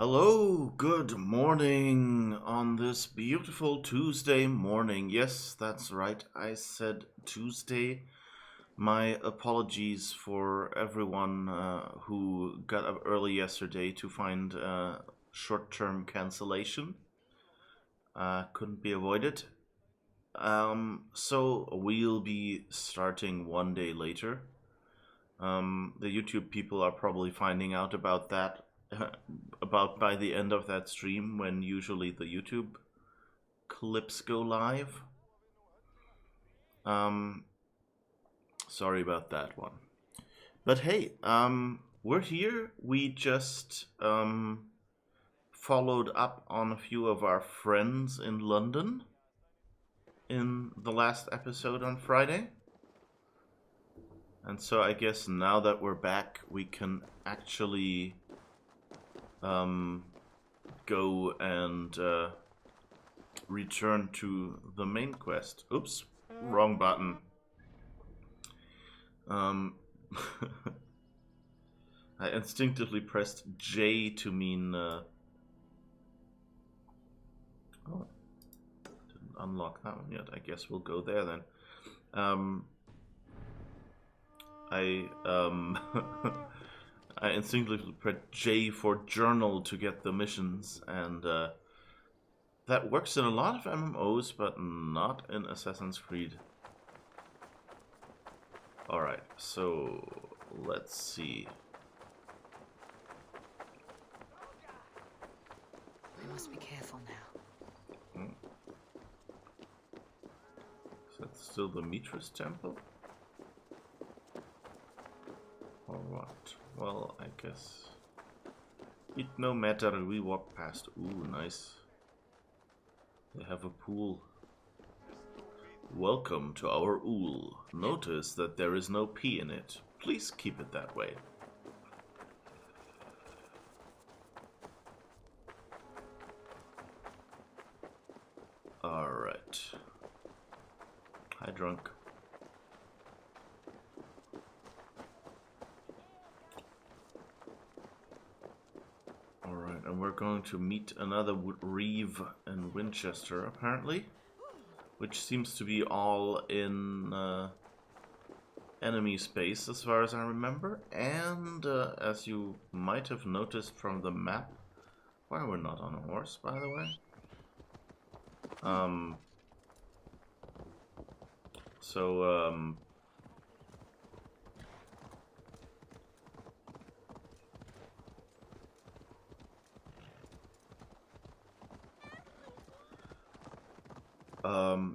Hello, good morning on this beautiful Tuesday morning. Yes, that's right, I said Tuesday. My apologies for everyone who got up early yesterday to find short term cancellation. Couldn't be avoided. So we'll be starting one day later. The YouTube people are probably finding out about that about by the end of that stream when usually the YouTube clips go live. Um, Sorry about that one. But hey, we're here. We just followed up on a few of our friends in London in the last episode on Friday. And so I guess now that we're back, we can actually go and return to the main quest. Oops, wrong button. I instinctively pressed J to mean. Oh, didn't unlock that one yet. I guess we'll go there then. I I instinctively pressed J for journal to get the missions, and that works in a lot of MMOs, but not in Assassin's Creed. Alright, so let's see. We must be careful now. Is that still the Mitras temple? Or what? Well, I guess it no matter, we walk past. Ooh, nice. They have a pool. Welcome to our ool. Notice that there is no P in it. Please keep it that way. Alright. Hi, drunk. Alright, and we're going to meet another Reeve in Wincestre, apparently. Which seems to be all in enemy space, as far as I remember. And as you might have noticed from the map, why we're not on a horse, by the way.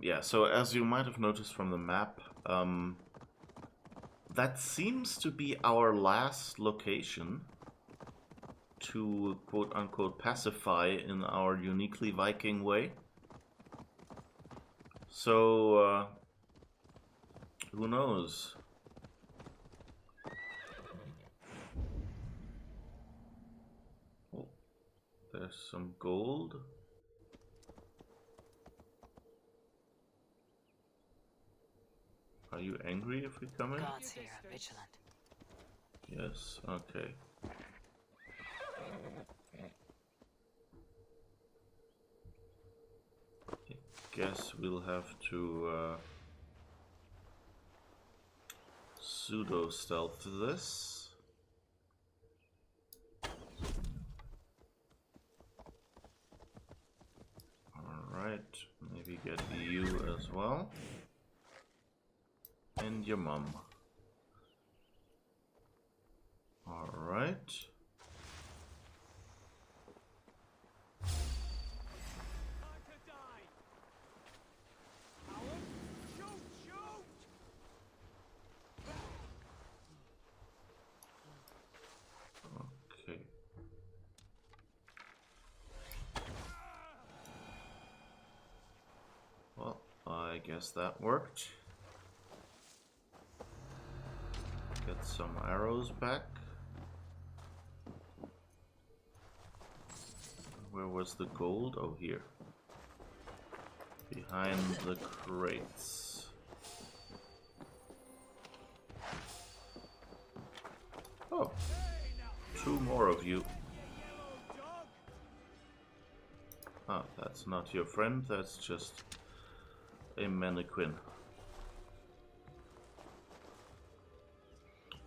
Yeah, so as you might have noticed from the map, that seems to be our last location to quote-unquote pacify in our uniquely Viking way. So, who knows? Oh, there's some gold. Are you angry if we come in? Guards here are vigilant. Yes, okay. I guess we'll have to pseudo stealth this. Alright, maybe get you as well. And your mom. Alright. Okay. Well, I guess that worked. Get some arrows back. Where was the gold? Oh, here. Behind the crates. Oh, two more of you. Ah, that's not your friend, that's just a mannequin.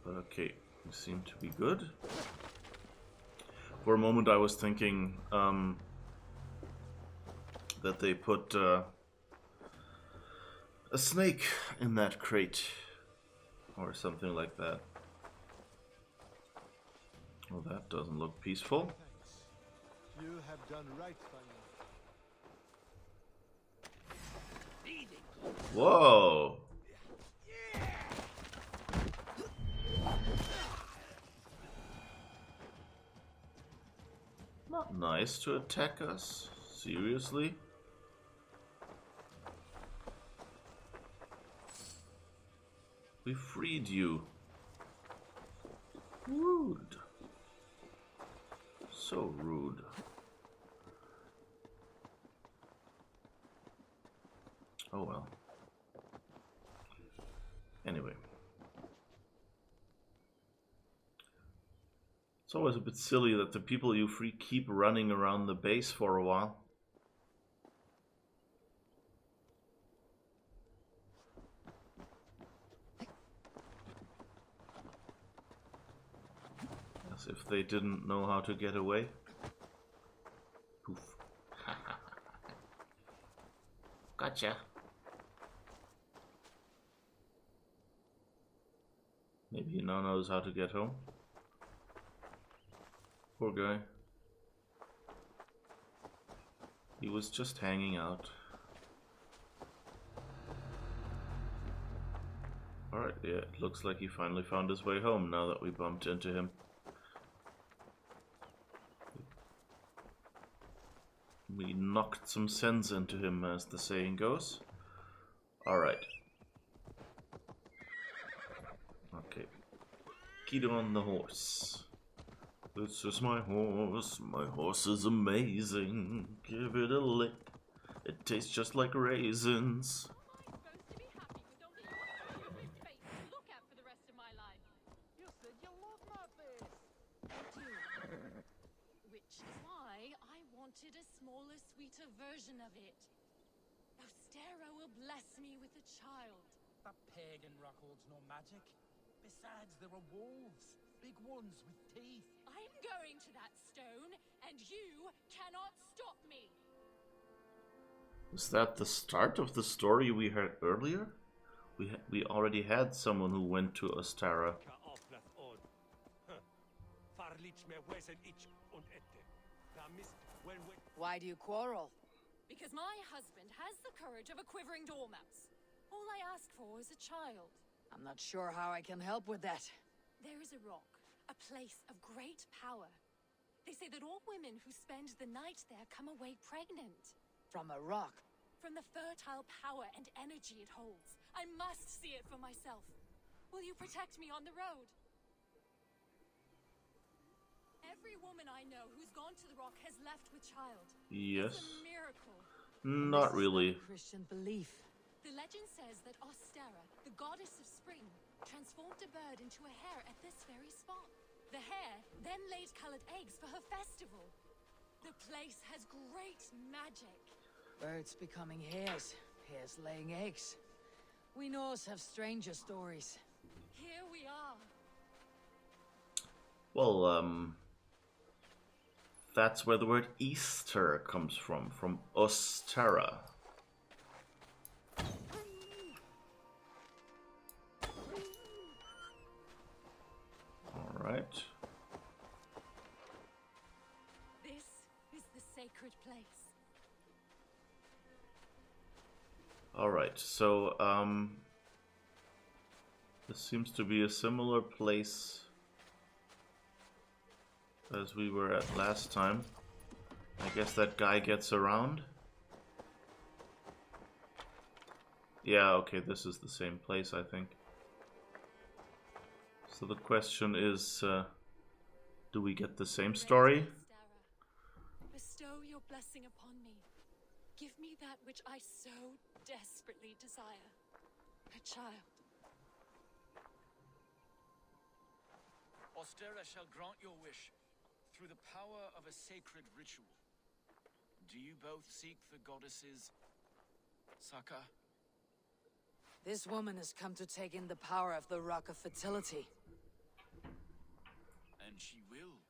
Okay, we seem to be good. For a moment I was thinking that they put a snake in that crate or something like that. Well, that doesn't look peaceful. You have done right by me. Whoa! Not nice to attack us. Seriously? We freed you. Rude. So rude. Oh well. Anyway. It's always a bit silly that the people you free keep running around the base for a while. As if they didn't know how to get away. Poof. Gotcha. Maybe he now knows how to get home. Poor guy. He was just hanging out. Alright, yeah, it looks like he finally found his way home now that we bumped into him. We knocked some sense into him, as the saying goes. Alright. Okay. Get on the horse. This is my horse. My horse is amazing. Give it a lick. It tastes just like raisins. You said you love my face. Which is why I wanted a smaller, sweeter version of it. Ostera will bless me with a child. That pagan rock holds no magic. Besides, there are wolves. Big ones with teeth. I'm going to that stone, and you cannot stop me. Is that the start of the story we heard earlier? We already had someone who went to Ostara. Why do you quarrel? Because my husband has the courage of a quivering dormouse. All I ask for is a child. I'm not sure how I can help with that. There is a rock, a place of great power. They say that all women who spend the night there come away pregnant. From a rock. From the fertile power and energy it holds. I must see it for myself. Will you protect me on the road? Every woman I know who's gone to the rock has left with child. Yes. It's a miracle. Not really. This is not a Christian belief. The legend says that Ostara, the goddess of spring, transformed a bird into a hare at this very spot. The hare then laid colored eggs for her festival. The place has great magic. Birds becoming hares. Hares laying eggs. We Norse have stranger stories. Here we are. Well, that's where the word Easter comes from Ostara. Alright. This is the sacred place. Alright, so, this seems to be a similar place as we were at last time. I guess that guy gets around. Yeah, okay, this is the same place, I think. So the question is, do we get the same story? Bestow your blessing upon me. Give me that which I so desperately desire. A child. Ostera shall grant your wish through the power of a sacred ritual. Do you both seek the goddess's succor? This woman has come to take in the power of the Rock of Fertility. And she will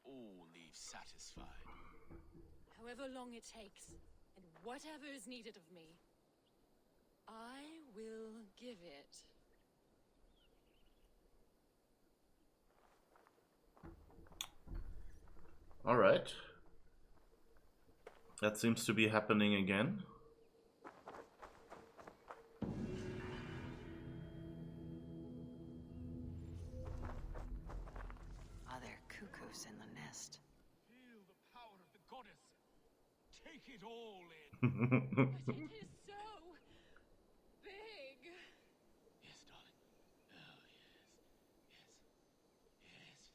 all leave satisfied. However long it takes, and whatever is needed of me, I will give it. All right. That seems to be happening again. Are there cuckoos in the nest? Feel the power of the goddess. Take it all in. But it is so big. Yes, darling. Oh, yes.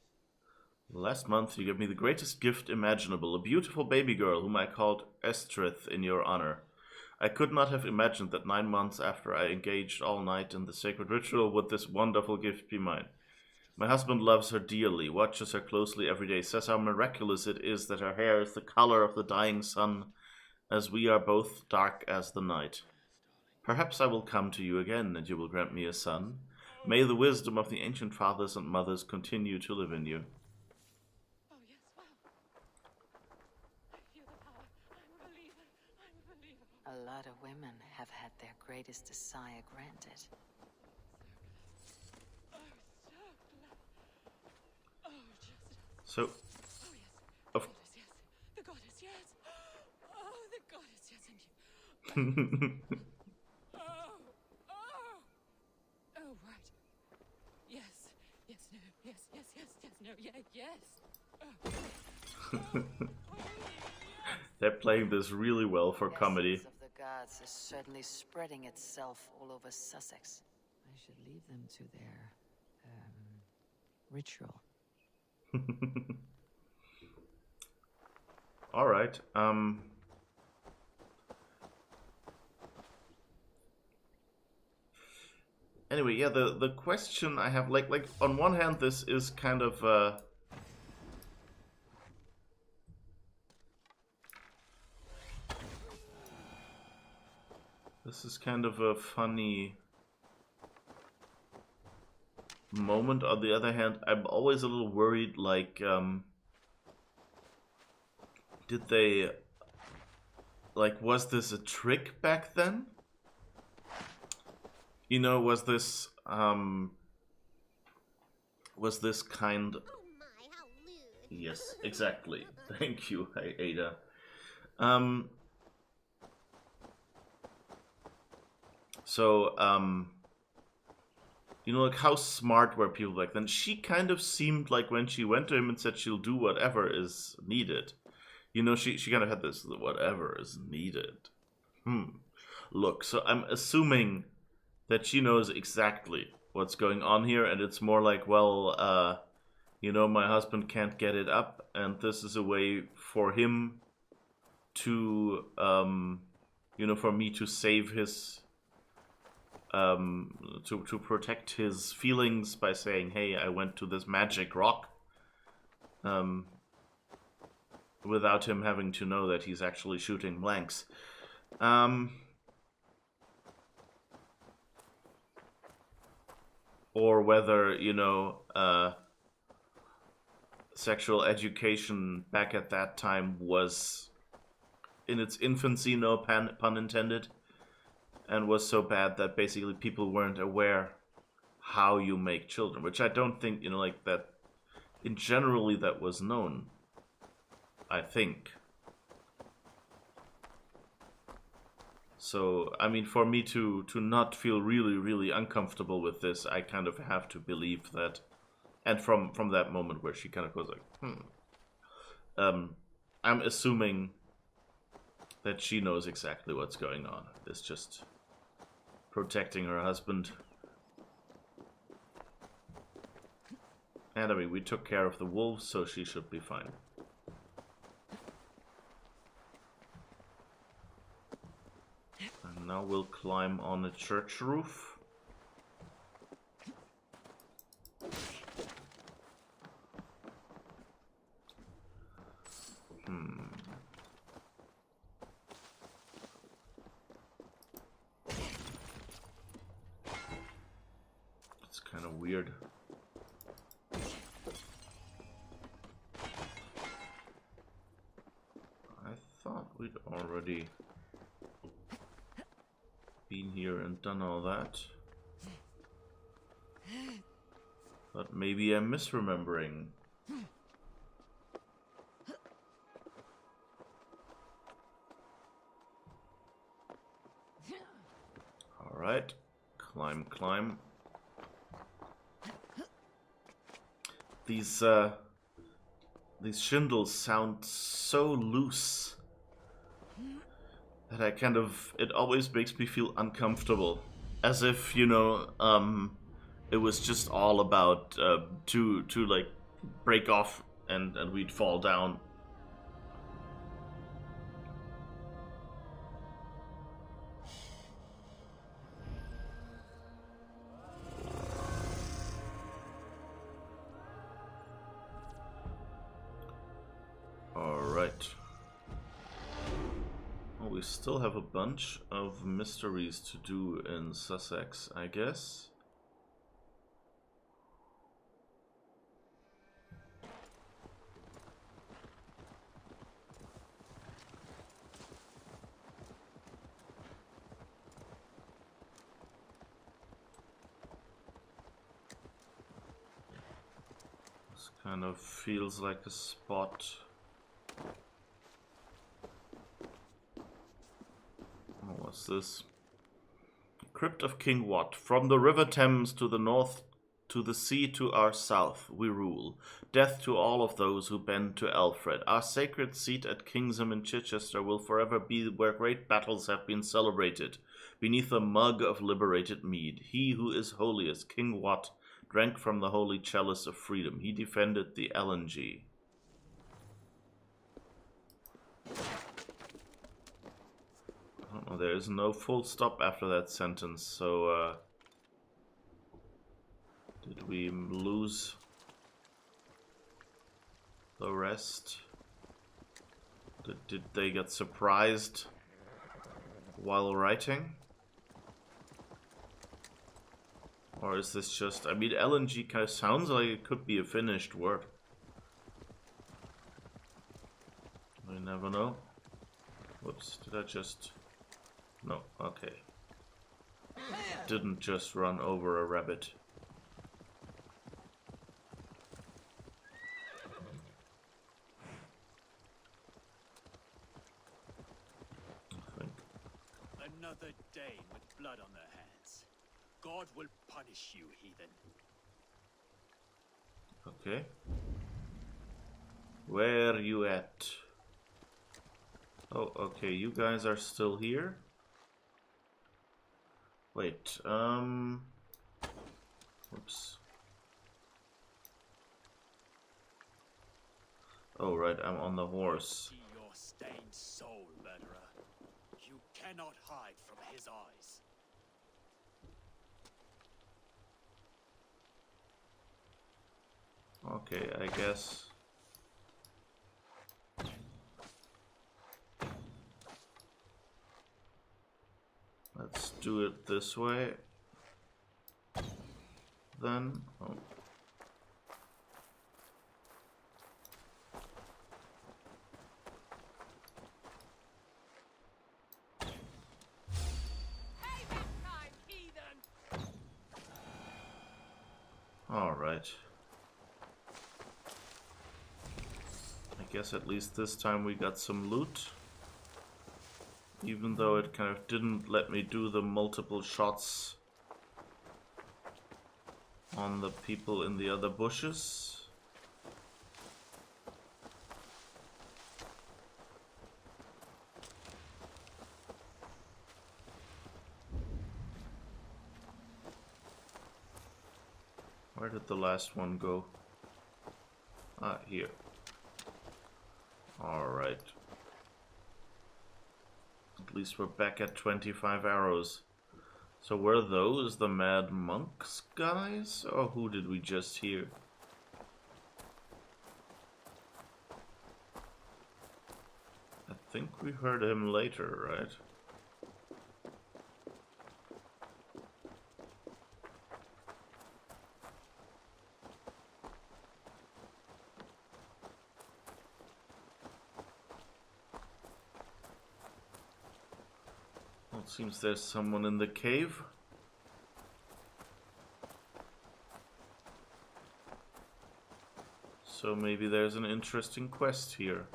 Last month you gave me the greatest gift imaginable, a beautiful baby girl whom I called Estrith in your honor. I could not have imagined that 9 months after I engaged all night in the sacred ritual would this wonderful gift be mine. My husband loves her dearly, watches her closely every day, says how miraculous it is that her hair is the color of the dying sun, as we are both dark as the night. Perhaps I will come to you again, and you will grant me a son. May the wisdom of the ancient fathers and mothers continue to live in you. Oh, yes, wow. I feel the power. I'm a believer. I'm a believer. A lot of women have had their greatest desire granted. Oh, so glad. Oh, just. So, Oh, yes. of Goddess, yes. The goddess, yes. Oh, the goddess, yes, and you. Oh, right. Yes, yes, no, yes, no, yeah, yes. they're playing this really well for comedy. The essence of the gods is certainly spreading itself all over Sussex. I should leave them to their ritual. All right. Anyway, yeah, the question I have, like on one hand, this is kind of this is kind of a funny moment. On the other hand, I'm always a little worried, like, did they, like, was this a trick back then? You know, was this kind... Oh my, how lewd. Yes, exactly. Thank you, Ada. You know, like, how smart were people back then? She kind of seemed like when she went to him and said she'll do whatever is needed. You know, she kind of had this, whatever is needed. Look, so I'm assuming that she knows exactly what's going on here, and it's more like, well, you know, my husband can't get it up, and this is a way for him to, you know, for me to save his, to protect his feelings by saying, hey, I went to this magic rock, without him having to know that he's actually shooting blanks. Or whether, you know, sexual education back at that time was in its infancy, no pun intended, and was so bad that basically people weren't aware how you make children, which I don't think, you know, like that, in generally that was known, I think. So, I mean, for me to not feel really, really uncomfortable with this, I kind of have to believe that. And from that moment where she kind of goes like, I'm assuming that she knows exactly what's going on. It's just protecting her husband. And I mean, we took care of the wolves, so she should be fine. And now we'll climb on a church roof. weird. I thought we'd already been here and done all that. But maybe I'm misremembering. Alright. Climb, climb. These shindles sound so loose that I kind of, it always makes me feel uncomfortable. As if, you know, it was just all about to like break off and we'd fall down. Alright. Well, we still have a bunch of mysteries to do in Suthsexe, I guess. This kind of feels like a spot. Oh, what's this? Crypt of King Wat. From the river Thames to the north, to the sea to our south, we rule. Death to all of those who bend to Alfred. Our sacred seat at Kingsham in Chichester will forever be where great battles have been celebrated. Beneath a mug of liberated mead, he who is holiest, King Wat, drank from the holy chalice of freedom. He defended the LNG. Oh, there is no full stop after that sentence, so did we lose the rest? Did they get surprised while writing? Or is this just, I mean, LNG kind of sounds like it could be a finished word. We never know. Whoops, did I just... No, okay. Didn't just run over a rabbit. I think. Another day with blood on their hands. God will punish you, heathen. Okay. Where you at? Oh, okay, you guys are still here? Wait, Oops. Oh, right, I'm on the horse. See your stained soul, murderer. You cannot hide from his eyes. Okay, I guess. Let's do it this way. Then, oh. All right. I guess at least this time we got some loot. Even though it kind of didn't let me do the multiple shots on the people in the other bushes. Where did the last one go? Ah, here. All right. At least we're back at 25 arrows. So were those the Mad Monks guys? Or who did we just hear? I think we heard him later, right? It seems there's someone in the cave. So maybe there's an interesting quest here.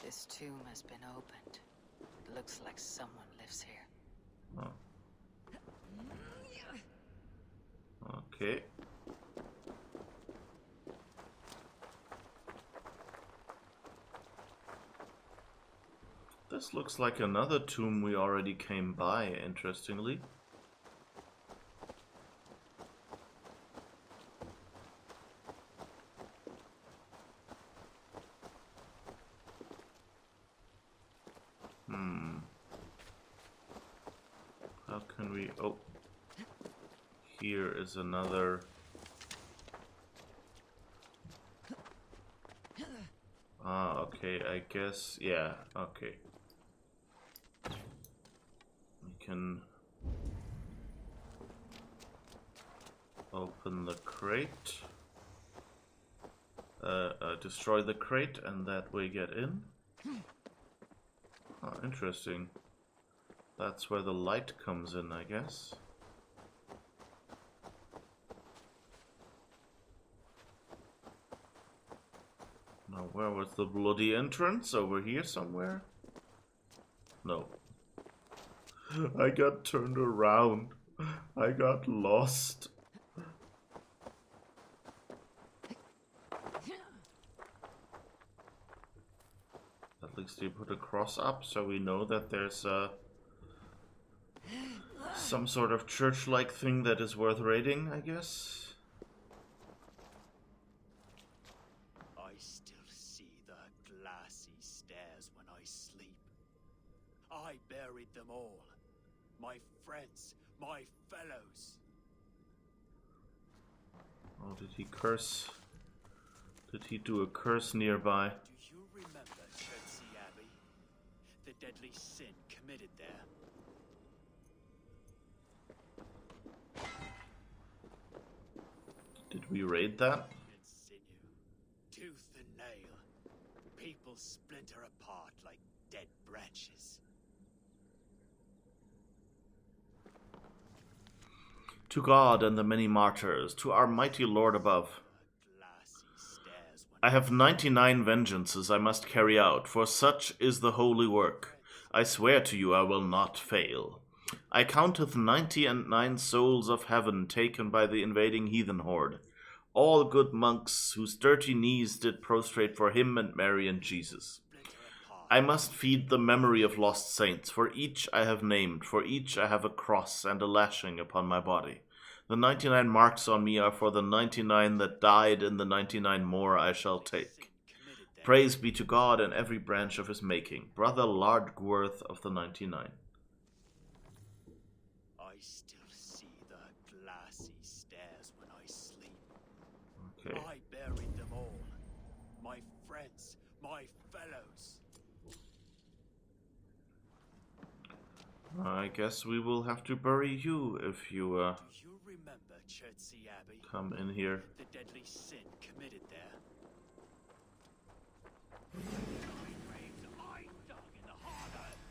This tomb has been opened. It looks like someone lives here. Oh. Okay. This looks like another tomb we already came by, interestingly. How can we... Oh. Here is another... Ah, okay, I guess... Yeah, okay. We can... open the crate. Destroy the crate and that way get in. Oh, interesting. That's where the light comes in, I guess. Now, where was the bloody entrance? Over here somewhere? No. I got turned around. I got lost. At least you put a cross up so we know that there's some sort of church-like thing that is worth raiding, I guess. I still see the glassy stairs when I sleep. I buried them all. My friends, my fellows. Oh, did he curse? Did he do a curse nearby? Do you remember Suthsexe Abbey? The deadly sin committed there. Did we raid that? And sinew, tooth and nail. People splinter apart like dead branches. To God and the many martyrs, to our mighty Lord above. Glassy stairs when I have 99 vengeances I must carry out, for such is the holy work. I swear to you I will not fail. I counteth 99 souls of heaven taken by the invading heathen horde, all good monks whose dirty knees did prostrate for him and Mary and Jesus. I must feed the memory of lost saints, for each I have named, for each I have a cross and a lashing upon my body. The 99 marks on me are for the 99 that died, and the 99 more I shall take. Praise be to God in every branch of his making. Brother Lardgworth of the 99. I still see the glassy stairs when I sleep. Okay. I buried them all. My friends, my fellows. I guess we will have to bury you if you Do you remember Suthsexe Abbey? come in here. The deadly sin committed there.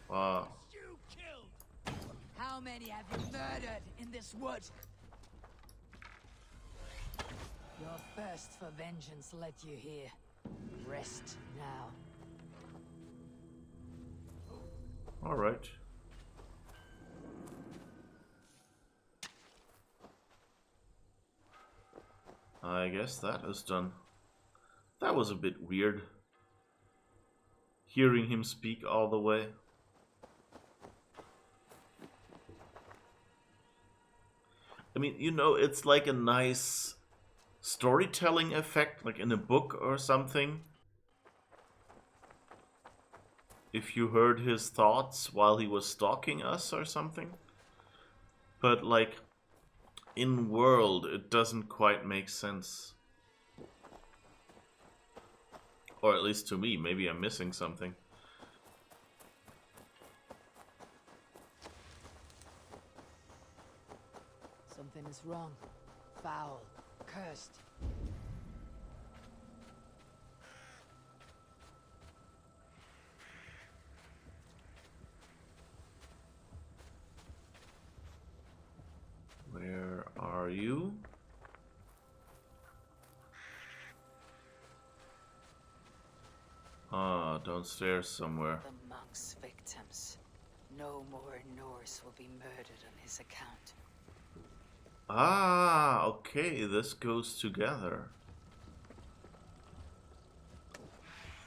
Wow. You killed. How many have you murdered in this wood? Your thirst for vengeance led you here. Rest now. All right. I guess that is done. That was a bit weird. Hearing him speak all the way. I mean, you know, it's like a nice storytelling effect, like in a book or something. If you heard his thoughts while he was stalking us or something. But like, in world, it doesn't quite make sense. Or at least to me, maybe I'm missing something. Something is wrong. Foul. Cursed. you? Ah, downstairs somewhere. The monk's victims. No more Norse will be murdered on his account. Ah, okay, this goes together.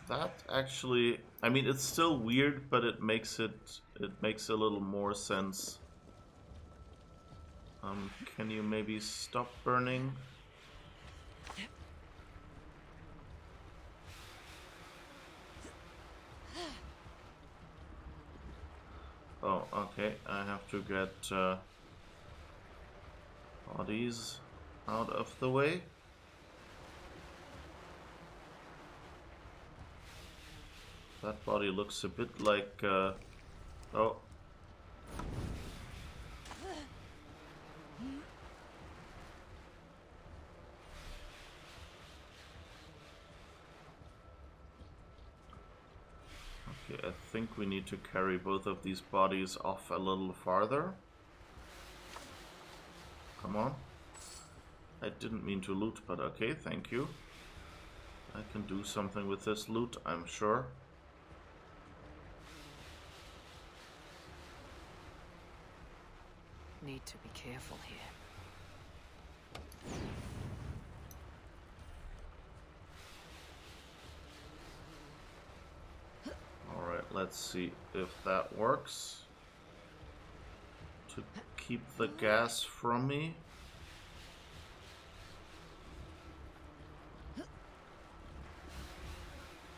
That actually, I mean, it's still weird, but it makes a little more sense. Can you maybe stop burning? Oh, okay, I have to get bodies out of the way. That body looks a bit like, oh. Okay, I think we need to carry both of these bodies off a little farther. Come on. I didn't mean to loot, but okay, thank you. I can do something with this loot, I'm sure. Need to be careful here. Alright, let's see if that works. To keep the gas from me.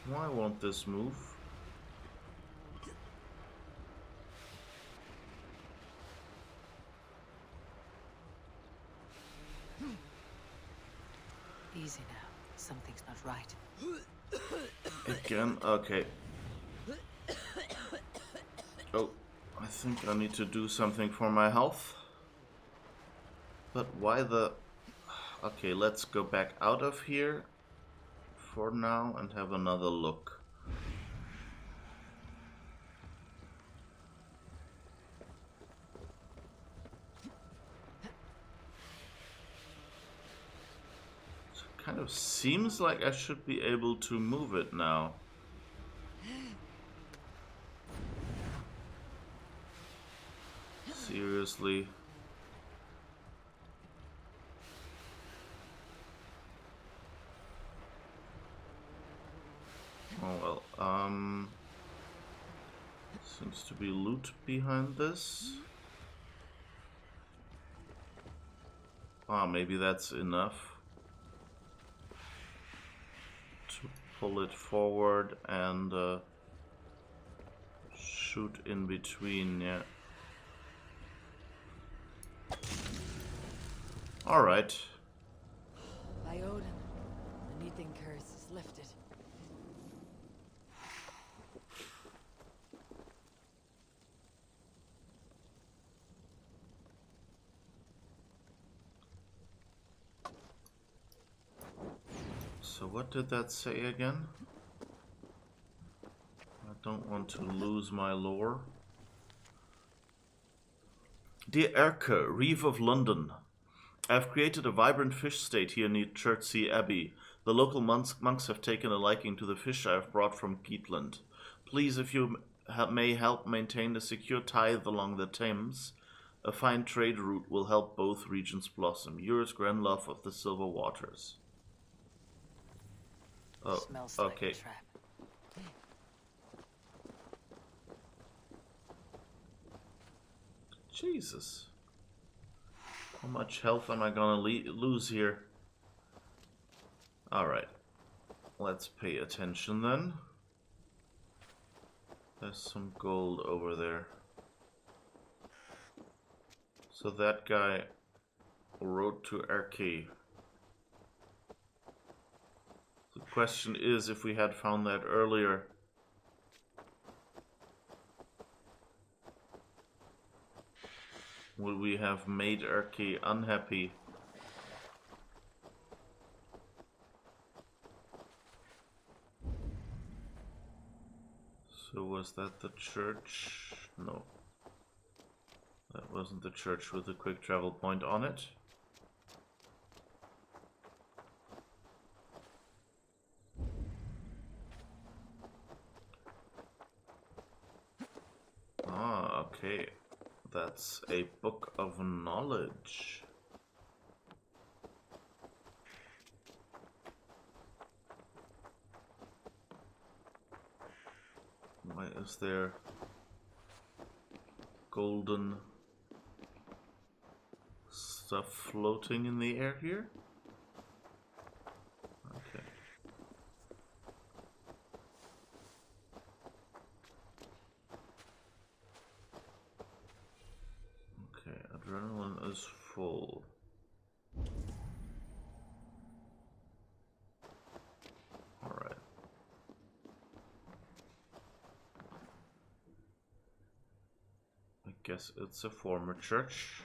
Why won't this move? Easy now. Something's not right. Again, okay. Oh, I think I need to do something for my health. But why the... Okay, let's go back out of here for now and have another look. It kind of seems like I should be able to move it now. Seriously. Oh well, seems to be loot behind this. Ah, maybe that's enough to pull it forward and shoot in between, yeah. Alright. By Odin, the Neathing curse is lifted. So what did that say again? I don't want to lose my lore. Dear Erke, Reeve of London, I have created a vibrant fish state here near Chertsey Abbey. The local monks have taken a liking to the fish I have brought from Peatland. Please, if you may help maintain a secure tithe along the Thames, a fine trade route will help both regions blossom. Yours, Grenlove of the Silver Waters. Oh, Smells okay. like a trap. Jesus. How much health am I gonna lose here? Alright. Let's pay attention then. There's some gold over there. So that guy rode to Erke. The question is if we had found that earlier. Would we have made Erke unhappy? So was that the church? No. That wasn't the church with the quick travel point on it. Okay, that's a book of knowledge. Why is there golden stuff floating in the air here? Okay. Okay, adrenaline is full. Alright. I guess it's a former church.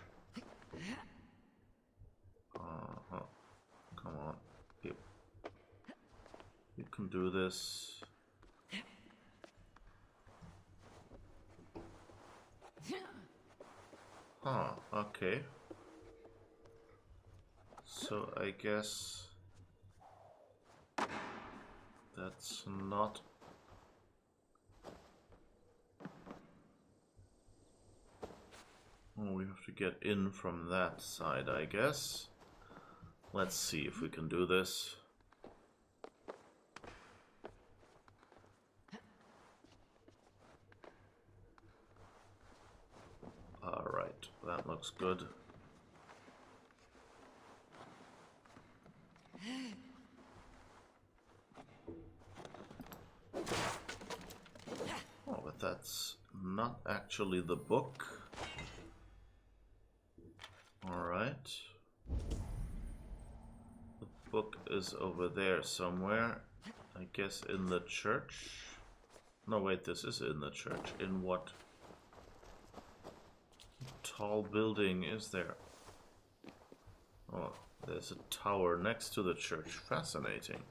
Uh-huh. Come on. You can do this. Huh, okay. So I guess that's not... Oh, we have to get in from that side, I guess. Let's see if we can do this. Alright, that looks good. Oh, but that's not actually the book. Alright. The book is over there somewhere. I guess in the church. No, wait, this is in the church. In what tall building is there? Oh, there's a tower next to the church. Fascinating.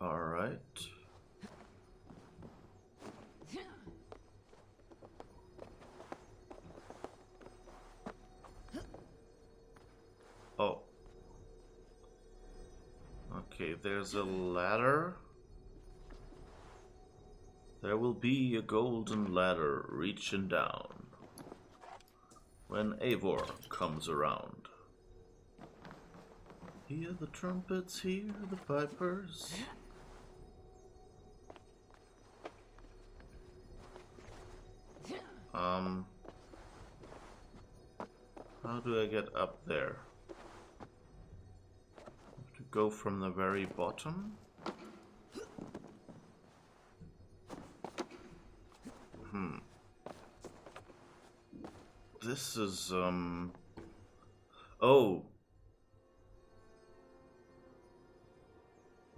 Alright. Oh. Okay, there's a ladder. There will be a golden ladder reaching down when Eivor comes around. Hear the trumpets, hear the pipers. How do I get up there? Have to go from the very bottom? This is, oh.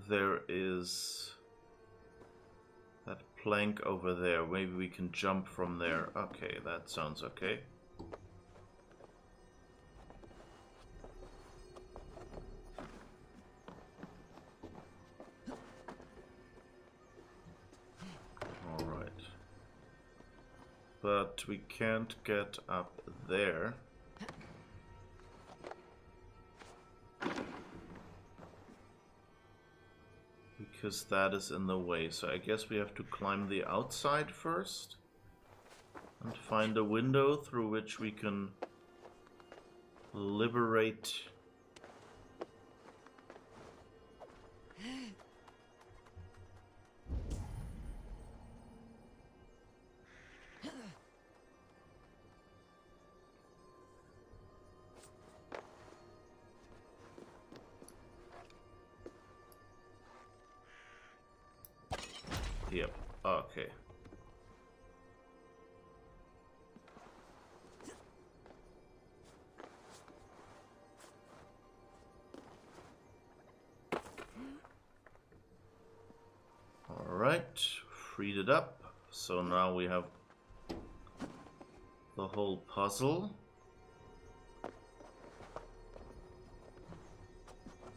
There is that plank over there. Maybe we can jump from there. Okay, that sounds okay. Alright. But we can't get up there. Because that is in the way, so I guess we have to climb the outside first and find a window through which we can liberate Yep, okay. Alright, freed it up. So now we have the whole puzzle.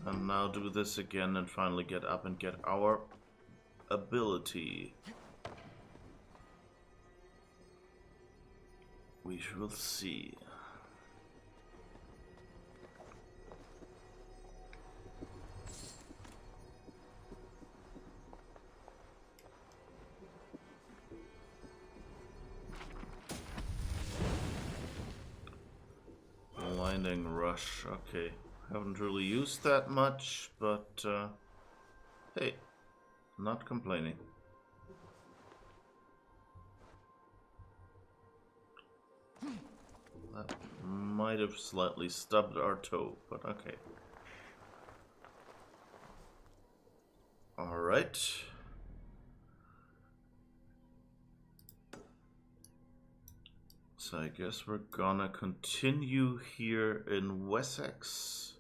And now do this again and finally get up and get our ability. We shall see. Blinding Rush, okay. Haven't really used that much, but hey, not complaining. That might have slightly stubbed our toe, but okay. Alright. So I guess we're gonna continue here in Wessex.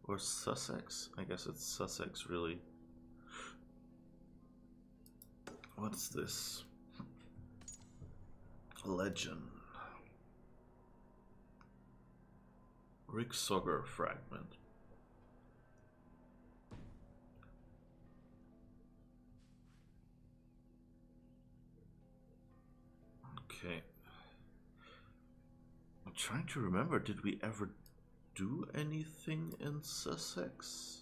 Or Suthsexe? I guess it's Suthsexe, really. What's this? Legend. Wincestre fragment. Okay. I'm trying to remember, did we ever do anything in Suthsexe?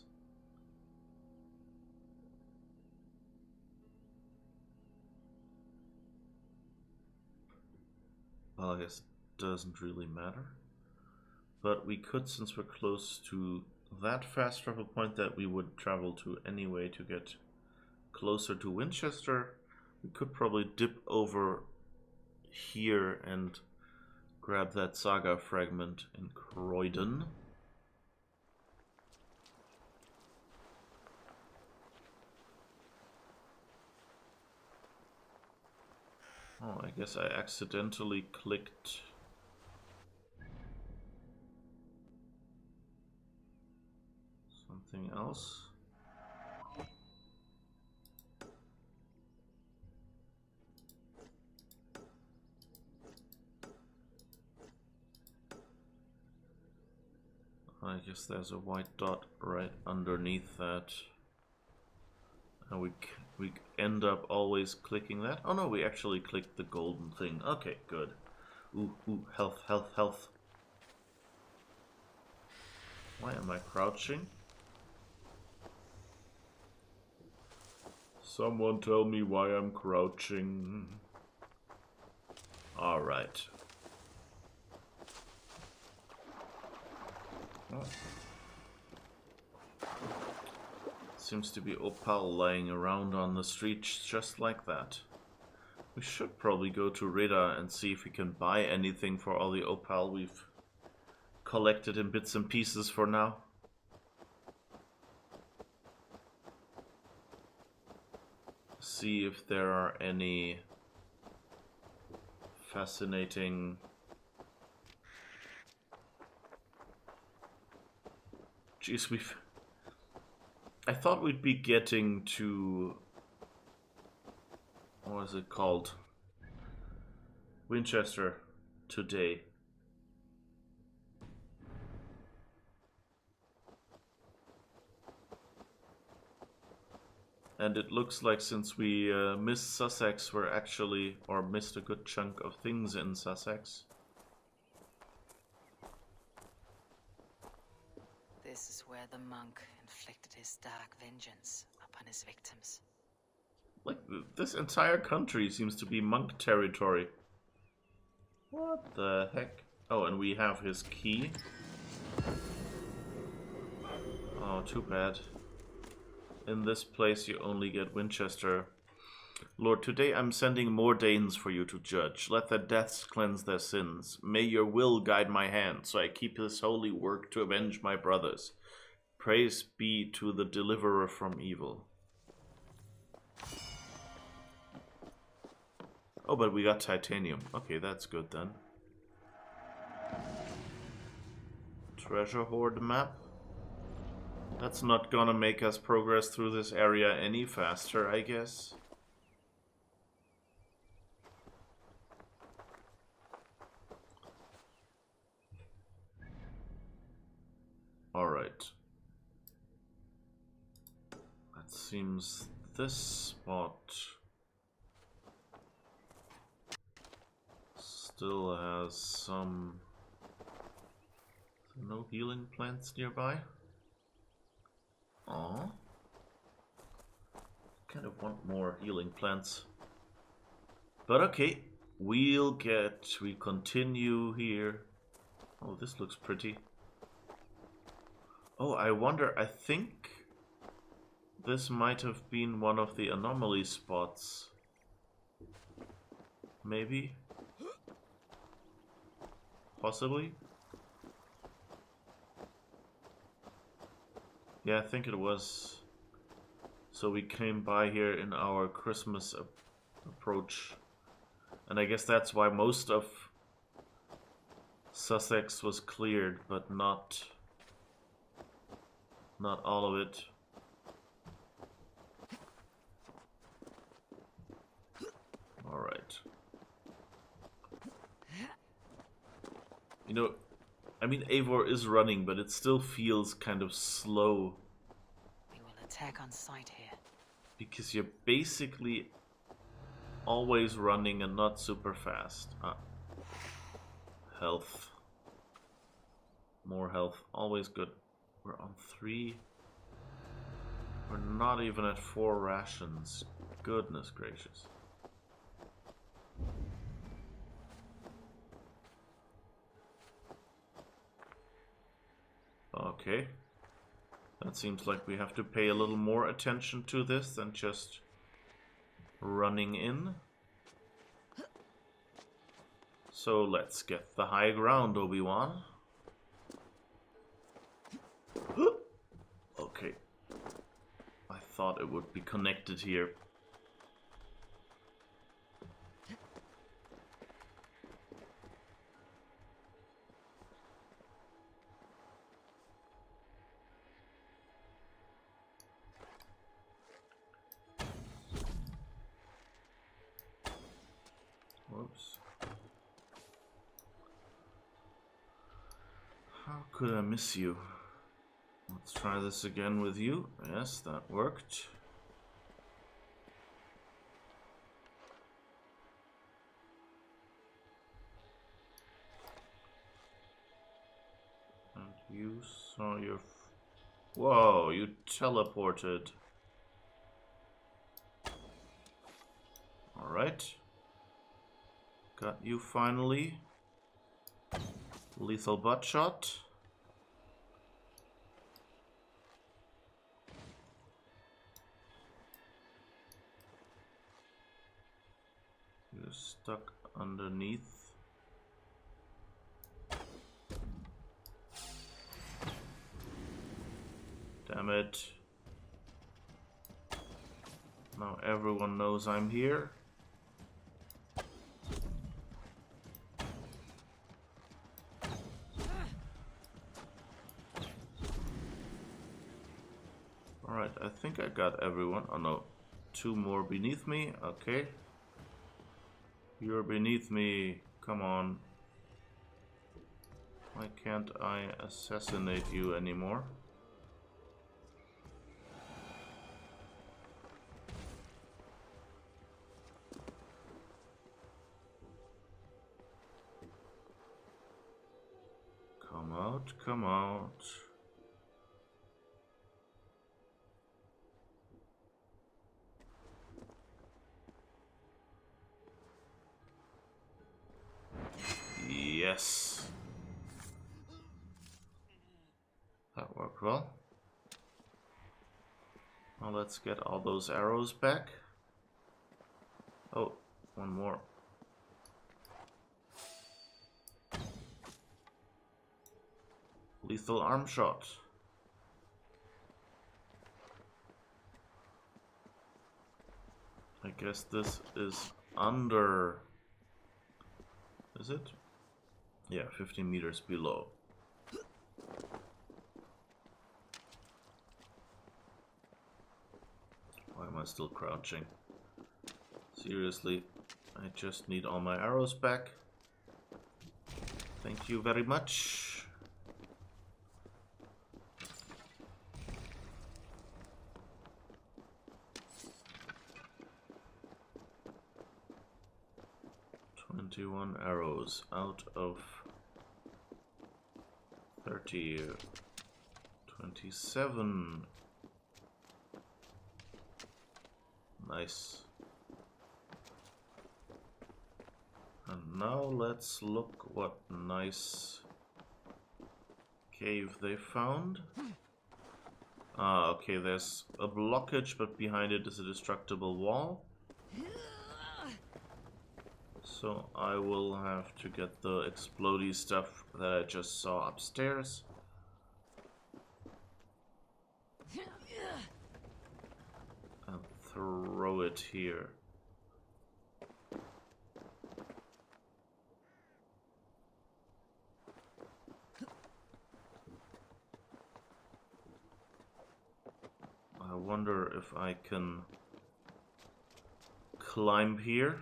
Well, I guess it doesn't really matter. But we could, since we're close to that fast travel point that we would travel to anyway to get closer to Wincestre, we could probably dip over here and grab that saga fragment in Croydon. Oh, I guess I accidentally clicked something else. I guess there's a white dot right underneath that. And we end up always clicking that. Oh no, we actually clicked the golden thing. Okay, good. Ooh, health, health, health. Why am I crouching? Someone tell me why I'm crouching. Alright. Oh. Seems to be opal lying around on the streets just like that. We should probably go to Reda and see if we can buy anything for all the opal we've collected in bits and pieces for now. See if there are any fascinating... Jeez, I thought we'd be getting to... What is it called? Wincestre today. And it looks like since we missed Suthsexe, we're actually, or missed a good chunk of things in Suthsexe. This is where the monk inflicted his dark vengeance upon his victims. Like, this entire country seems to be monk territory. What the heck? Oh, and we have his key. Oh, too bad. In this place you only get Wincestre. Lord, today I'm sending more Danes for you to judge. Let their deaths cleanse their sins. May your will guide my hand, so I keep this holy work to avenge my brothers. Praise be to the deliverer from evil. Oh, but we got titanium. Okay, that's good then. Treasure hoard map. That's not gonna make us progress through this area any faster, I guess. Alright. That seems this spot still has some... No healing plants nearby? Aww. Kind of want more healing plants. But okay, we continue here. Oh, this looks pretty. Oh, I wonder, I think this might have been one of the anomaly spots. Maybe? Possibly? Yeah, I think it was. So we came by here in our Christmas approach. And I guess that's why most of Suthsexe was cleared, but not all of it. Alright. You know, I mean, Eivor is running, but it still feels kind of slow. We will attack on sight here. Because you're basically always running and not super fast. Health. More health. Always good. We're on 3. We're not even at 4 rations. Goodness gracious. Okay. That seems like we have to pay a little more attention to this than just running in. So let's get the high ground, Obi-Wan. Okay. I thought it would be connected here. Whoops. How could I miss you? Let's try this again with you. Yes, that worked. And you saw your... Whoa, you teleported. Alright. Got you finally. Lethal butt shot. You're stuck underneath. Damn it. Now everyone knows I'm here. Alright, I think I got everyone. Oh no, 2 more beneath me. Okay. You're beneath me. Come on. Why can't I assassinate you anymore? Come out, come out. Yes. That worked well. Now let's get all those arrows back. Oh, one more. Lethal arm shot. I guess this is under... Is it? Yeah, 15 meters below. Why am I still crouching? Seriously, I just need all my arrows back. Thank you very much. Arrows out of 30. 27. Nice. And now let's look what nice cave they found. Ah, okay, there's a blockage, but behind it is a destructible wall. So I will have to get the explodey stuff that I just saw upstairs. And throw it here. I wonder if I can climb here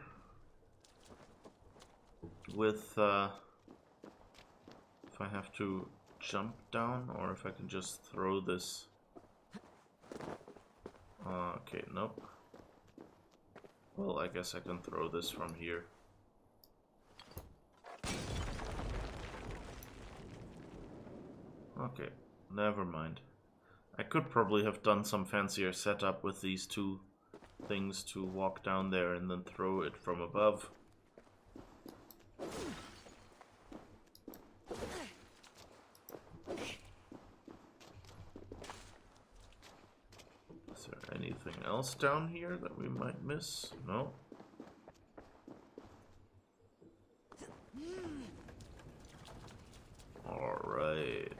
with if I have to jump down or if I can just throw this. Okay, nope. Well, I guess I can throw this from here. Okay, never mind. I could probably have done some fancier setup with these two things to walk down there and then throw it from above. Is there anything else down here that we might miss? No? Alright.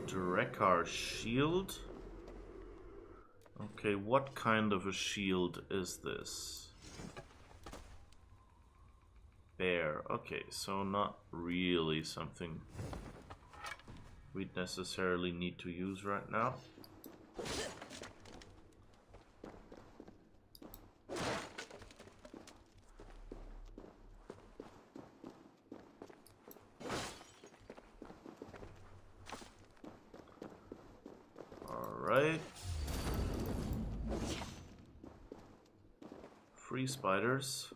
Drekar shield? Okay, what kind of a shield is this? Bear. Okay, so not really something we'd necessarily need to use right now. Alright. Free spiders.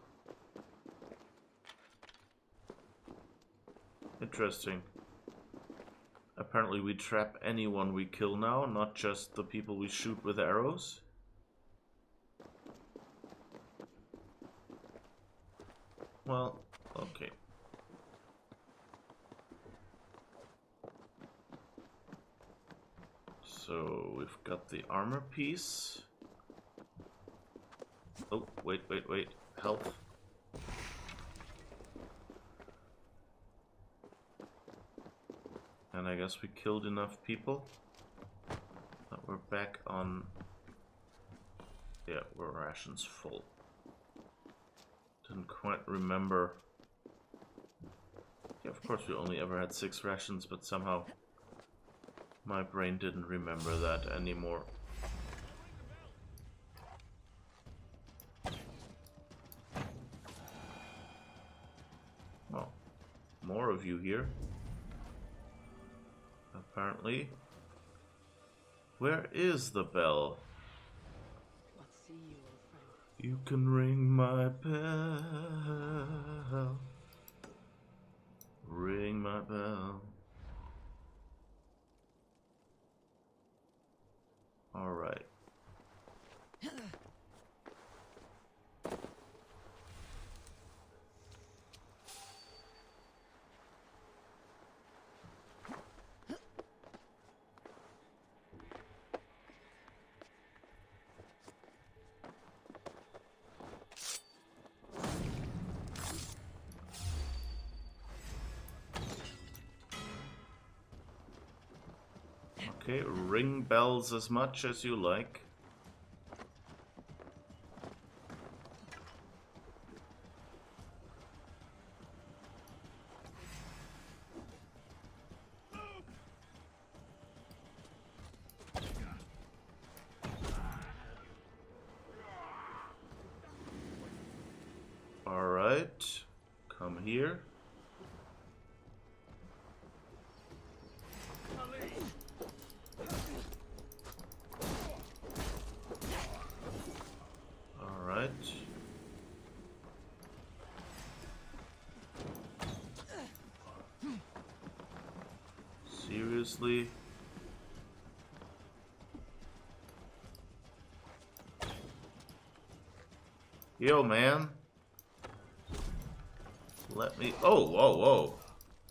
Interesting. Apparently we trap anyone we kill now, not just the people we shoot with arrows. Well, okay. So we've got the armor piece. Oh, wait. Health. And I guess we killed enough people that we're back on. Yeah, we're rations full. Didn't quite remember. Yeah, of course we only ever had 6 rations, but somehow my brain didn't remember that anymore. Oh, more of you here. Apparently. Where is the bell? Let's see you, old friend. You can ring my bell. Ring my bell. Alright. Okay, ring bells as much as you like. Alright, come here. Alright. Seriously? Yo, man. Let me... Oh, whoa, whoa.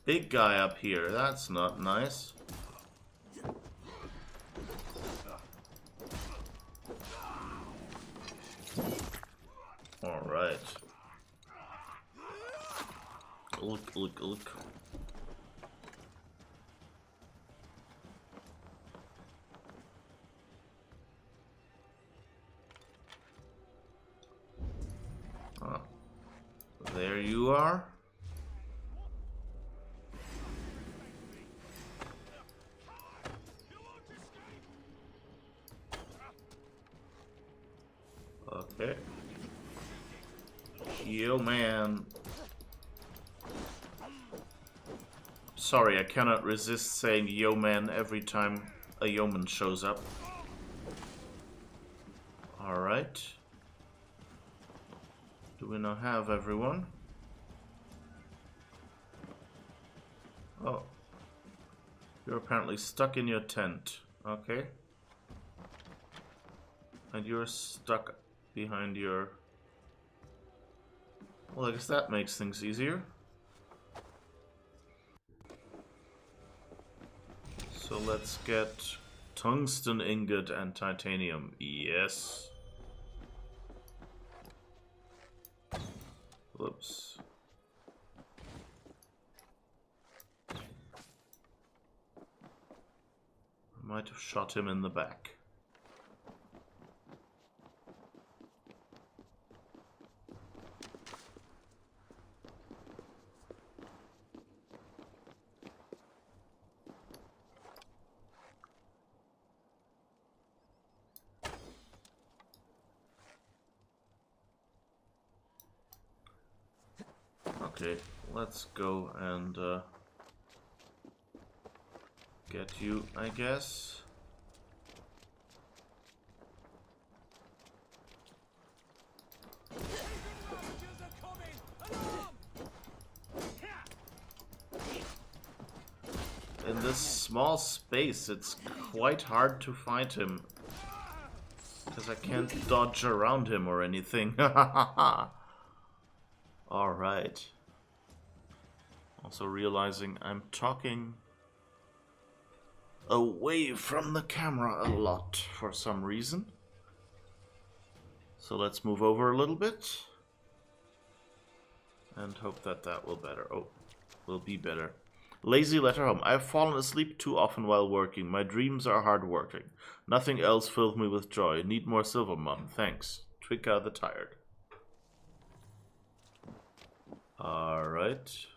Big guy up here. That's not nice. Alright. Look, look, look. Ah. There you are. Okay. Yo, man. Sorry, I cannot resist saying yo, man every time a yeoman shows up. Alright. Do we now have everyone? Oh. You're apparently stuck in your tent. Okay. And you're stuck behind your... Well, I guess that makes things easier. So let's get tungsten ingot and titanium. Yes. Whoops. I might have shot him in the back. Okay, let's go and get you, I guess. In this small space, it's quite hard to find him. Because I can't dodge around him or anything. Alright. Also realizing I'm talking away from the camera a lot for some reason. So let's move over a little bit. And hope that that will be better. Lazy letter home. I've fallen asleep too often while working. My dreams are hard working. Nothing else fills me with joy. Need more silver, Mum. Thanks. Twika the Tired. Alright.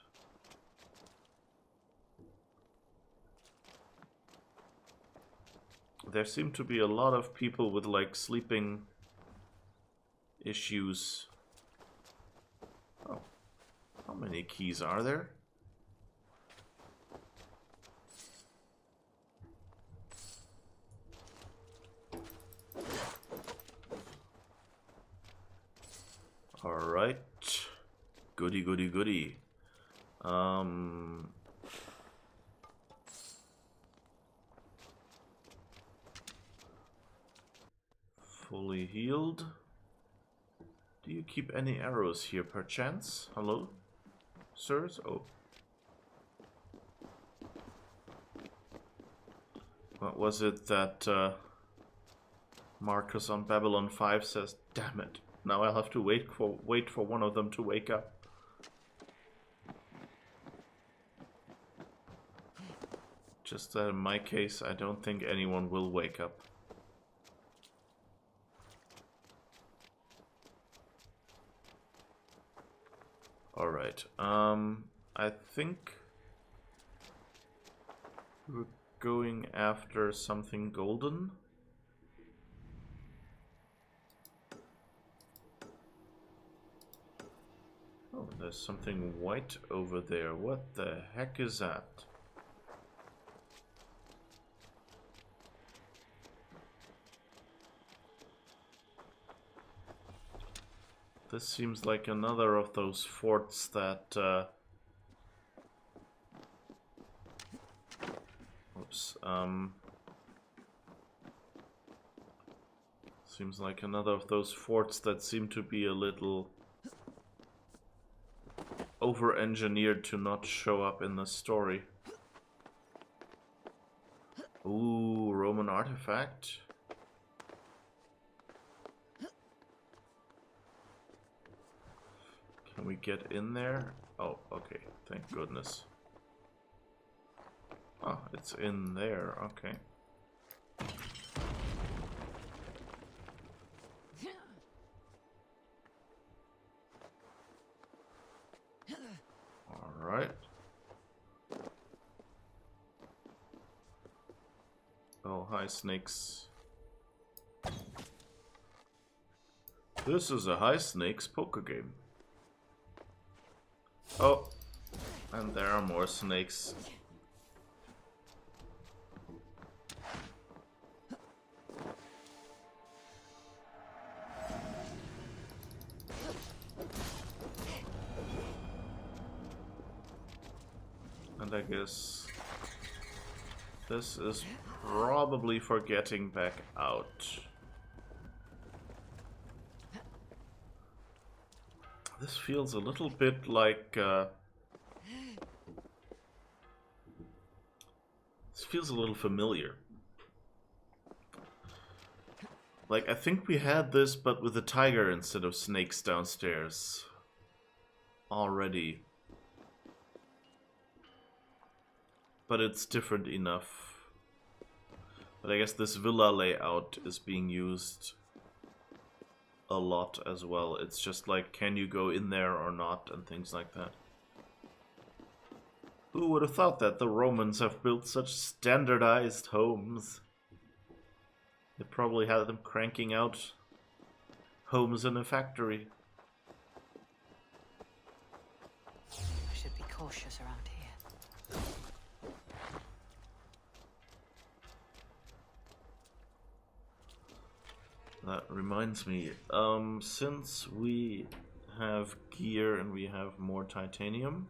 There seem to be a lot of people with like sleeping issues. Oh. How many keys are there? Alright. Goody, goody, goody. Fully healed. Do you keep any arrows here, perchance? Hello? Sirs? Oh. What was it that Marcus on Babylon 5 says? Damn it. Now I'll have to wait for one of them to wake up. Just that in my case, I don't think anyone will wake up. Alright, I think we're going after something golden. Oh, there's something white over there. What the heck is that? This seems like another of those forts that... Oops. Seems like another of those forts that seem to be a little over-engineered to not show up in the story. Ooh, Roman artifact. Can we get in there? Oh, okay. Thank goodness. Oh, it's in there. Okay. All right. Oh, hi, snakes. This is a high snakes poker game. Oh, and there are more snakes. And I guess this is probably for getting back out. This feels a little bit like this feels a little familiar. Like, I think we had this, but with a tiger instead of snakes downstairs already. But it's different enough. But I guess this villa layout is being used a lot as well. It's just like, can you go in there or not, and things like that. Who would have thought that the Romans have built such standardized homes? They probably had them cranking out homes in a factory. I should be cautious around here. That reminds me, since we have gear and we have more titanium,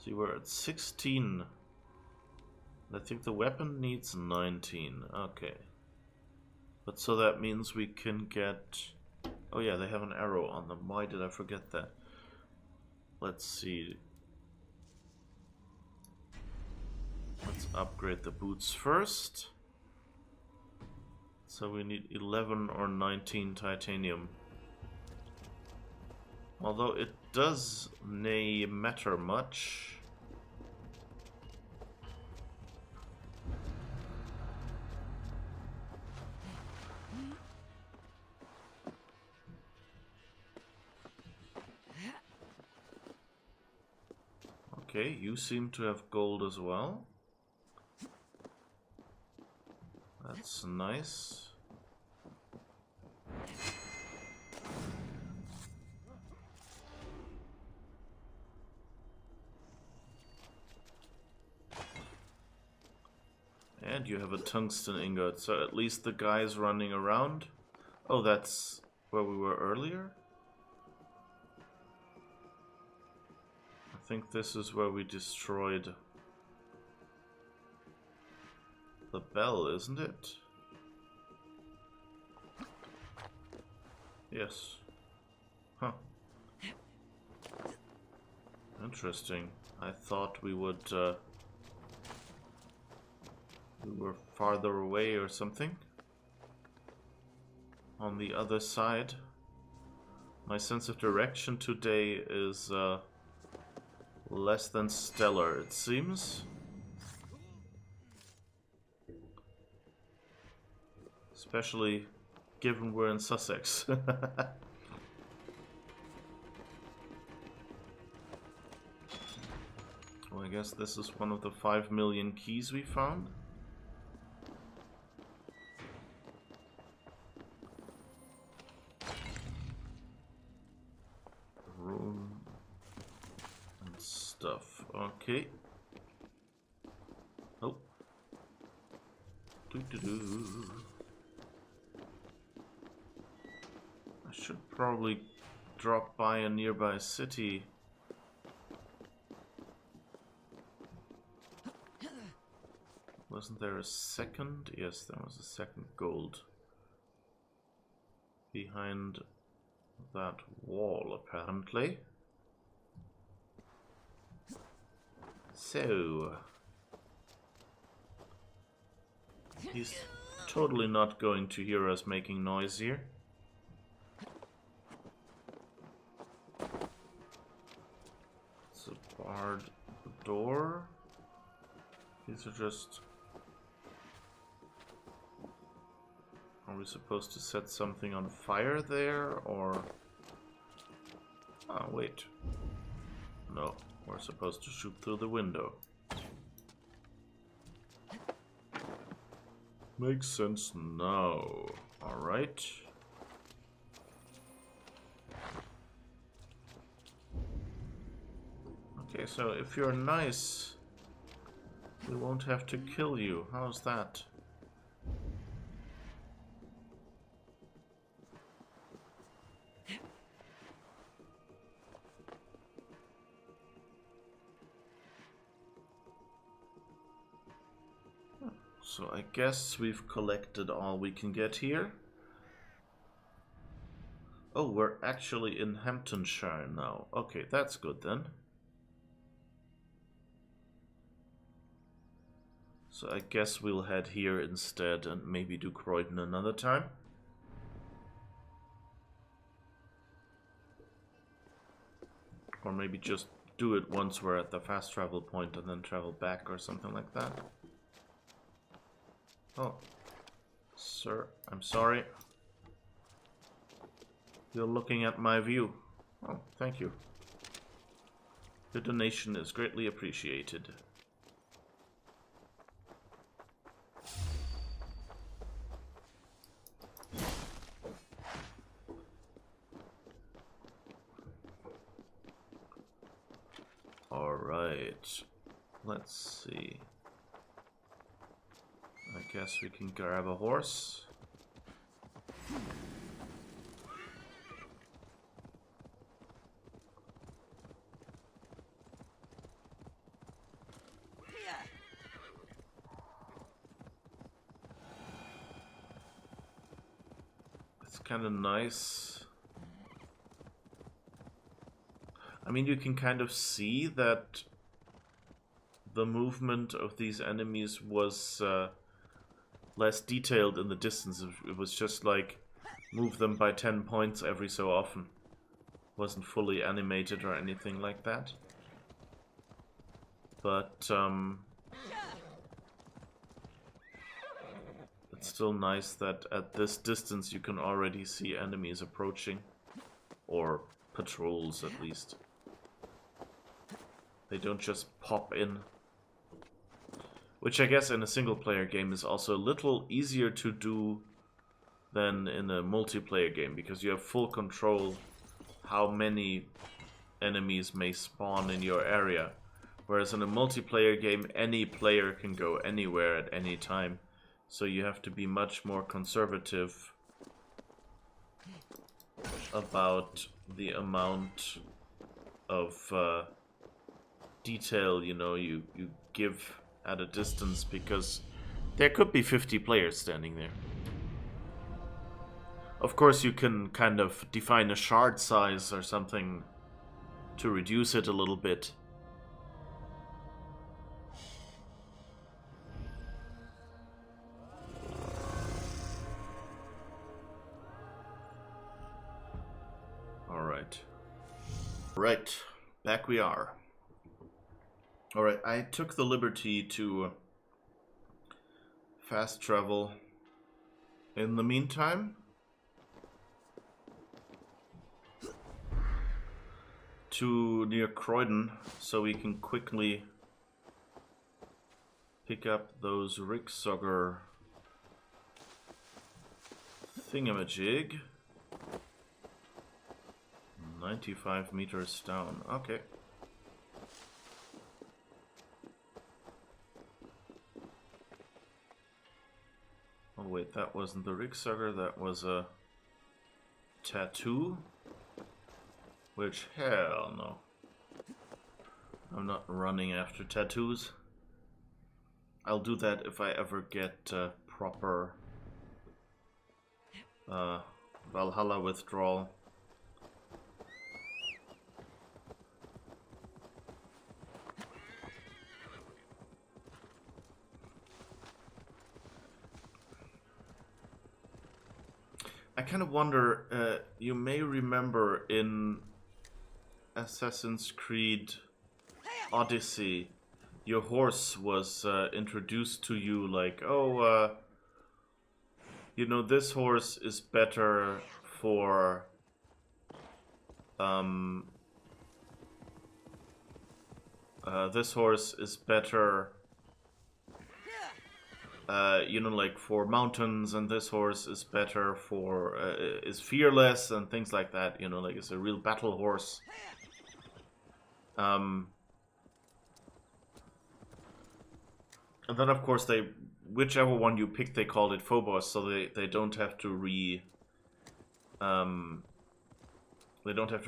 see, we're at 16. I think the weapon needs 19. Okay. But so that means we can get... Oh yeah, they have an arrow on them. Why did I forget that? Let's see. Let's upgrade the boots first. So we need 11 or 19 titanium. Although it does nay matter much. Okay, you seem to have gold as well. That's nice. And you have a tungsten ingot, so at least the guys running around. Oh, that's where we were earlier? I think this is where we destroyed the bell, isn't it? Yes. Huh. Interesting. I thought we would, we were farther away or something. On the other side. My sense of direction today is, less than stellar, it seems. Especially given we're in Sussex. Well, I guess this is one of the 5 million keys we found. Rune and stuff. Okay. Oh. Doo-doo-doo. I should probably drop by a nearby city. Wasn't there a second? Yes, there was a second gold behind that wall, apparently. So he's totally not going to hear us making noise here. It's a barred door. These are just... Are we supposed to set something on fire there, or... Ah, wait. No, we're supposed to shoot through the window. Makes sense now. Alright. Okay, so if you're nice, we won't have to kill you. How's that? So I guess we've collected all we can get here. Oh, we're actually in Hamptonshire now. Okay, that's good then. So I guess we'll head here instead and maybe do Croydon another time. Or maybe just do it once we're at the fast travel point and then travel back or something like that. Oh, sir, I'm sorry. You're looking at my view. Oh, thank you. The donation is greatly appreciated. All right, let's see. I guess we can grab a horse. It's kind of nice. I mean, you can kind of see that the movement of these enemies was less detailed in the distance. It was just like move them by 10 points every so often. Wasn't fully animated or anything like that. But it's still nice that at this distance you can already see enemies approaching, or patrols at least. They don't just pop in. Which I guess in a single player game is also a little easier to do than in a multiplayer game, because you have full control how many enemies may spawn in your area. Whereas in a multiplayer game, any player can go anywhere at any time. So you have to be much more conservative about the amount of detail, you know, you give at a distance, because there could be 50 players standing there. Of course, you can kind of define a shard size or something to reduce it a little bit. Alright. Right, back we are. Alright, I took the liberty to fast travel in the meantime to near Croydon, so we can quickly pick up those Ricksogger thingamajig. 95 meters down, okay. Oh wait, that wasn't the Ricksogger, that was a tattoo. Which, hell no. I'm not running after tattoos. I'll do that if I ever get proper Valhalla withdrawal. I kind of wonder, you may remember in Assassin's Creed Odyssey, your horse was introduced to you like, oh, you know, this horse is better for this horse is better, you know, like for mountains, and this horse is better for, is fearless and things like that, you know, like it's a real battle horse. And then of course whichever one you pick, they called it Phobos, so they don't have to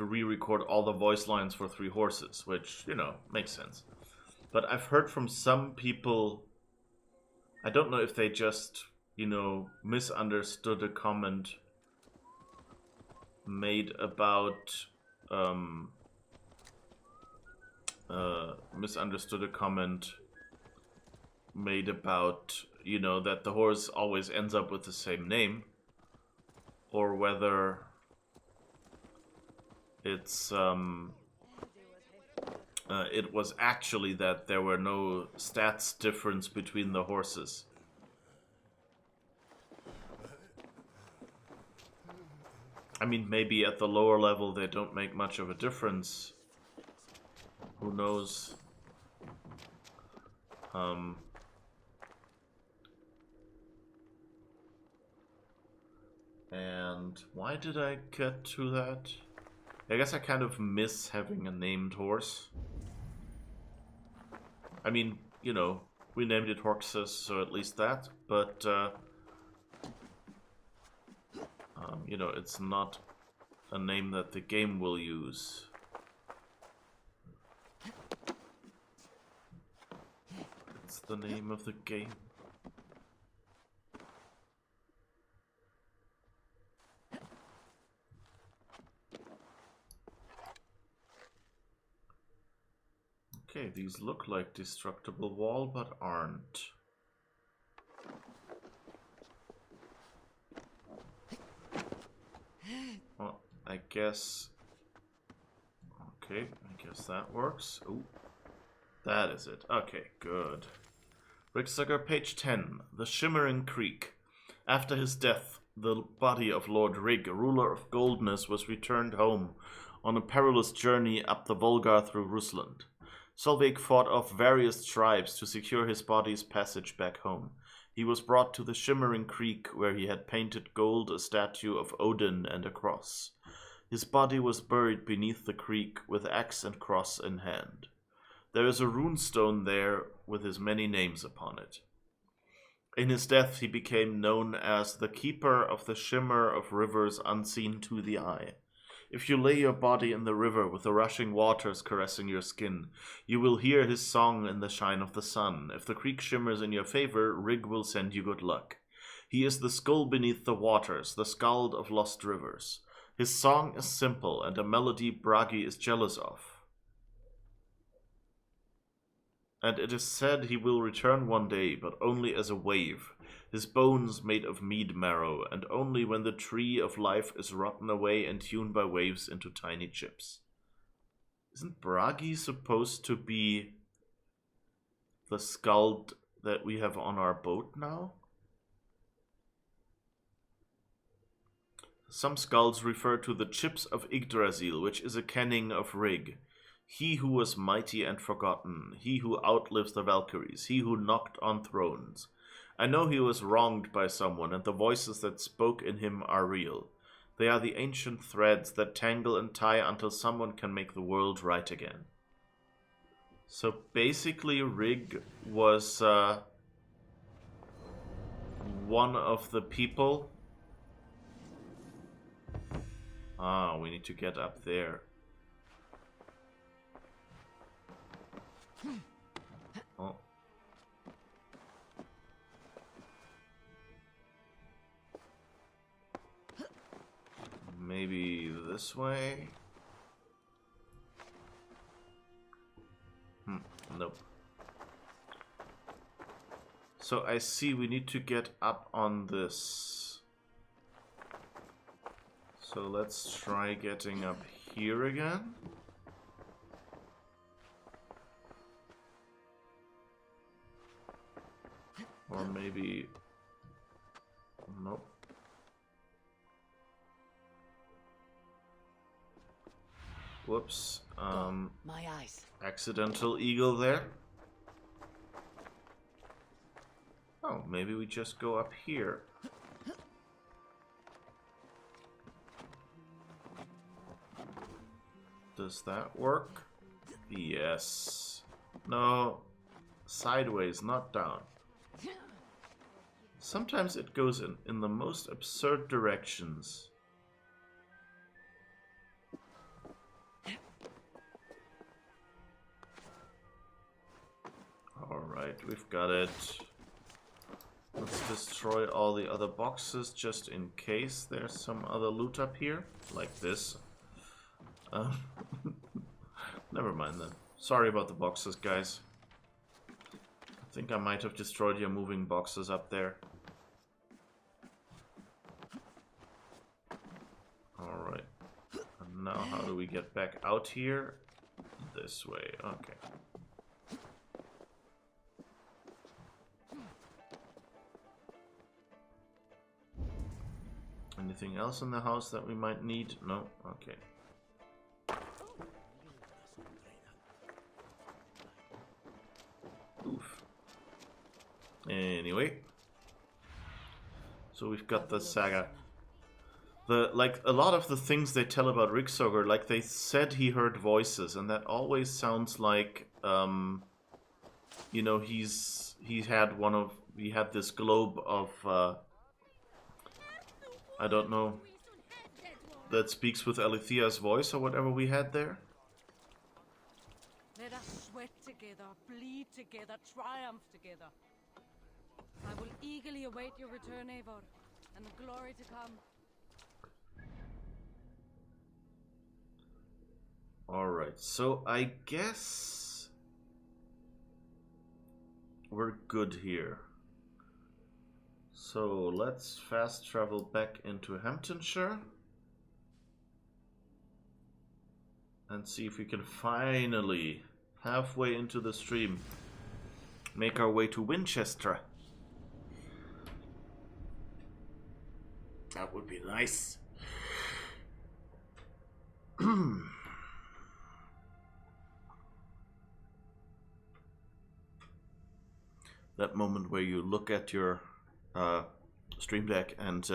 re-record all the voice lines for 3 horses, which, you know, makes sense. But I've heard from some people, I don't know if they just, you know, misunderstood a comment made about, you know, that the horse always ends up with the same name, or whether it's, it was actually that there were no stats difference between the horses. I mean, maybe at the lower level they don't make much of a difference. Who knows? And why did I get to that? I guess I kind of miss having a named horse. I mean, you know, we named it Horxus, so at least that, but, you know, it's not a name that the game will use. It's the name of the game. Okay, these look like destructible wall, but aren't. Well, I guess... Okay, I guess that works. Ooh, that is it. Okay, good. Wincestre, page 10. The Shimmering Creek. After his death, the body of Lord Rig, ruler of Goldness, was returned home on a perilous journey up the Volga through Rusland. Solveig fought off various tribes to secure his body's passage back home. He was brought to the Shimmering Creek, where he had painted gold a statue of Odin and a cross. His body was buried beneath the creek with axe and cross in hand. There is a runestone there with his many names upon it. In his death he became known as the Keeper of the Shimmer of Rivers Unseen to the Eye. If you lay your body in the river with the rushing waters caressing your skin, you will hear his song in the shine of the sun. If the creek shimmers in your favor, Rig will send you good luck. He is the skull beneath the waters, the skald of lost rivers. His song is simple, and a melody Bragi is jealous of. And it is said he will return one day, but only as a wave, his bones made of mead marrow, and only when the tree of life is rotten away and hewn by waves into tiny chips. Isn't Bragi supposed to be the skald that we have on our boat now? Some skulls refer to the chips of Yggdrasil, which is a kenning of Rig. He who was mighty and forgotten, he who outlives the Valkyries, he who knocked on thrones. I know he was wronged by someone, and the voices that spoke in him are real. They are the ancient threads that tangle and tie until someone can make the world right again. So basically Rig was one of the people. Ah, we need to get up there. Oh. maybe this way? Nope. So I see we need to get up on this. So let's try getting up here again. Or maybe... Nope. Whoops. My eyes. Accidental eagle there. Oh, maybe we just go up here. Does that work? Yes. No. Sideways, not down. Sometimes it goes in the most absurd directions. Alright, we've got it. Let's destroy all the other boxes just in case there's some other loot up here. Like this. Never mind then. Sorry about the boxes, guys. I think I might have destroyed your moving boxes up there. Alright. And now how do we get back out here? This way. Okay. Anything else in the house that we might need? No? Okay. Oof. Anyway. So we've got the saga. Like, a lot of the things they tell about Wincestre, like, they said he heard voices, and that always sounds like, you know, he had this globe of, I don't know, that speaks with Alethea's voice or whatever we had there. Let us sweat together, bleed together, triumph together. I will eagerly await your return, Eivor, and the glory to come. Alright, so I guess we're good here. So let's fast travel back into Hamptonshire and see if we can finally, halfway into the stream, make our way to Wincestre. That would be nice. That moment where you look at your stream deck and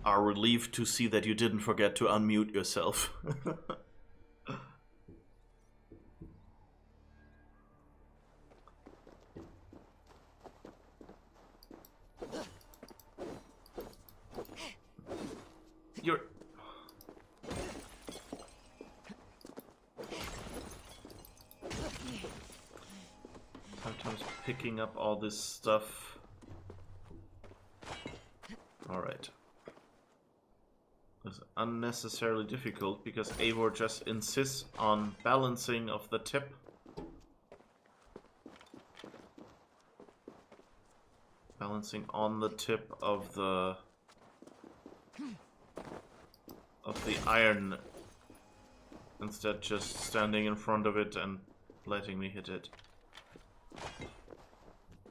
are relieved to see that you didn't forget to unmute yourself. You're... Sometimes picking up all this stuff. Alright. It's unnecessarily difficult because Eivor just insists on balancing of the tip. Balancing on the tip of the iron instead just standing in front of it and letting me hit it.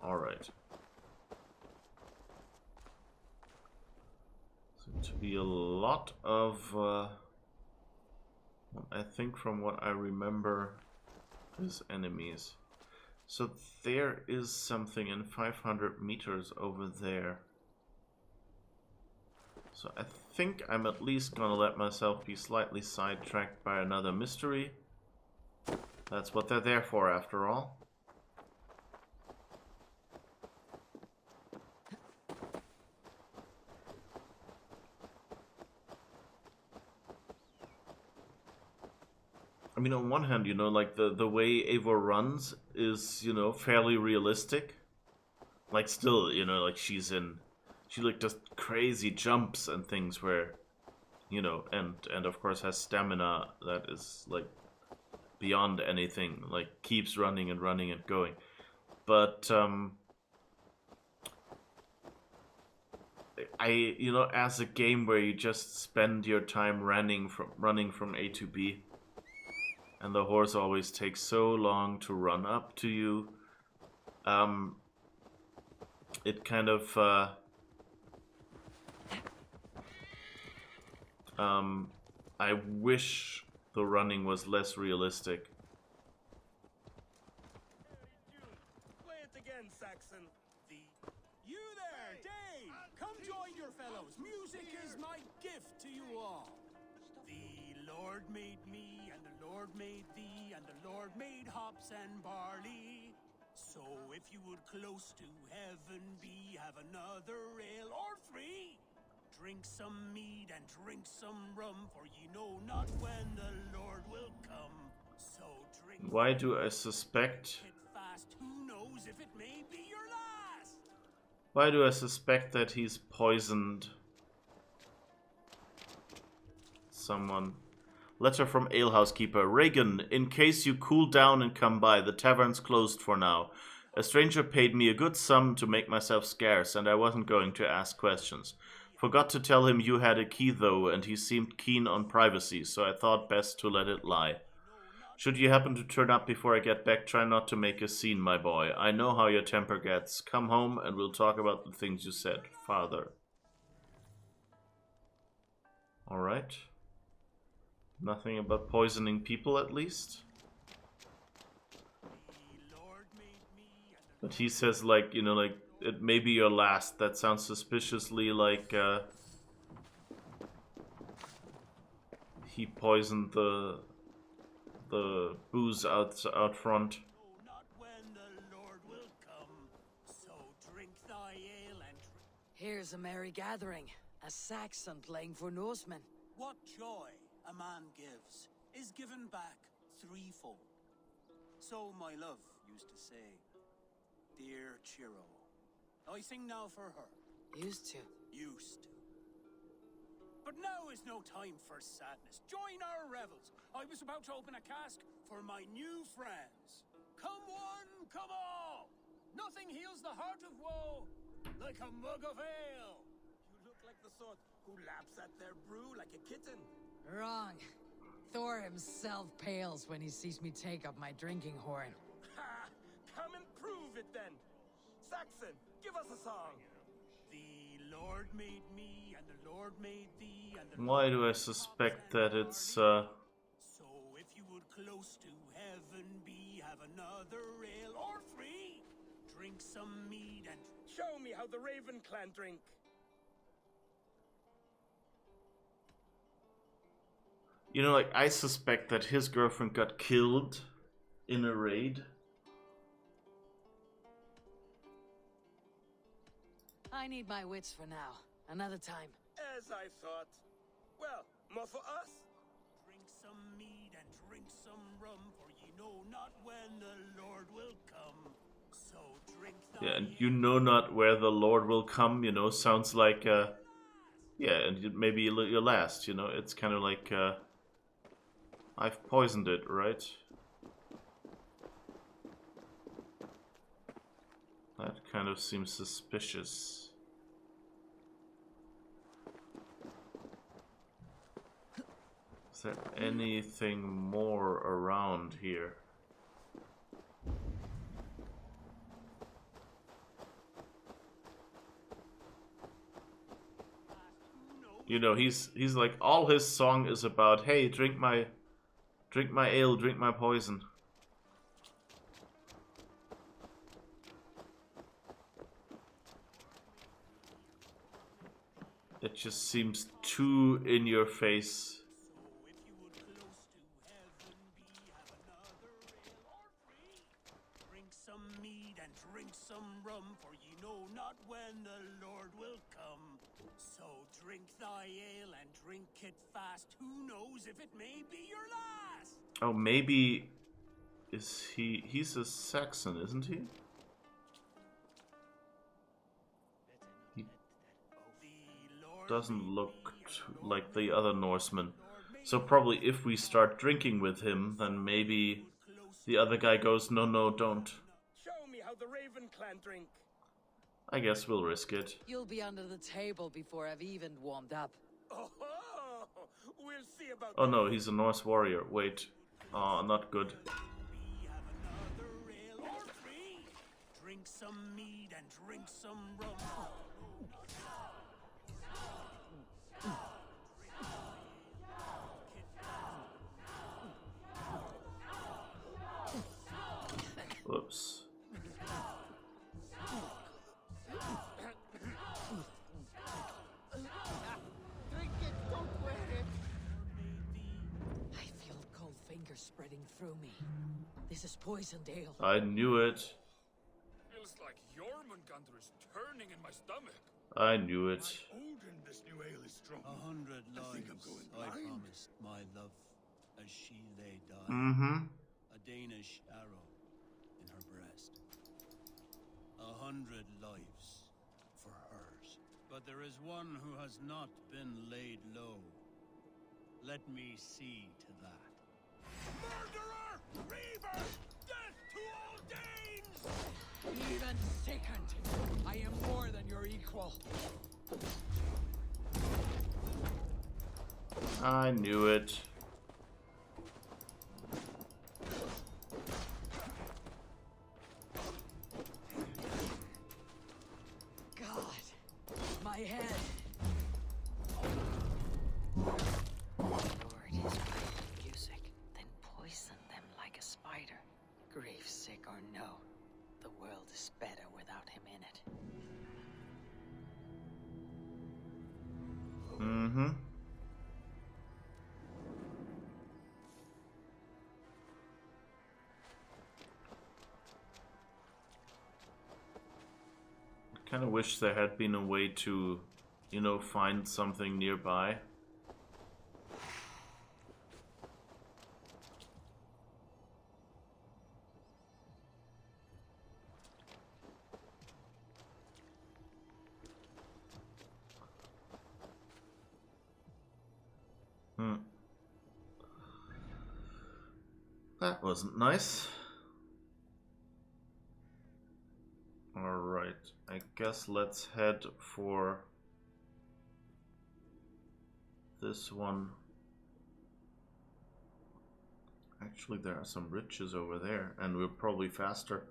Alright. Seems to be a lot of, I think from what I remember, is enemies. So there is something in 500 meters over there. So I think I'm at least gonna let myself be slightly sidetracked by another mystery. That's what they're there for, after all. I mean, on one hand, you know, like the way Eivor runs is, you know, fairly realistic. Like, still, you know, like she like does crazy jumps and things where you know, and of course has stamina that is like beyond anything, like keeps running and running and going. But you know, as a game where you just spend your time running from A to B, and the horse always takes so long to run up to you, it kind of I wish the running was less realistic. Play it again, Saxon. You there, Dave! Come join your fellows. Music is my gift to you all. The Lord made me, and the Lord made thee, and the Lord made hops and barley. So if you would close to heaven be, have another ale or three. Drink some mead and drink some rum, for ye know not when the Lord will come. So drink. Why do I suspect? Fast, who knows if it may be your last? Why do I suspect that he's poisoned someone? Letter from alehouse keeper. Reagan, in case you cool down and come by, the tavern's closed for now. A stranger paid me a good sum to make myself scarce, and I wasn't going to ask questions. Forgot to tell him you had a key though, and he seemed keen on privacy, so I thought best to let it lie. Should you happen to turn up before I get back, try not to make a scene, my boy. I know how your temper gets. Come home and we'll talk about the things you said, Father. Alright. Nothing about poisoning people, at least. But he says, like, you know, like, it may be your last. That sounds suspiciously like he poisoned the booze out front. Not when the Lord will come. So drink thy ale and Here's a merry gathering. A Saxon playing for Norsemen. what joy a man gives is given back threefold. So my love used to say, dear Chiro. I sing now for her. Used to. Used to. But now is no time for sadness. Join our revels. I was about to open a cask for my new friends. Come one, come all. Nothing heals the heart of woe like a mug of ale. You look like the sort who laps at their brew like a kitten. Wrong. Thor himself pales when he sees me take up my drinking horn. Ha! Come and prove it then. Saxon, give us a song. The Lord made me, and the Lord made thee, and the Why Lord do I made suspect hops and that it's barley. So if you would close to heaven be, have another ale or three. Drink some mead and Show me how the Raven clan drink. you know, like, I suspect that his girlfriend got killed in a raid. I need my wits for now. Another time. As I thought. Well, more for us? drink some mead and drink some rum, for ye know not when the Lord will come. So drink thy Yeah, and you know not where the Lord will come, you know, sounds like, yeah, and maybe your last, you know, it's kind of like, I've poisoned it, right? That kind of seems suspicious. Is there anything more around here? You know, he's like, all his song is about, hey, drink my ale, drink my poison. It just seems too in your face. So if you would close to heaven be, have another ale or three. Drink some mead and drink some rum, for ye know not when the Lord will come. So drink thy ale and drink it fast. Who knows if it may be your last? Oh, maybe he's a Saxon, isn't he? The Lord doesn't look like the other Norseman. So probably if we start drinking with him, then maybe the other guy goes, no, no, don't. Show me how the Raven clan drink. I guess we'll risk it. You'll be under the table before I've even warmed up. Oh, we'll see about Oh no, he's a Norse warrior. Wait. Oh, not good. We have another ale or three. Drink some mead and drink some rum. Whoops. Drink it, don't wear it. I feel cold fingers spreading through me. This is poisoned ale. I knew it. Feels like Jormungandr is turning in my stomach. I knew it. Odin, this new ale is strong. 100 I think I'm lives going I blind. promised my love as she lay dying. Mm-hmm. A Danish arrow in her breast. 100 lives for hers. But there is one who has not been laid low. Let me see to that. Murderer! Reaver! Death to all Danes! Even second, I am more than your equal. I knew it. God, my head. Lord his music, then poison them like a spider. Grief sick or no, the world is better without him in it. Mm-hmm. Kind of wish there had been a way to, you know, find something nearby. That wasn't nice. Alright, I guess let's head for this one. Actually, there are some riches over there, and we're probably faster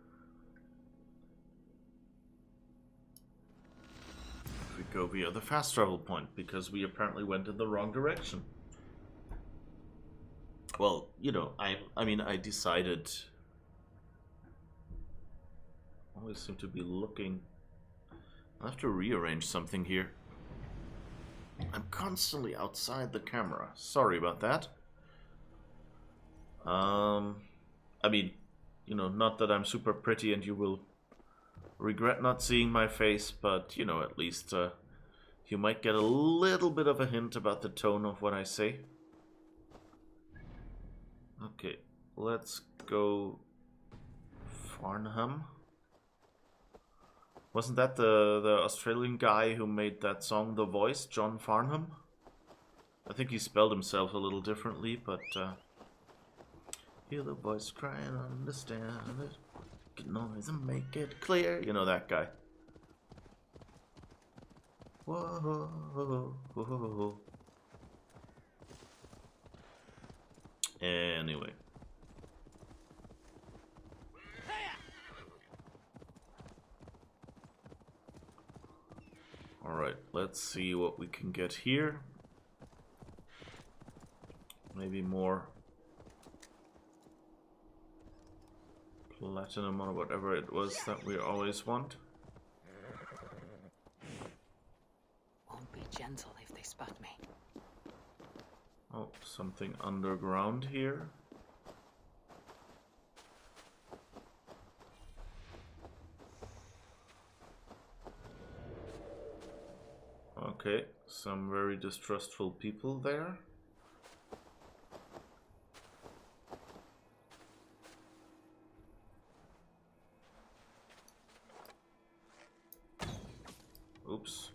if we go via the fast travel point, because we apparently went in the wrong direction. Well, you know, I mean, I decided. Always seem to be looking. I'll have to rearrange something here. I'm constantly outside the camera. Sorry about that. I mean, you know, not that I'm super pretty and you will regret not seeing my face, but, you know, at least you might get a little bit of a hint about the tone of what I say. Okay, let's go Farnham. Wasn't that the Australian guy who made that song, The Voice, John Farnham? I think he spelled himself a little differently, but hear the voice crying, understand it, get noise and make it clear. You know that guy. Whoa, whoa, whoa, whoa. Anyway. Alright, let's see what we can get here. Maybe more platinum or whatever it was that we always want. Won't be gentle if they spot me. Oh, something underground here. Okay, some very distrustful people there. Oops.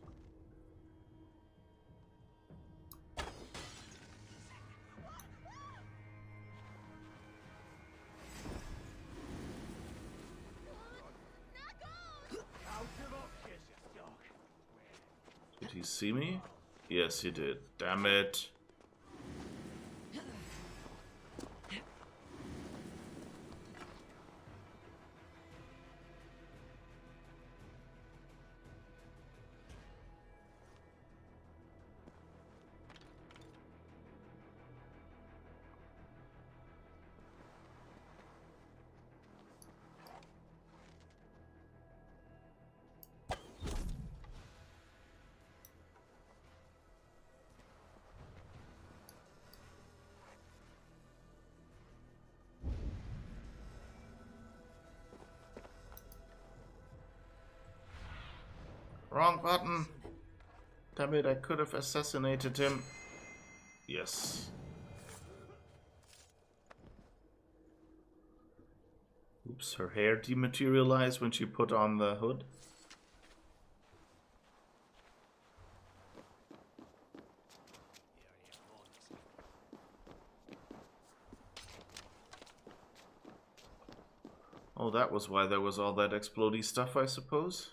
see me? Yes, he did. Damn it. Wrong button. Damn it, I could have assassinated him. Yes. Oops, her hair dematerialized when she put on the hood. Oh, that was why there was all that explodey stuff, I suppose.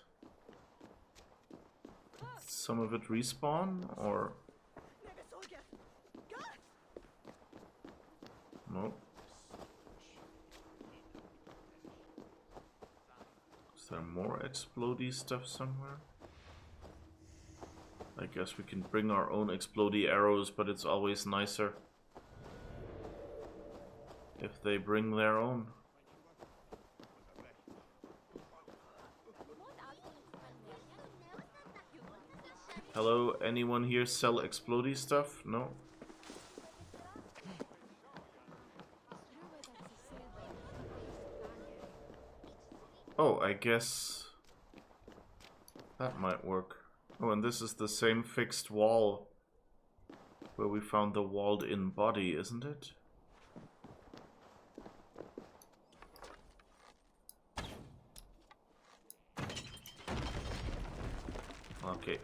Some of it respawn, or... No. Is there more explodey stuff somewhere? I guess we can bring our own explodey arrows, but it's always nicer if they bring their own. Hello, anyone here sell explodey stuff? No? Oh, I guess that might work. Oh, and this is the same fixed wall where we found the walled-in body, isn't it? Okay.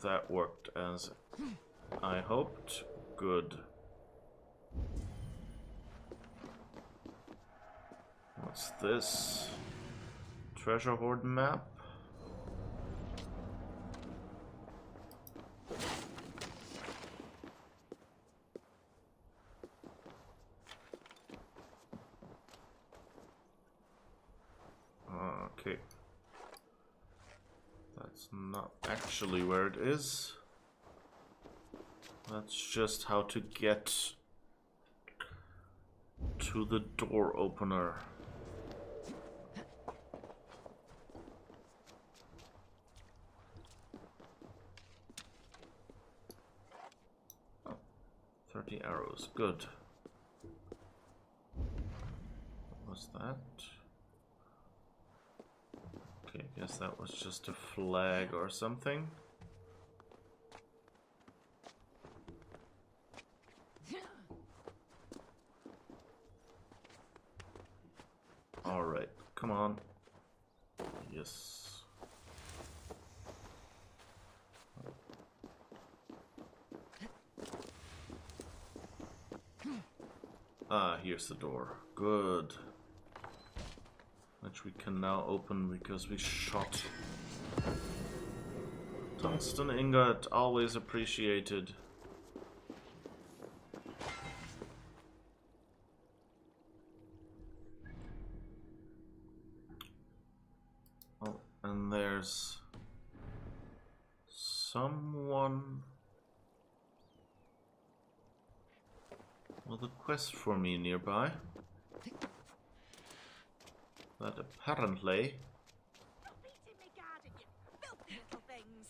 That worked as I hoped. Good. What's this? Treasure hoard map? Okay. That's not actually where it is. That's just how to get to the door opener. Oh, 30 arrows. Good. What was that? Okay, I guess that was just a flag or something. Alright, come on. Yes. Ah, here's the door. Good. Which we can now open because we shot. Tungsten ingot, always appreciated. Oh, and there's someone with a quest for me nearby. That apparently... Stop eating me garden, you filthy little things!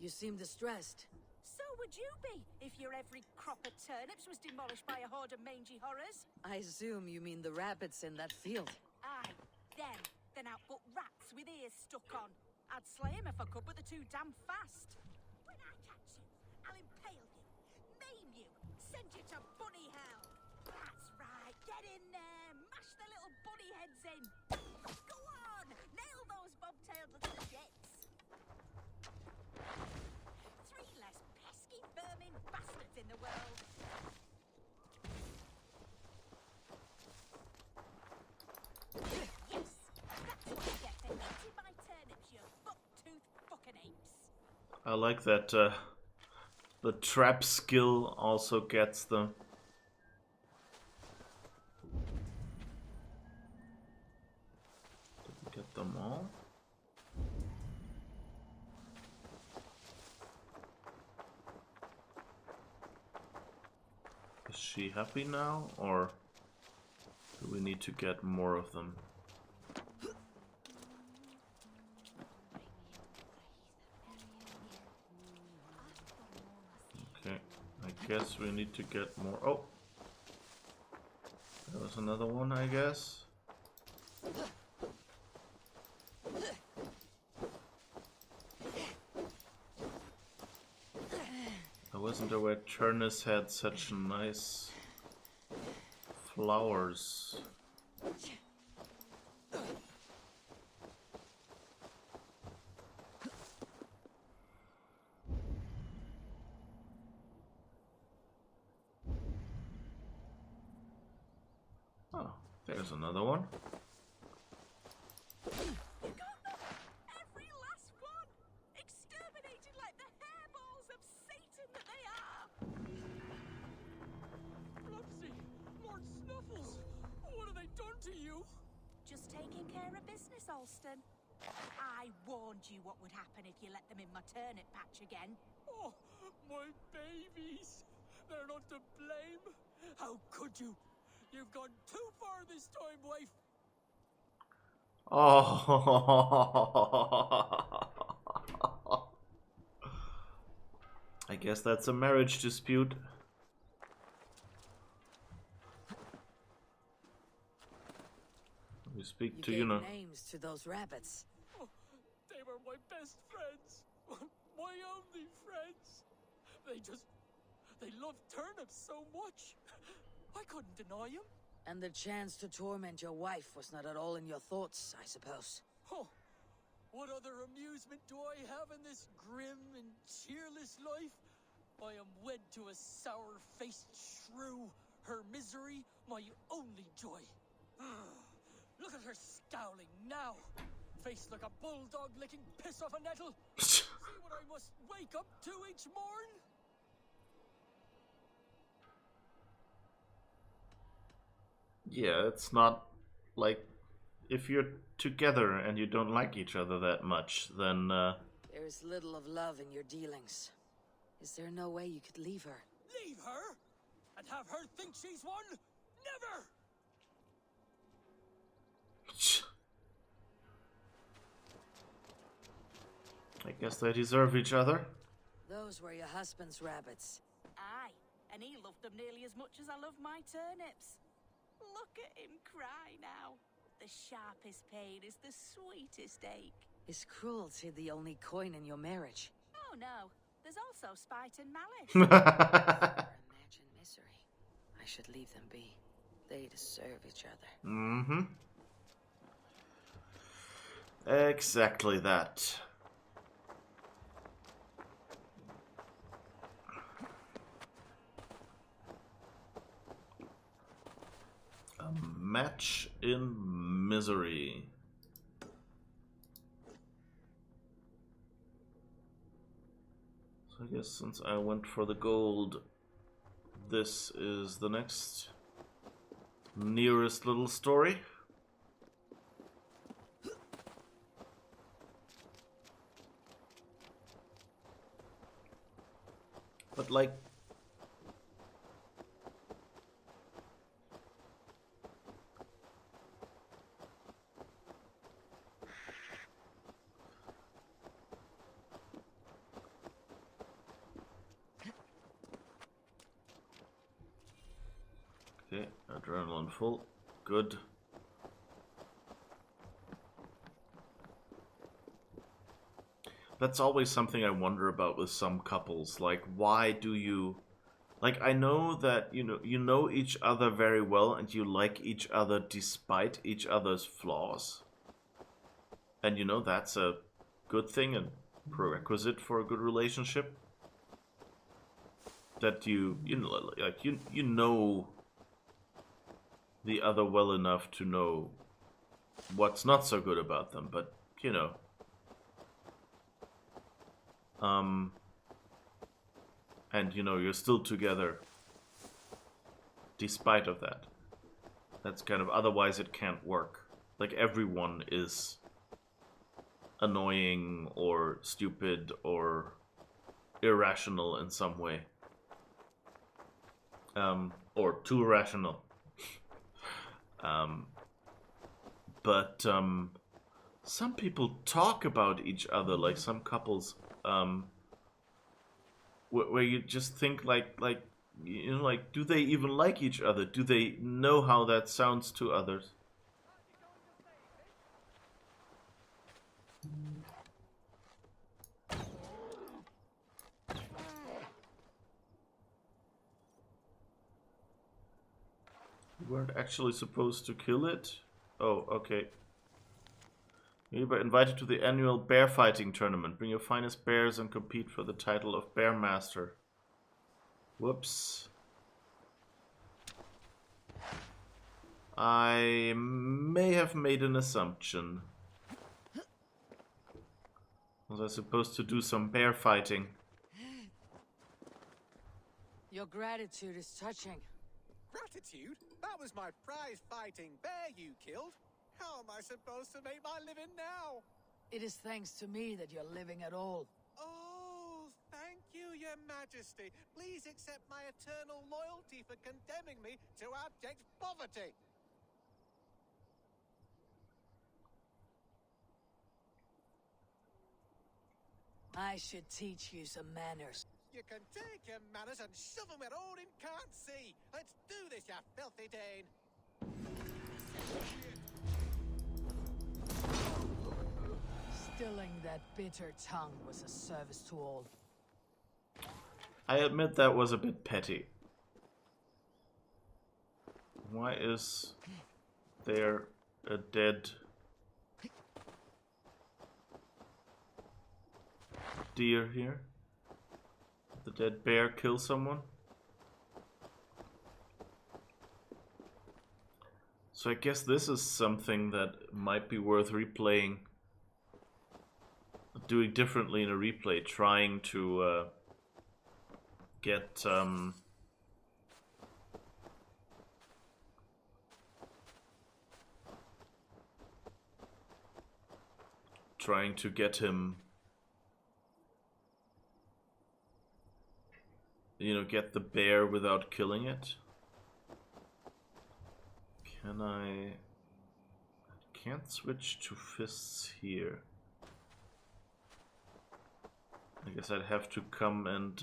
You seem distressed. So would you be, if your every crop of turnips was demolished by a horde of mangy horrors? I assume you mean the rabbits in that field. Aye, them. Then out but rats with ears stuck on. I'd slay 'em if I could, but they're too damn fast. When I catch you, I'll impale you, maim you, send you to bunny hell. That's right, get in there, mash the little bunny heads in. Go on, nail those bobtailed little jets. 3 less pesky vermin bastards in the world. Yes, that's what you get for eating my turnips, you apes. I like that the trap skill also gets them. Did we get them all? Is she happy now, or do we need to get more of them? Okay, I guess we need to get more. Oh! There was another one, I guess. I wasn't aware Turnus had such nice flowers. Oh, there's another one. You got them! Every last one! Exterminated like the hairballs of Satan that they are! Flopsy! Lord Snuffles! What have they done to you? Just taking care of business, Alston. I warned you what would happen if you let them in my turnip patch again. Oh, my babies! They're not to blame! How could you? You've gone too far this time, wife! Oh, I guess that's a marriage dispute. We speak to you now. Names to those rabbits. Oh, they were my best friends! My only friends! They loved turnips so much! I couldn't deny him. And the chance to torment your wife was not at all in your thoughts, I suppose. Oh, what other amusement do I have in this grim and cheerless life? I am wed to a sour-faced shrew, her misery my only joy. Look at her scowling now. Face like a bulldog licking piss off a nettle. See what I must wake up to each morn? Yeah, it's not like if you're together and you don't like each other that much, then There is little of love in your dealings. Is there no way you could leave her? Leave her? And have her think she's one? Never! I guess they deserve each other. Those were your husband's rabbits. Aye, and he loved them nearly as much as I love my turnips. Look at him cry now. The sharpest pain is the sweetest ache. Is cruelty the only coin in your marriage? Oh no, there's also spite and malice. Imagine misery. I should leave them be. They deserve each other. Mm-hmm. Exactly that. A match in misery. So I guess since I went for the gold, this is the next nearest little story. But like, okay, adrenaline full, good. That's always something I wonder about with some couples. Like, why do you... Like, I know that, you know each other very well and you like each other despite each other's flaws. And you know, that's a good thing and prerequisite for a good relationship. That you know the other well enough to know what's not so good about them, but, you know. And you know, you're still together despite of that. That's kind of, otherwise it can't work. Like, everyone is annoying or stupid or irrational in some way. Or too irrational. But some people talk about each other, like some couples, where you just think like, you know, like, do they even like each other? Do they know how that sounds to others? You weren't actually supposed to kill it? Oh, okay. You were invited to the annual bear fighting tournament. Bring your finest bears and compete for the title of Bear Master. Whoops. I may have made an assumption. Was I supposed to do some bear fighting? Your gratitude is touching. Gratitude? That was my prize fighting bear you killed. How am I supposed to make my living now? It is thanks to me that you're living at all. Oh, thank you, Your Majesty. Please accept my eternal loyalty for condemning me to abject poverty. I should teach you some manners. You can take your manners and shove them where Odin can't see. Let's do this, you filthy Dane. Stilling that bitter tongue was a service to all. I admit that was a bit petty. Why is there a dead deer here? Did the dead bear kill someone? So I guess this is something that might be worth replaying. Doing differently in a replay, trying to get trying to get him, you know, get the bear without killing it. Can I can't switch to fists here. I guess I'd have to come and,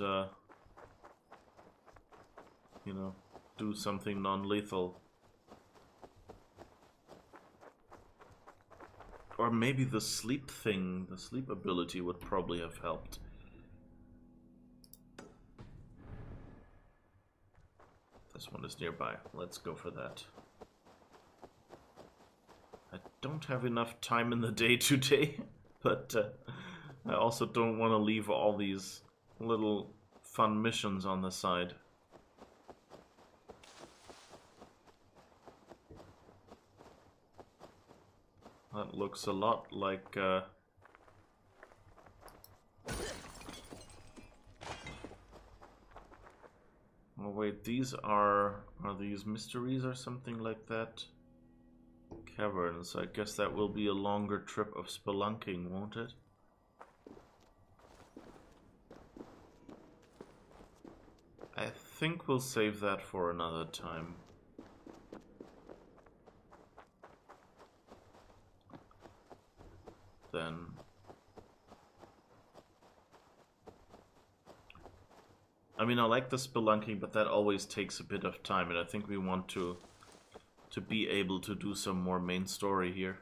you know, do something non-lethal. Or maybe the sleep thing, the sleep ability would probably have helped. This one is nearby. Let's go for that. I don't have enough time in the day today, but I also don't want to leave all these little fun missions on the side. That looks a lot like oh wait, these are these mysteries or something like that? Caverns. I guess that will be a longer trip of spelunking, won't it? I think we'll save that for another time. Then I mean, I like the spelunking, but that always takes a bit of time, and I think we want to be able to do some more main story here.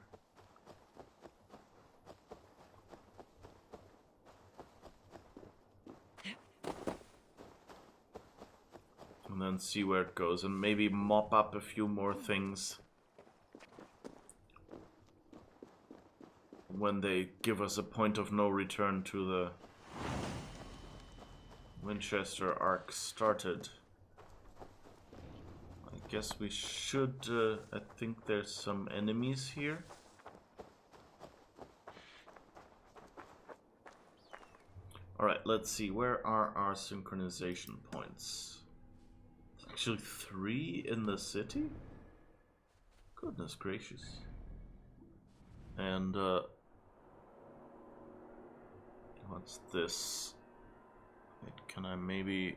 And then see where it goes, and maybe mop up a few more things when they give us a point of no return to the Wincestre arc started. I guess we should, I think there's some enemies here. Alright, let's see. Where are our synchronization points? It's actually 3 in the city? Goodness gracious. And, what's this? Wait, can I maybe...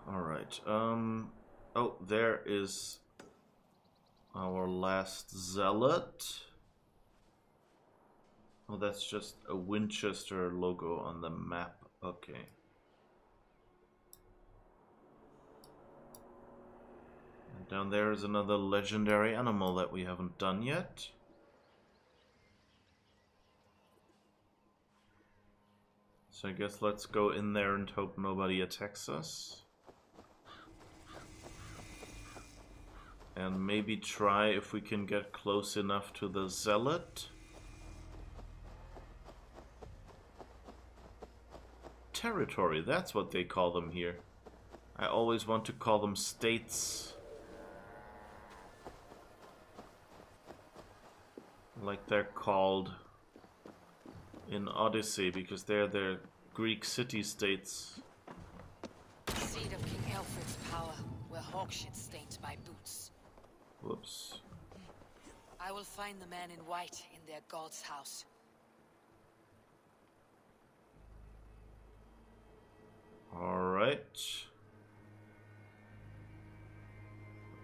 Alright, oh, there is our last zealot. Oh, that's just a Wincestre logo on the map. Okay. And down there is another legendary animal that we haven't done yet. So I guess let's go in there and hope nobody attacks us. And maybe try if we can get close enough to the zealot. Territory, that's what they call them here. I always want to call them states. Like they're called in Odyssey, because they're their Greek city-states. Seat of King Alfred's power, where hawkshit stains my boots. Whoops. I will find the man in white in their god's house. Alright.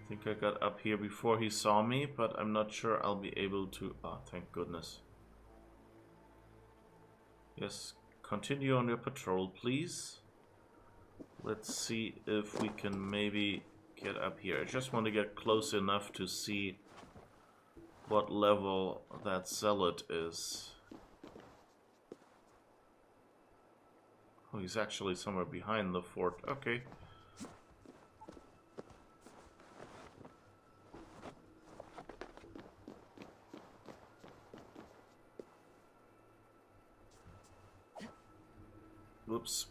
I think I got up here before he saw me, but I'm not sure I'll be able to... Oh, thank goodness. Yes, continue on your patrol, please. Let's see if we can maybe get up here. I just want to get close enough to see what level that zealot is. Oh, he's actually somewhere behind the fort. Okay. Whoops.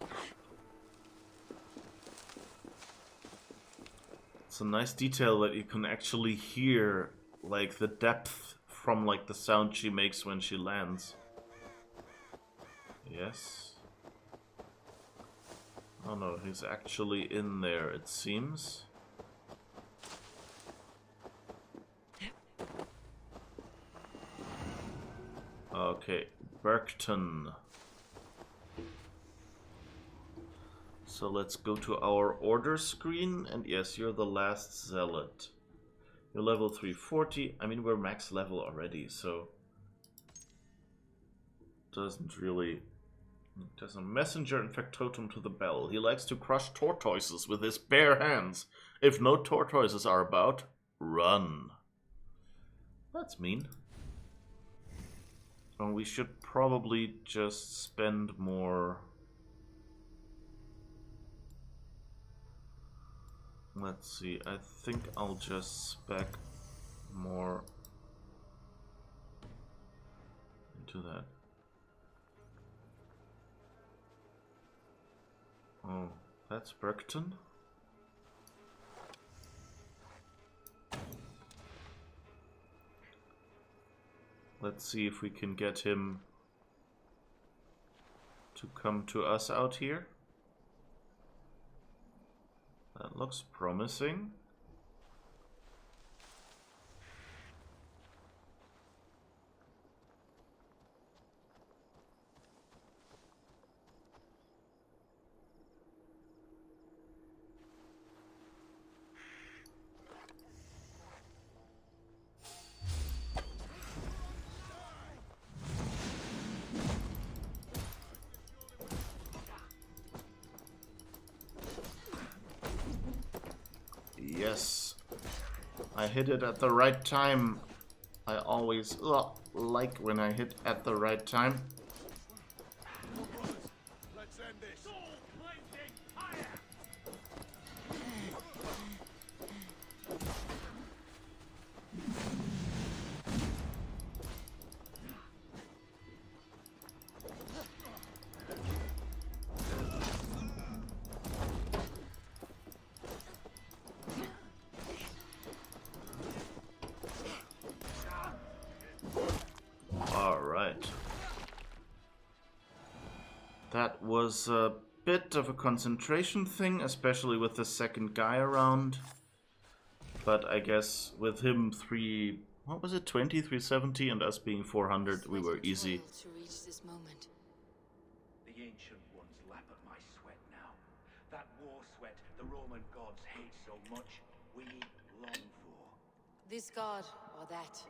It's a nice detail that you can actually hear, like, the depth from, like, the sound she makes when she lands. Yes. Oh no, he's actually in there, it seems. Okay, Berkton. So let's go to our order screen, and yes, you're the last zealot. You're level 340. I mean, we're max level already, so doesn't really... There's a messenger and factotum to the bell. He likes to crush tortoises with his bare hands. If no tortoises are about, run. That's mean. Oh, we should probably just spend more... Let's see, I think I'll just spec more into that. Oh, that's Berkton? Let's see if we can get him to come to us out here. That looks promising. Yes, I hit it at the right time. I always like when I hit at the right time. Let's end this. that was a bit of a concentration thing, especially with the second guy around. But I guess with him what was it, 20, 370, and us being 400, we were easy. To reach this moment. The ancient ones lap at my sweat now. That war sweat the Roman gods hate so much, we long for. This god, or that.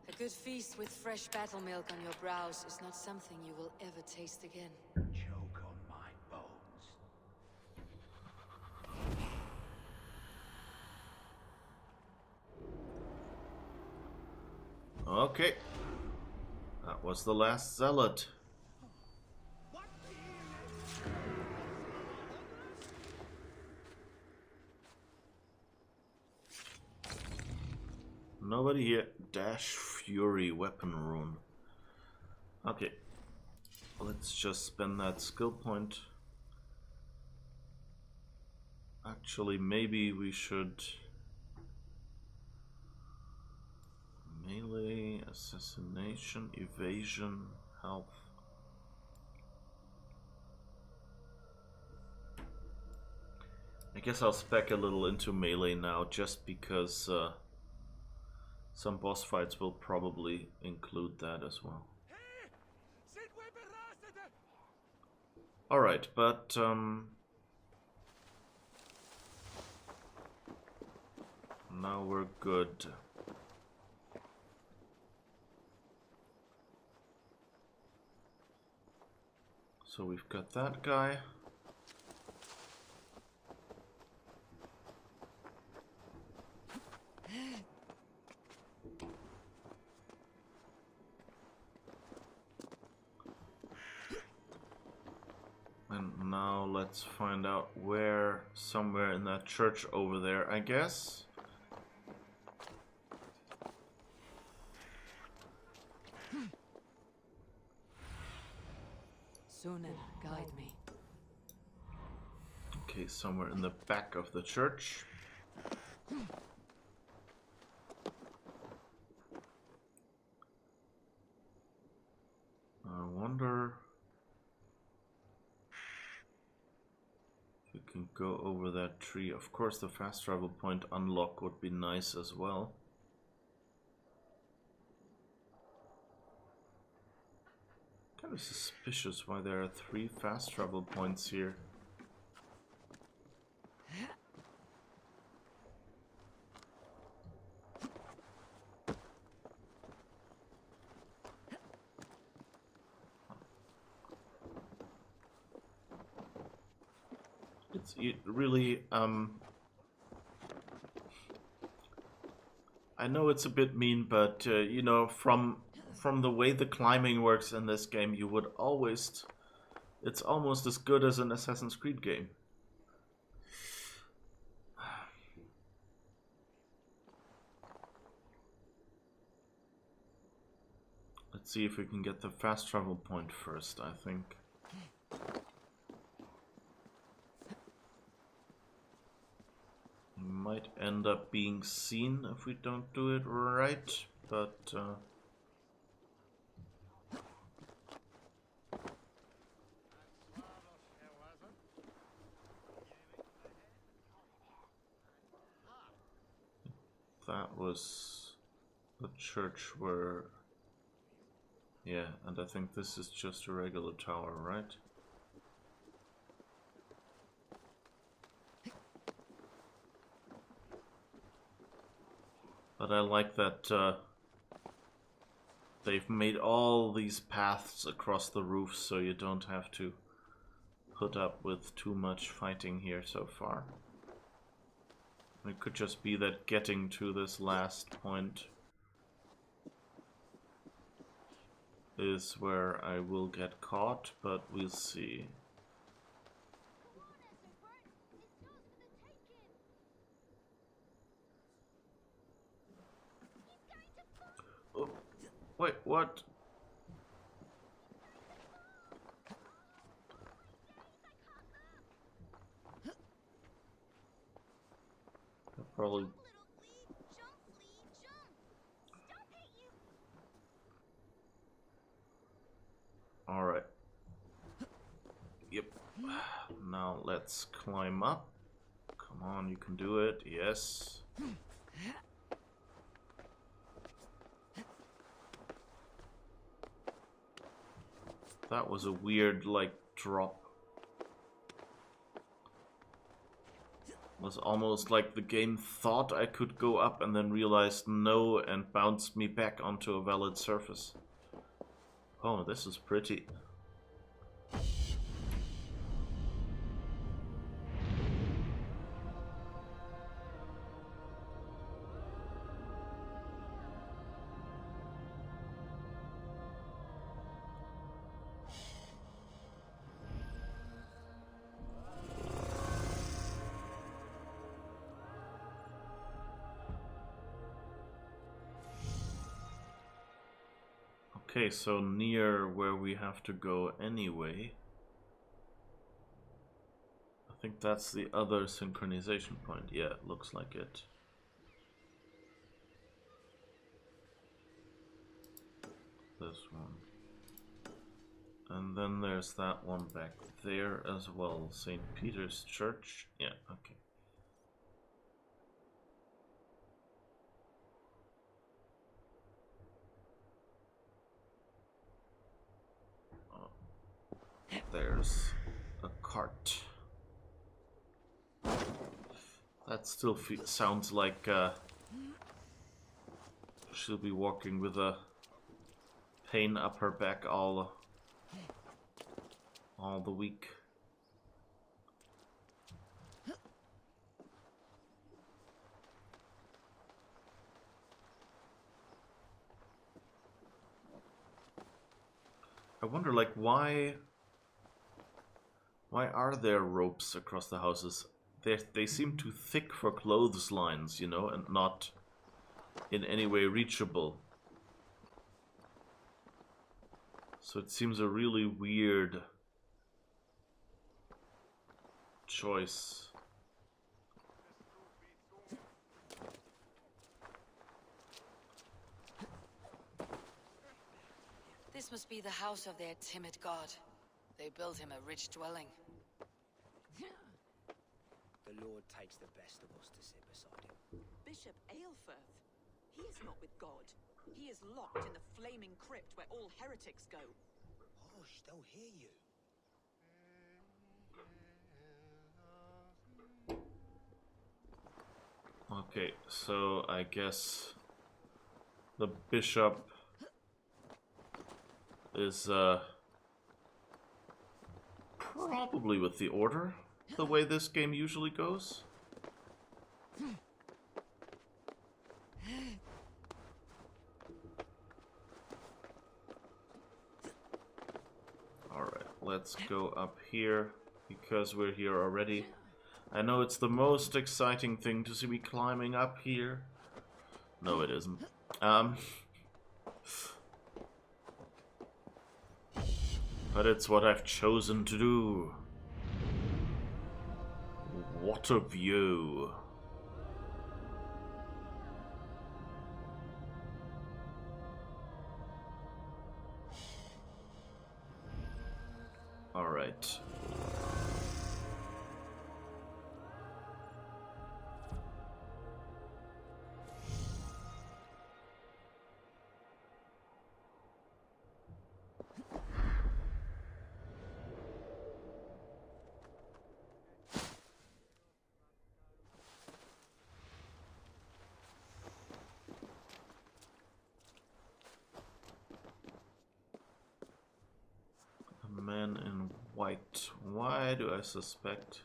A good feast with fresh battle milk on your brows is not something you will ever taste again. Choke on my bones. Okay. That was the last zealot. Nobody here. Dash Fury weapon rune. Okay. Let's just spend that skill point. Actually, maybe we should... Melee, assassination, evasion, health. I guess I'll spec a little into melee now, just because some boss fights will probably include that as well. Alright, but now we're good. So we've got that guy. And now let's find out where, somewhere in that church over there, I guess. Sunan, guide me. Okay, somewhere in the back of the church. I wonder if we can go over that tree. Of course, the fast travel point unlock would be nice as well. Kind of suspicious why there are 3 fast travel points here. It really, I know it's a bit mean, but you know, from the way the climbing works in this game, you would always, it's almost as good as an Assassin's Creed game. Let's see if we can get the fast travel point first, I think. Might end up being seen if we don't do it right, but that was the church where, yeah, and I think this is just a regular tower, right? But I like that they've made all these paths across the roof so you don't have to put up with too much fighting here so far. It could just be that getting to this last point is where I will get caught, but we'll see. Oh, wait, what? Probably. All right. Yep. Now let's climb up. Come on, you can do it. Yes. That was a weird, like, drop. It was almost like the game thought I could go up and then realized no and bounced me back onto a valid surface. Oh, this is pretty. Okay, so near where we have to go anyway. I think that's the other synchronization point. Yeah, it looks like it. This one. And then there's that one back there as well. St. Peter's Church. Yeah, okay. There's a cart. That still sounds like she'll be walking with a pain up her back all the week. I wonder, like, why are there ropes across the houses? They seem too thick for clotheslines, you know, and not in any way reachable. So it seems a really weird choice. This must be the house of their timid god. They built him a rich dwelling. The Lord takes the best of us to sit beside him. Bishop Aelfirth. He is not with God. He is locked in the flaming crypt where all heretics go. Hush, they'll hear you. Okay, so I guess the bishop is probably with the order, the way this game usually goes. Alright, let's go up here, because we're here already. I know it's the most exciting thing to see me climbing up here. No, it isn't. But it's what I've chosen to do. What a view. All right. Man in white. Why do I suspect?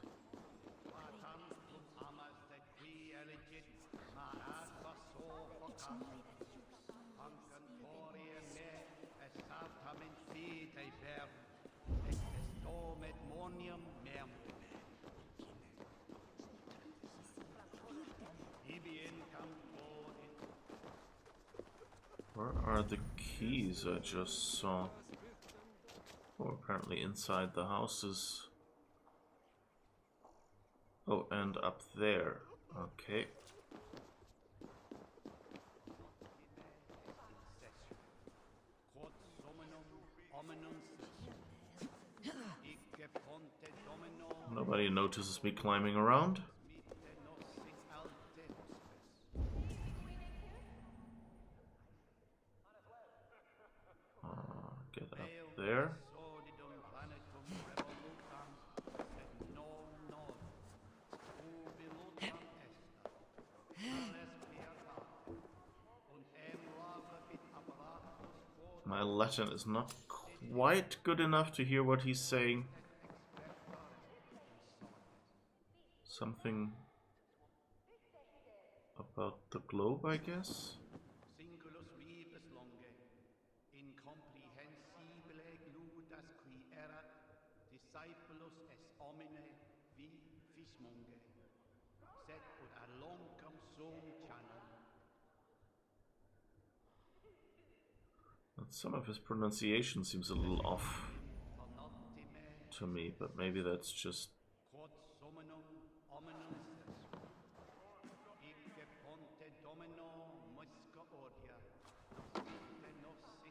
Where are the keys I just saw? Oh, apparently inside the houses. Oh, and up there. Okay. Nobody notices me climbing around. Get up there. My Latin is not quite good enough to hear what he's saying. Something about the globe, I guess. Some of his pronunciation seems a little off to me, but maybe that's just...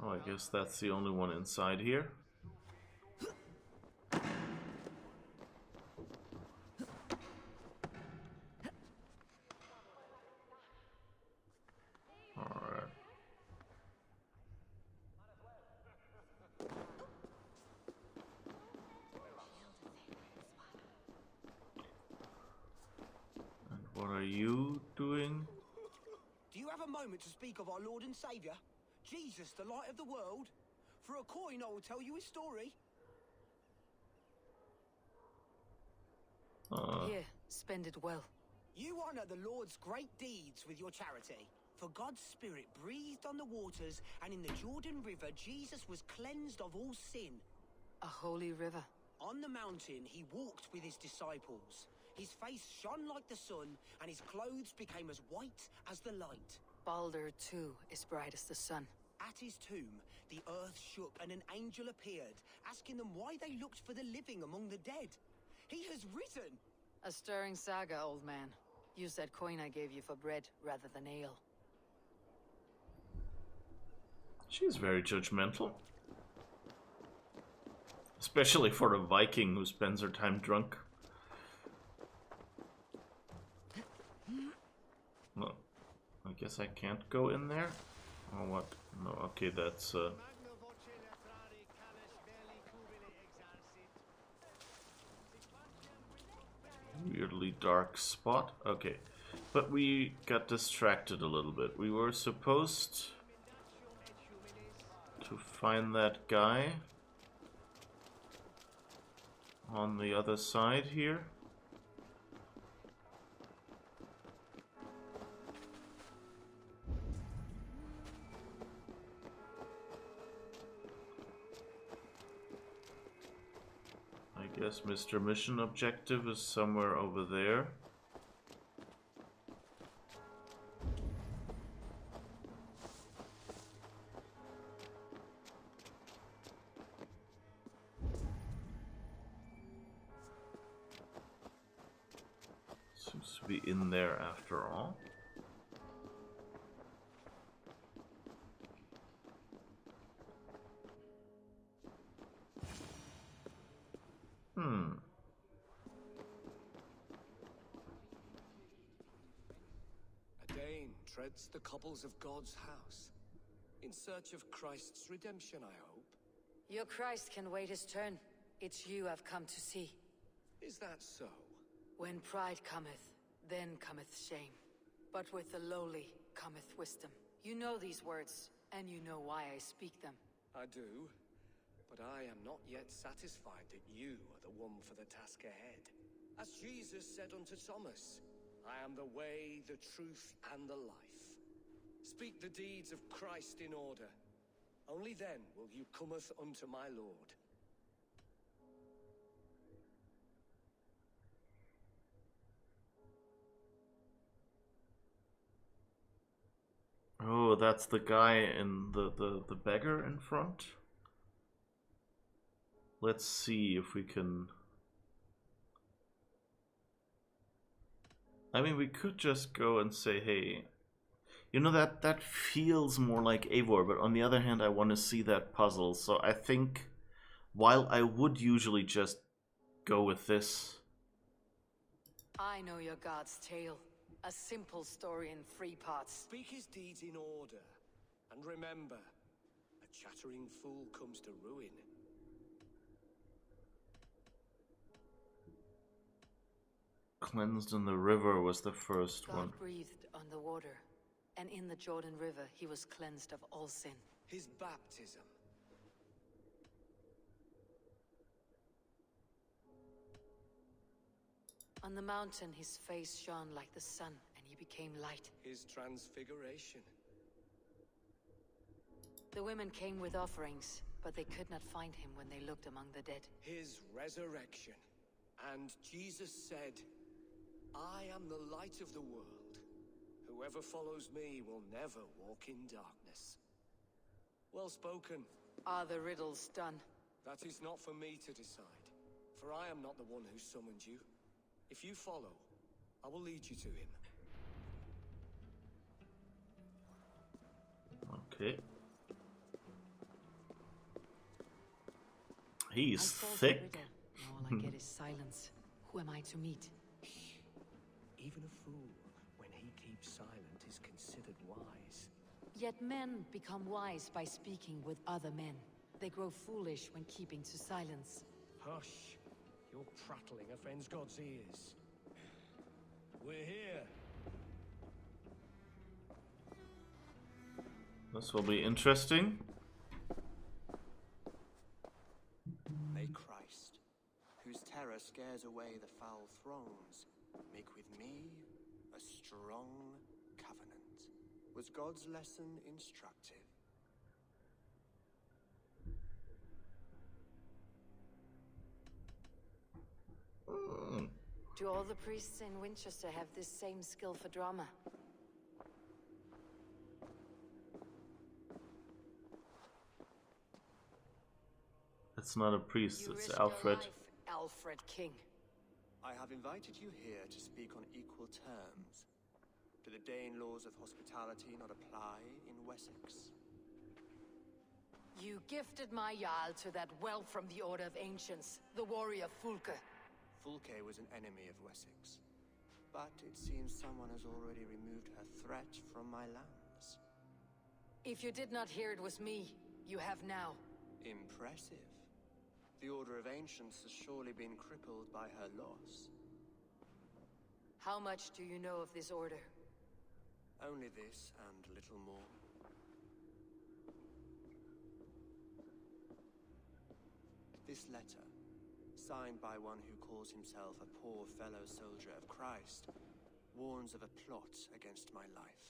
Oh, I guess that's the only one inside here. Alright. And what are you doing? Do you have a moment to speak of our Lord and Saviour? Jesus, the light of the world? For a coin, I will tell you his story. Here, spend it well. You honour the Lord's great deeds with your charity. For God's Spirit breathed on the waters, and in the Jordan River, Jesus was cleansed of all sin. A holy river. On the mountain, he walked with his disciples. His face shone like the sun, and his clothes became as white as the light. Balder, too, is bright as the sun. At his tomb, the earth shook, and an angel appeared, asking them why they looked for the living among the dead. He has risen! A stirring saga, old man. Use that coin I gave you for bread rather than ale. She's very judgmental. Especially for a Viking who spends her time drunk. Well, I guess I can't go in there. Oh, what? No, okay, that's weirdly dark spot. Okay, but we got distracted a little bit. We were supposed to find that guy on the other side here. I guess Mr. Mission Objective is somewhere over there. Seems to be in there after all. A Dane treads the cobbles of God's house, in search of Christ's redemption, I hope. Your Christ can wait his turn. It's you I've come to see. Is that so? When pride cometh, then cometh shame. But with the lowly cometh wisdom. You know these words, and you know why I speak them. I do, but I am not yet satisfied that you are the one for the task ahead. As Jesus said unto Thomas, I am the way, the truth, and the life. Speak the deeds of Christ in order. Only then will you cometh unto my Lord. Oh, that's the guy in the beggar in front. Let's see if we can... I mean, we could just go and say, hey, you know, that feels more like Eivor, but on the other hand, I want to see that puzzle. So I think, while I would usually just go with this. I know your god's tale. A simple story in 3 parts. Speak his deeds in order. And remember, a chattering fool comes to ruin. Cleansed in the river was the first God one. breathed on the water, and in the Jordan River he was cleansed of all sin. His baptism. On the mountain his face shone like the sun, and he became light. His transfiguration. The women came with offerings, but they could not find him when they looked among the dead. His resurrection. And Jesus said, I am the light of the world. Whoever follows me will never walk in darkness. Well spoken. Are the riddles done? That is not for me to decide, for I am not the one who summoned you. If you follow, I will lead you to him. Okay. He's thick. All I get is silence. Who am I to meet? Even a fool, when he keeps silent, is considered wise. Yet men become wise by speaking with other men. They grow foolish when keeping to silence. Hush! Your prattling offends God's ears. We're here. This will be interesting. May Christ, whose terror scares away the foul throngs, make with me a strong covenant. Was God's lesson instructive? Do all the priests in Wincestre have this same skill for drama? It's not a priest, You it's risked Alfred. your life, Alfred King. I have invited you here to speak on equal terms. Do the Dane laws of hospitality not apply in Wessex? You gifted my Jarl to that whelp from the Order of Ancients, the warrior Fulke. Fulke was an enemy of Wessex, but it seems someone has already removed her threat from my lands. If you did not hear it was me, you have now. Impressive. The Order of Ancients has surely been crippled by her loss. How much do you know of this order? Only this and little more. This letter, signed by one who calls himself a poor fellow soldier of Christ, warns of a plot against my life.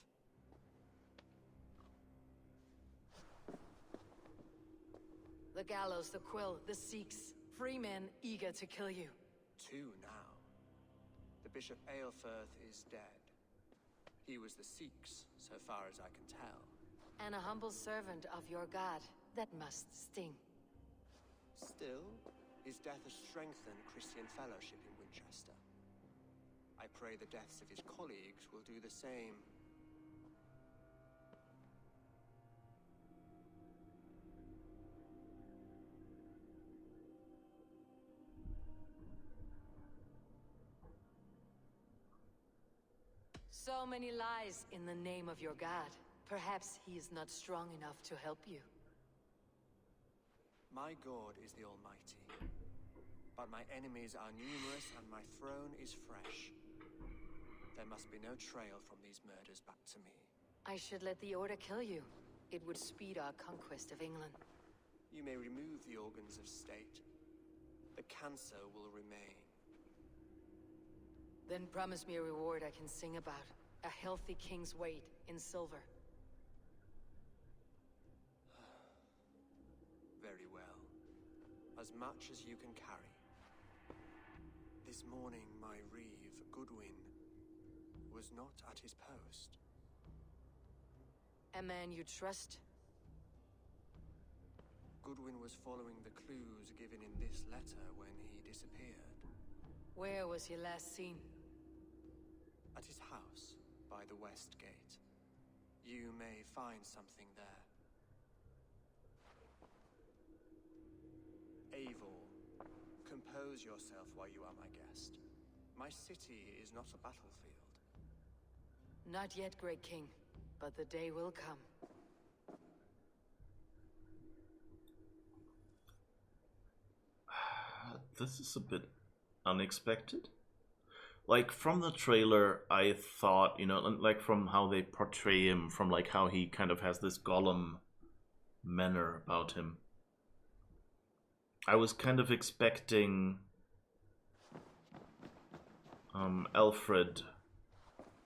The gallows, the quill, the Sikhs. Free men eager to kill you. 2 now. The Bishop Aelfirth is dead. He was the Sikhs, so far as I can tell. And a humble servant of your god. That must sting. Still, his death has strengthened Christian fellowship in Wincestre. I pray the deaths of his colleagues will do the same. So many lies in the name of your god. Perhaps he is not strong enough to help you. My God is the Almighty, but my enemies are numerous and my throne is fresh. There must be no trail from these murders back to me. I should let the Order kill you. It would speed our conquest of England. You may remove the organs of state. The cancer will remain. Then promise me a reward I can sing about. A healthy king's weight in silver. Very well. As much as you can carry. This morning, my reeve, Goodwin, was not at his post. A man you trust? Goodwin was following the clues given in this letter when he disappeared. Where was he last seen? At his house, by the west gate. You may find something there. Eivor, compose amuse yourself while you are my guest. My city is not a battlefield. Not yet, Great King, but the day will come. This is a bit unexpected. Like, from the trailer, I thought, you know, like from how they portray him, from like how he kind of has this Gollum manner about him, I was kind of expecting Alfred,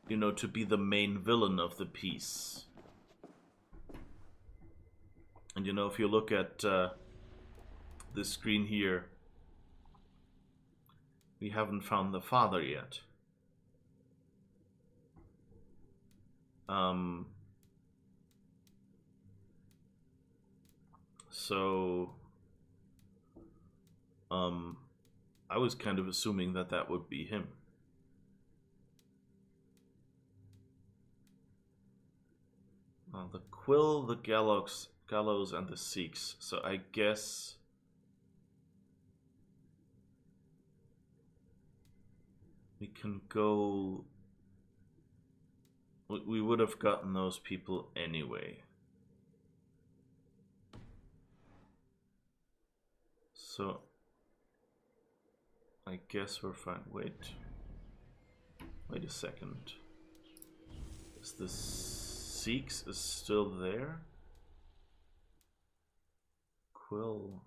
you know, to be the main villain of the piece. And you know, if you look at this screen here, we haven't found the father yet. So I was kind of assuming that that would be him. The Quill, the Gallows, and the Sikhs. So I guess we can go. We would have gotten those people anyway. So I guess we're fine. Wait a second. Is the Sikhs is still there? Quill.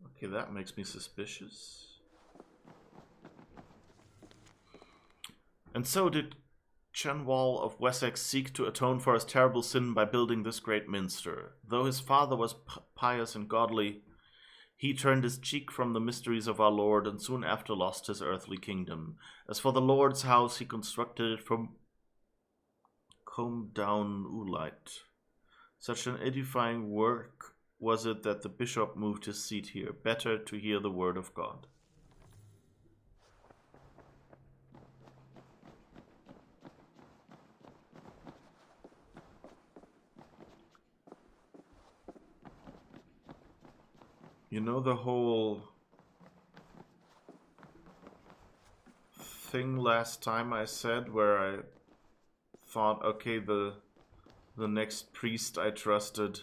Okay, that makes me suspicious. And so did Cenwalh of Wessex seek to atone for his terrible sin by building this great minster. Though his father was pious and godly, he turned his cheek from the mysteries of our Lord and soon after lost his earthly kingdom. As for the Lord's house, he constructed it from combed down oolite. Such an edifying work was it that the bishop moved his seat here, better to hear the word of God. You know the whole thing last time I said where I thought, okay, the next priest I trusted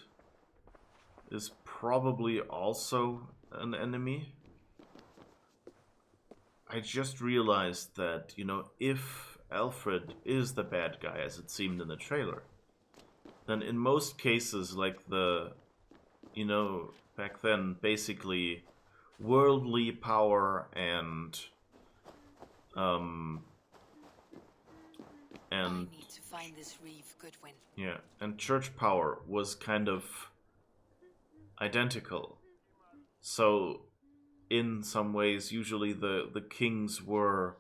is probably also an enemy? I just realized that, you know, if Alfred is the bad guy, as it seemed in the trailer, then in most cases, like the, you know, back then, basically, worldly power and I need to find this Reeve Goodwin. Yeah, and church power was kind of identical. So, in some ways, usually the kings were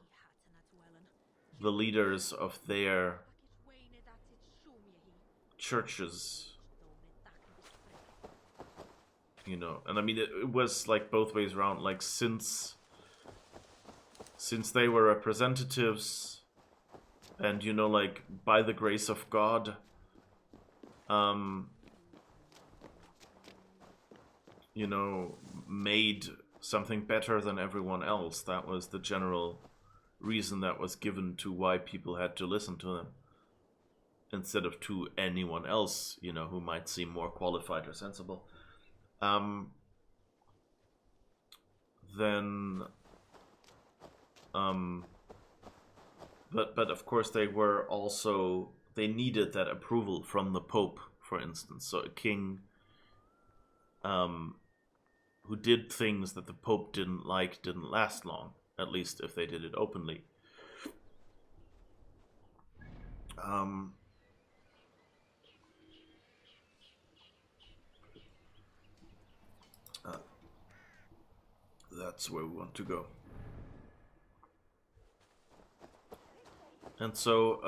the leaders of their churches. You know, and I mean, it was like both ways around. Like, since they were representatives, and you know, like by the grace of God, you know, made something better than everyone else. That was the general reason that was given to why people had to listen to them, instead of to anyone else, you know, who might seem more qualified or sensible. But of course they were also, they needed that approval from the Pope, for instance. So a king who did things that the Pope didn't like didn't last long, at least if they did it openly. That's where we want to go. And so,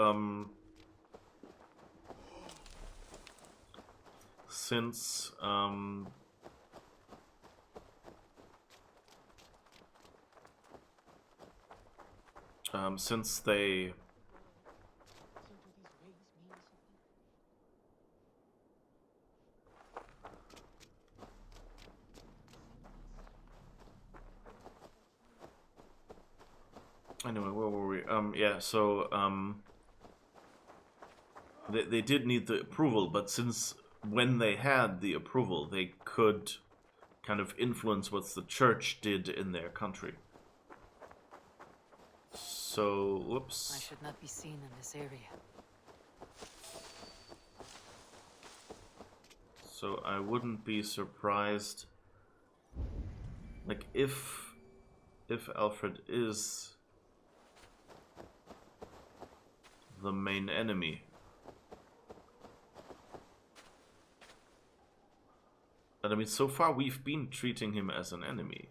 since they Anyway, where were we? Yeah, so they did need the approval, but since when they had the approval, they could kind of influence what the church did in their country. So, whoops. I should not be seen in this area. So I wouldn't be surprised, like if Alfred is the main enemy. But I mean, so far we've been treating him as an enemy.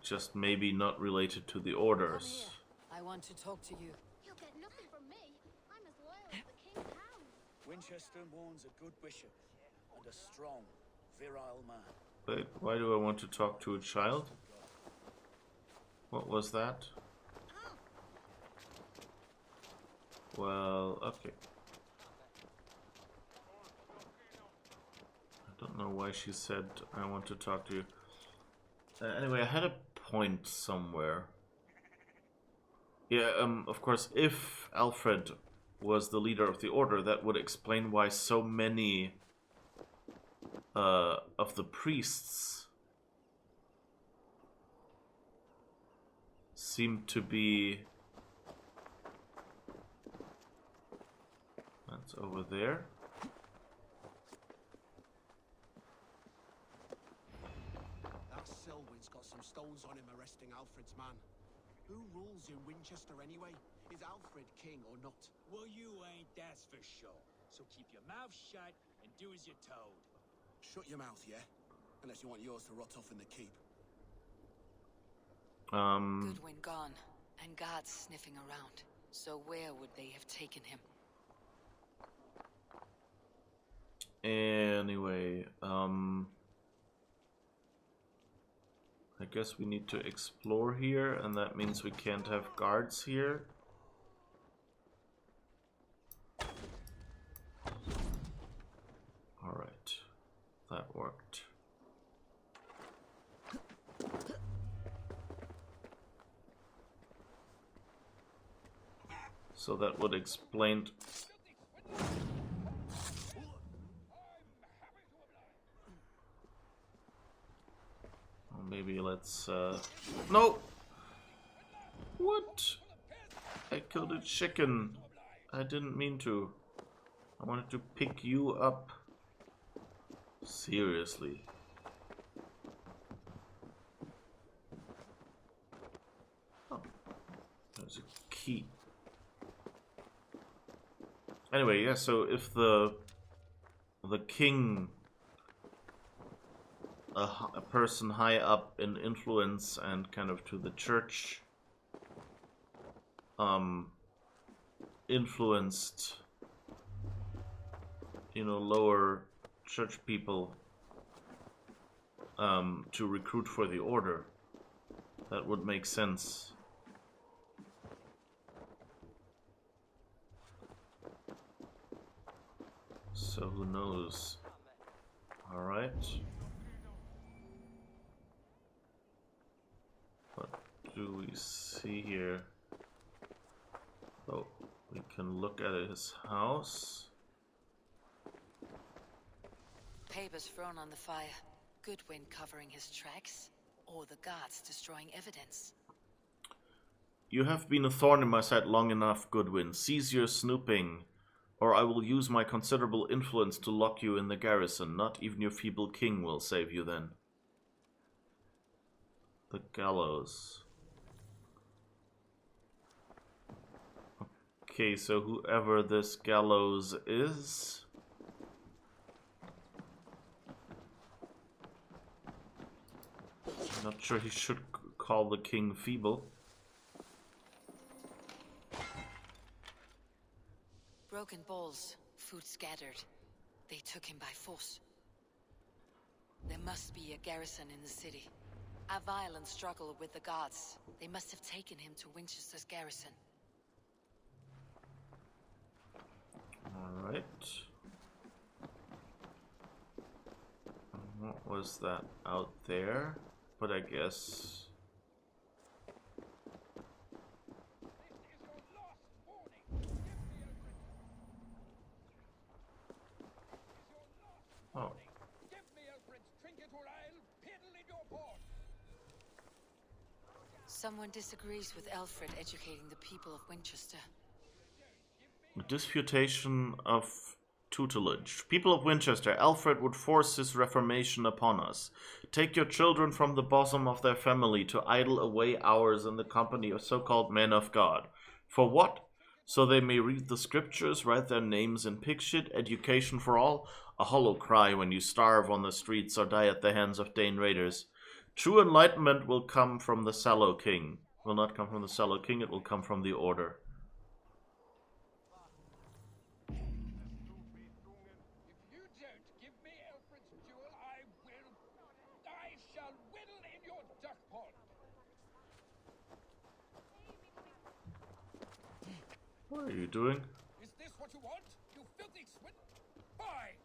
Just maybe not related to the orders. I want to talk to you. You'll get nothing from me. I'm as loyal as the king's hound. Wincestre mourns a good bishop and a strong, virile man. Wait, why do I want to talk to a child? What was that? Well, okay. I don't know why she said I want to talk to you. Anyway, I had a point somewhere. Yeah, of course, if Alfred was the leader of the order, that would explain why so many of the priests seem to be... That's over there. That Selwyn's got some stones on him arresting Alfred's man. Who rules in Wincestre anyway? Is Alfred king or not? Well, you ain't, that's for sure. So keep your mouth shut and do as you're told. Shut your mouth, yeah? Unless you want yours to rot off in the keep. Goodwin gone, and guards sniffing around. So where would they have taken him? Anyway, I guess we need to explore here, and that means we can't have guards here. Alright, that worked. So that would explain... Maybe let's, no! What? I killed a chicken. I didn't mean to. I wanted to pick you up. Seriously. Oh. There's a key. Anyway, yeah, so if the king... A person high up in influence and kind of to the church influenced, you know, lower church people to recruit for the order. That would make sense. So who knows? All right. What do we see here? Oh, we can look at his house. Papers thrown on the fire. Goodwin covering his tracks, or the guards destroying evidence. You have been a thorn in my side long enough, Goodwin. Cease your snooping, or I will use my considerable influence to lock you in the garrison. Not even your feeble king will save you then. The gallows. Okay, so whoever this gallows is... I'm not sure he should call the king feeble. Broken bowls, food scattered. They took him by force. There must be a garrison in the city. A violent struggle with the guards. They must have taken him to Winchester's garrison. Alright. What was that out there? But I guess... Oh. Someone disagrees with Alfred educating the people of Winchester. Disputation of tutelage. People of Winchester, Alfred would force his reformation upon us. Take your children from the bosom of their family to idle away hours in the company of so-called men of God. For what? So they may read the scriptures, write their names in pigshit, education for all? A hollow cry when you starve on the streets or die at the hands of Dane raiders. True enlightenment will come from the sallow king. Will not come from the sallow king, it will come from the order. What are you doing? Is this what you want? You filthy swin? Fine!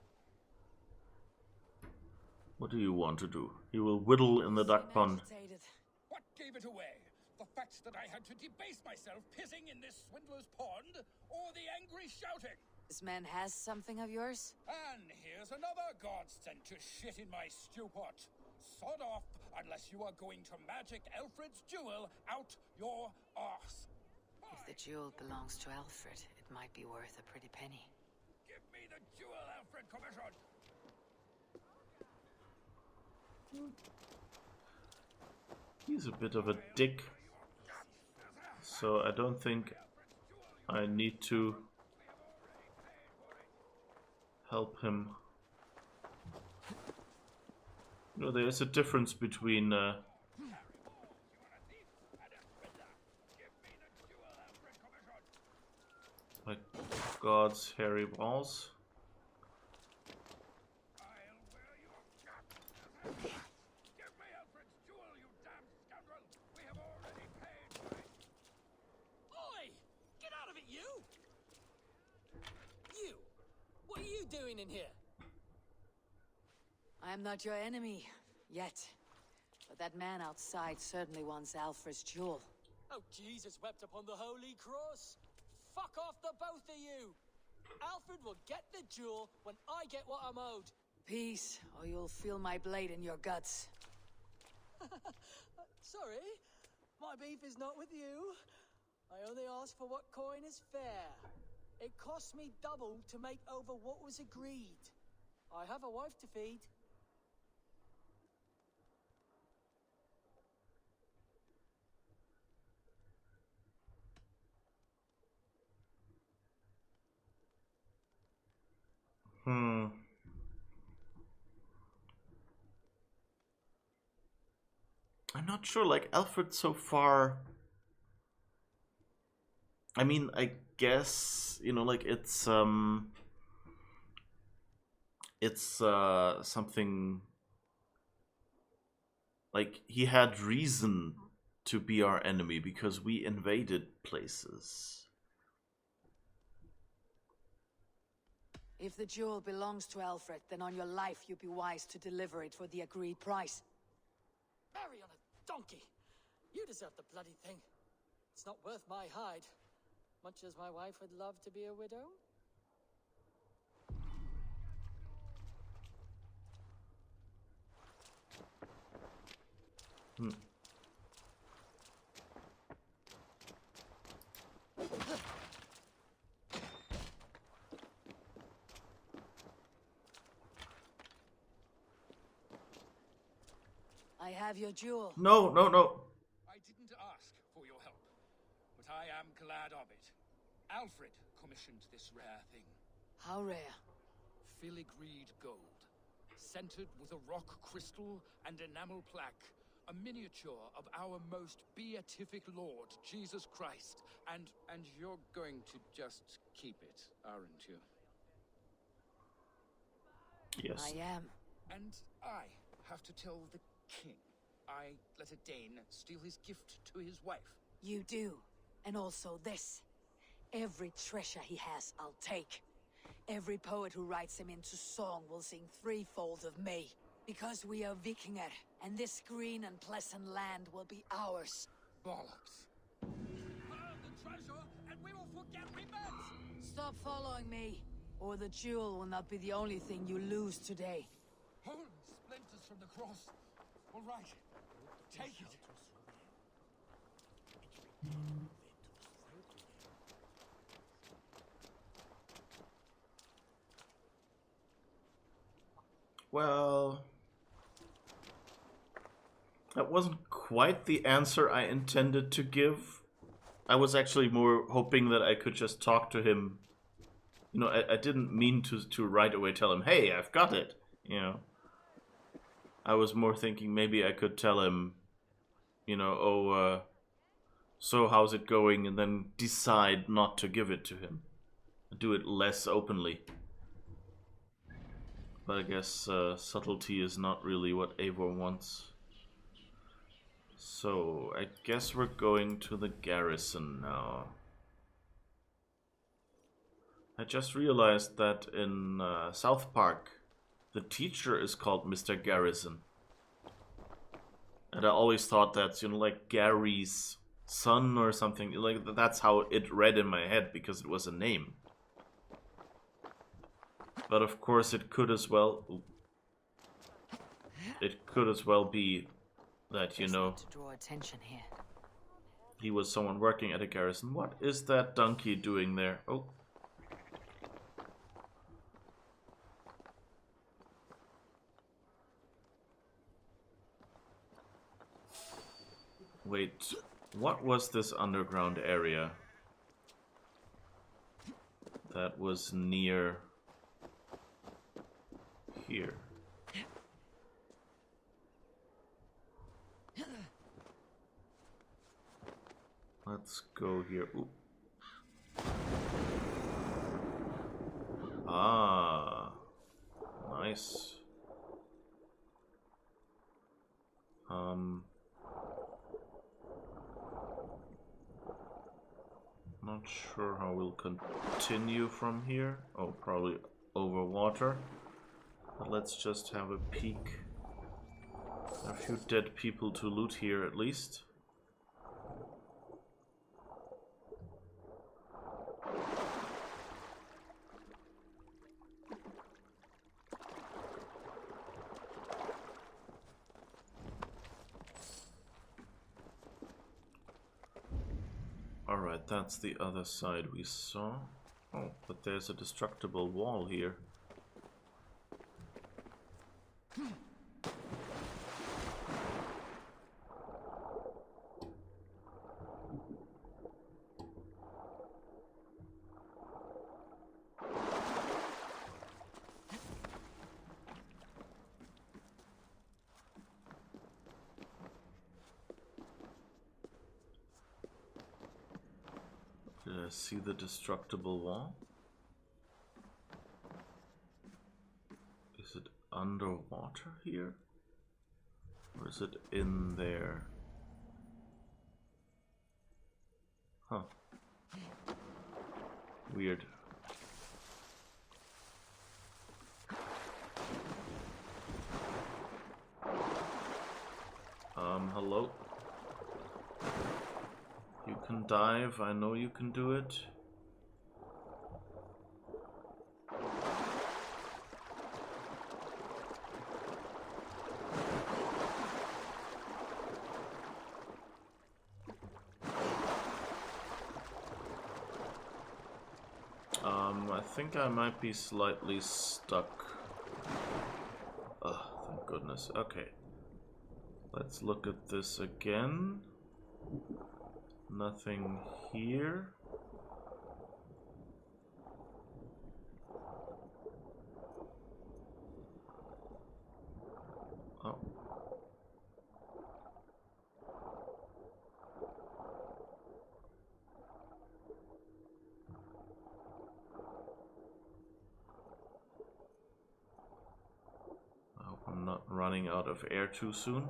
What do you want to do? He will whittle in the duck pond. What gave it away? The fact that I had to debase myself pissing in this swindler's pond, or the angry shouting? This man has something of yours? And here's another god sent to shit in my stew pot. Sod off, unless you are going to magic Alfred's jewel out your arse. If the jewel belongs to Alfred, it might be worth a pretty penny. Give me the jewel, Alfred Commission! He's a bit of a dick. So I don't think I need to help him. No, there is a difference between like God's hairy balls. What are you doing in here? I am not your enemy, yet. But that man outside certainly wants Alfred's jewel. Oh, Jesus wept upon the holy cross. Fuck off the both of you. Alfred will get the jewel when I get what I'm owed. Peace, or you'll feel my blade in your guts. Sorry, my beef is not with you. I only ask for what coin is fair. It cost me double to make over what was agreed. I have a wife to feed. I'm not sure, like, Alfred so far... I mean, I guess, you know, like, it's something... Like, he had reason to be our enemy because we invaded places. If the jewel belongs to Alfred, then on your life you'd be wise to deliver it for the agreed price. Marry on a donkey! You deserve the bloody thing. It's not worth my hide. Much as my wife would love to be a widow. I have your jewel. No, no, no. I didn't ask for your help, but I am glad of it. Alfred commissioned this rare thing. How rare? Filigreed gold, centered with a rock crystal and enamel plaque, a miniature of our most beatific Lord, Jesus Christ. And you're going to just keep it, aren't you? Yes. I am. And I have to tell the king I let a Dane steal his gift to his wife. You do. And also this. Every treasure he has, I'll take. Every poet who writes him into song will sing threefold of me. Because we are Vikinger, and this green and pleasant land will be ours. Bollocks. Found the treasure, and we will forget we met! Stop following me, or the jewel will not be the only thing you lose today. Holy splinters from the cross. All right, take it. Well, that wasn't quite the answer I intended to give. I was actually more hoping that I could just talk to him. You know, I didn't mean to right away tell him, hey, I've got it, you know. I was more thinking maybe I could tell him, you know, oh, so how's it going? And then decide not to give it to him. Do it less openly. But I guess subtlety is not really what Eivor wants. So, I guess we're going to the garrison now. I just realized that in South Park, the teacher is called Mr. Garrison. And I always thought that's, you know, like Gary's son or something. Like, that's how it read in my head, because it was a name. But of course it could as well... It could as well be that, you know... To draw attention here. He was someone working at a garrison. What is that donkey doing there? Oh. Wait, what was this underground area that was near here? Let's go here. Ooh. Ah, nice. Not sure how we'll continue from here. Oh, probably over water. But let's just have a peek. A few dead people to loot here at least. Alright, that's the other side we saw. Oh, but there's a destructible wall here. Did I see the destructible wall? Is it underwater here? Or is it in there? Huh. Weird. Hello? You can dive, I know you can do it. I think I might be slightly stuck. Oh, thank goodness. Okay. Let's look at this again. Nothing here. Oh. I hope I'm not running out of air too soon.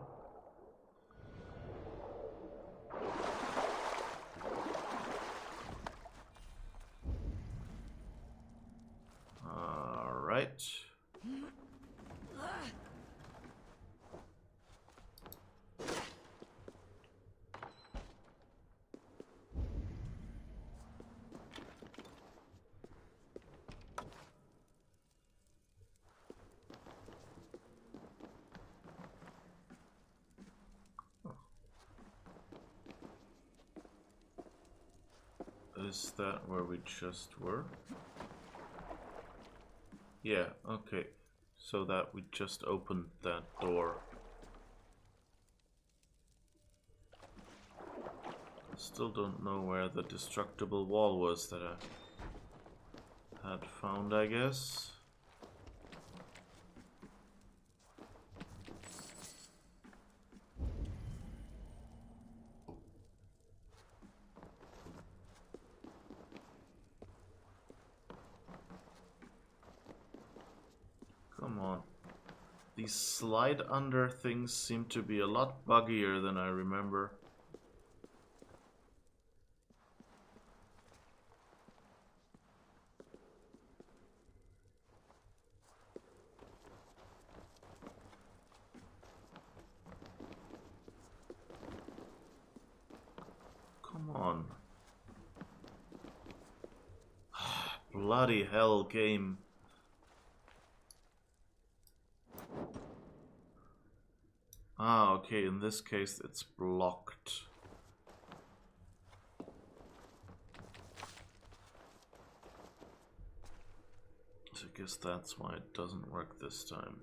Is that where we just were? Yeah, okay. So that we just opened that door. Still don't know where the destructible wall was that I had found, I guess. Come on. These slide under things seem to be a lot buggier than I remember. Come on. Bloody hell, game. Ah, okay, in this case it's blocked. So I guess that's why it doesn't work this time.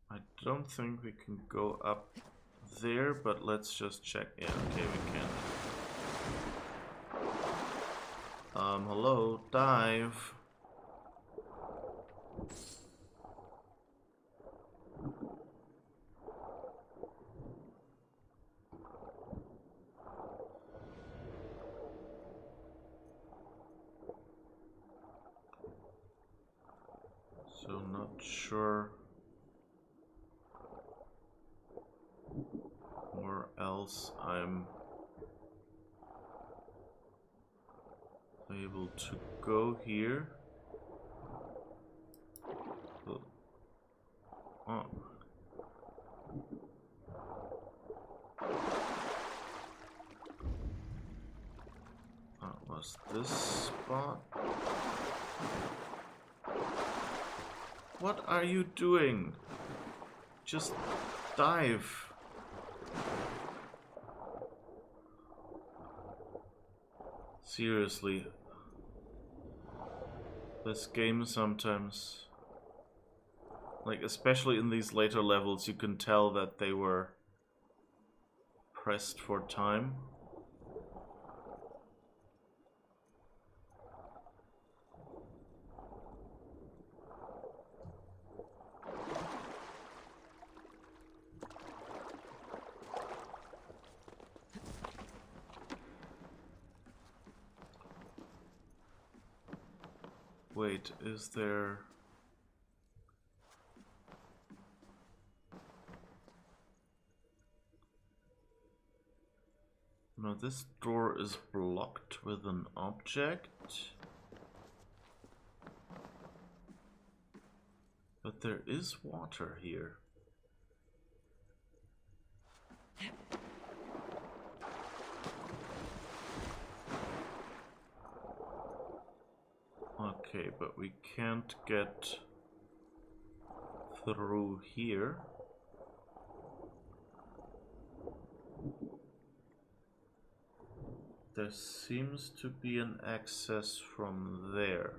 I don't think we can go up there, but let's just check. Yeah, okay, we can. Hello, dive. So not sure where else I'm able to go here. Oh. That was this spot. What are you doing? Just dive. Seriously. This game sometimes, like especially in these later levels, you can tell that they were pressed for time. Wait, is there... No, this door is blocked with an object. But there is water here. Okay, but we can't get through here. There seems to be an access from there.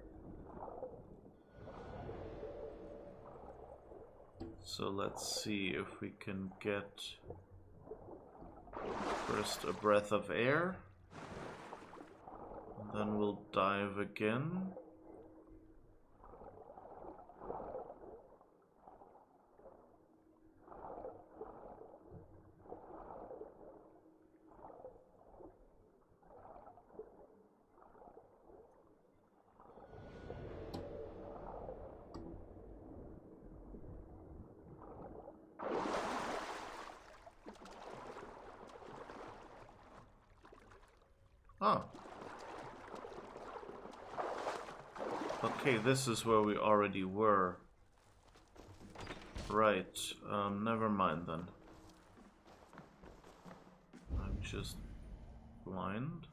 So let's see if we can get first a breath of air. And then we'll dive again. Oh. Okay, this is where we already were. Right, never mind then. I'm just blind.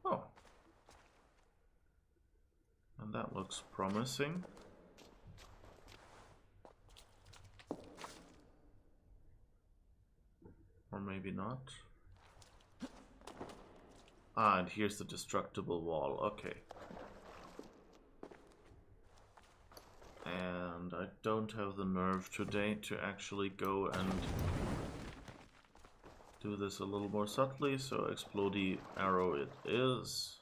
Oh. And that looks promising. maybe not. Ah, and here's the destructible wall. Okay. And I don't have the nerve today to actually go and do this a little more subtly, so explodey arrow it is.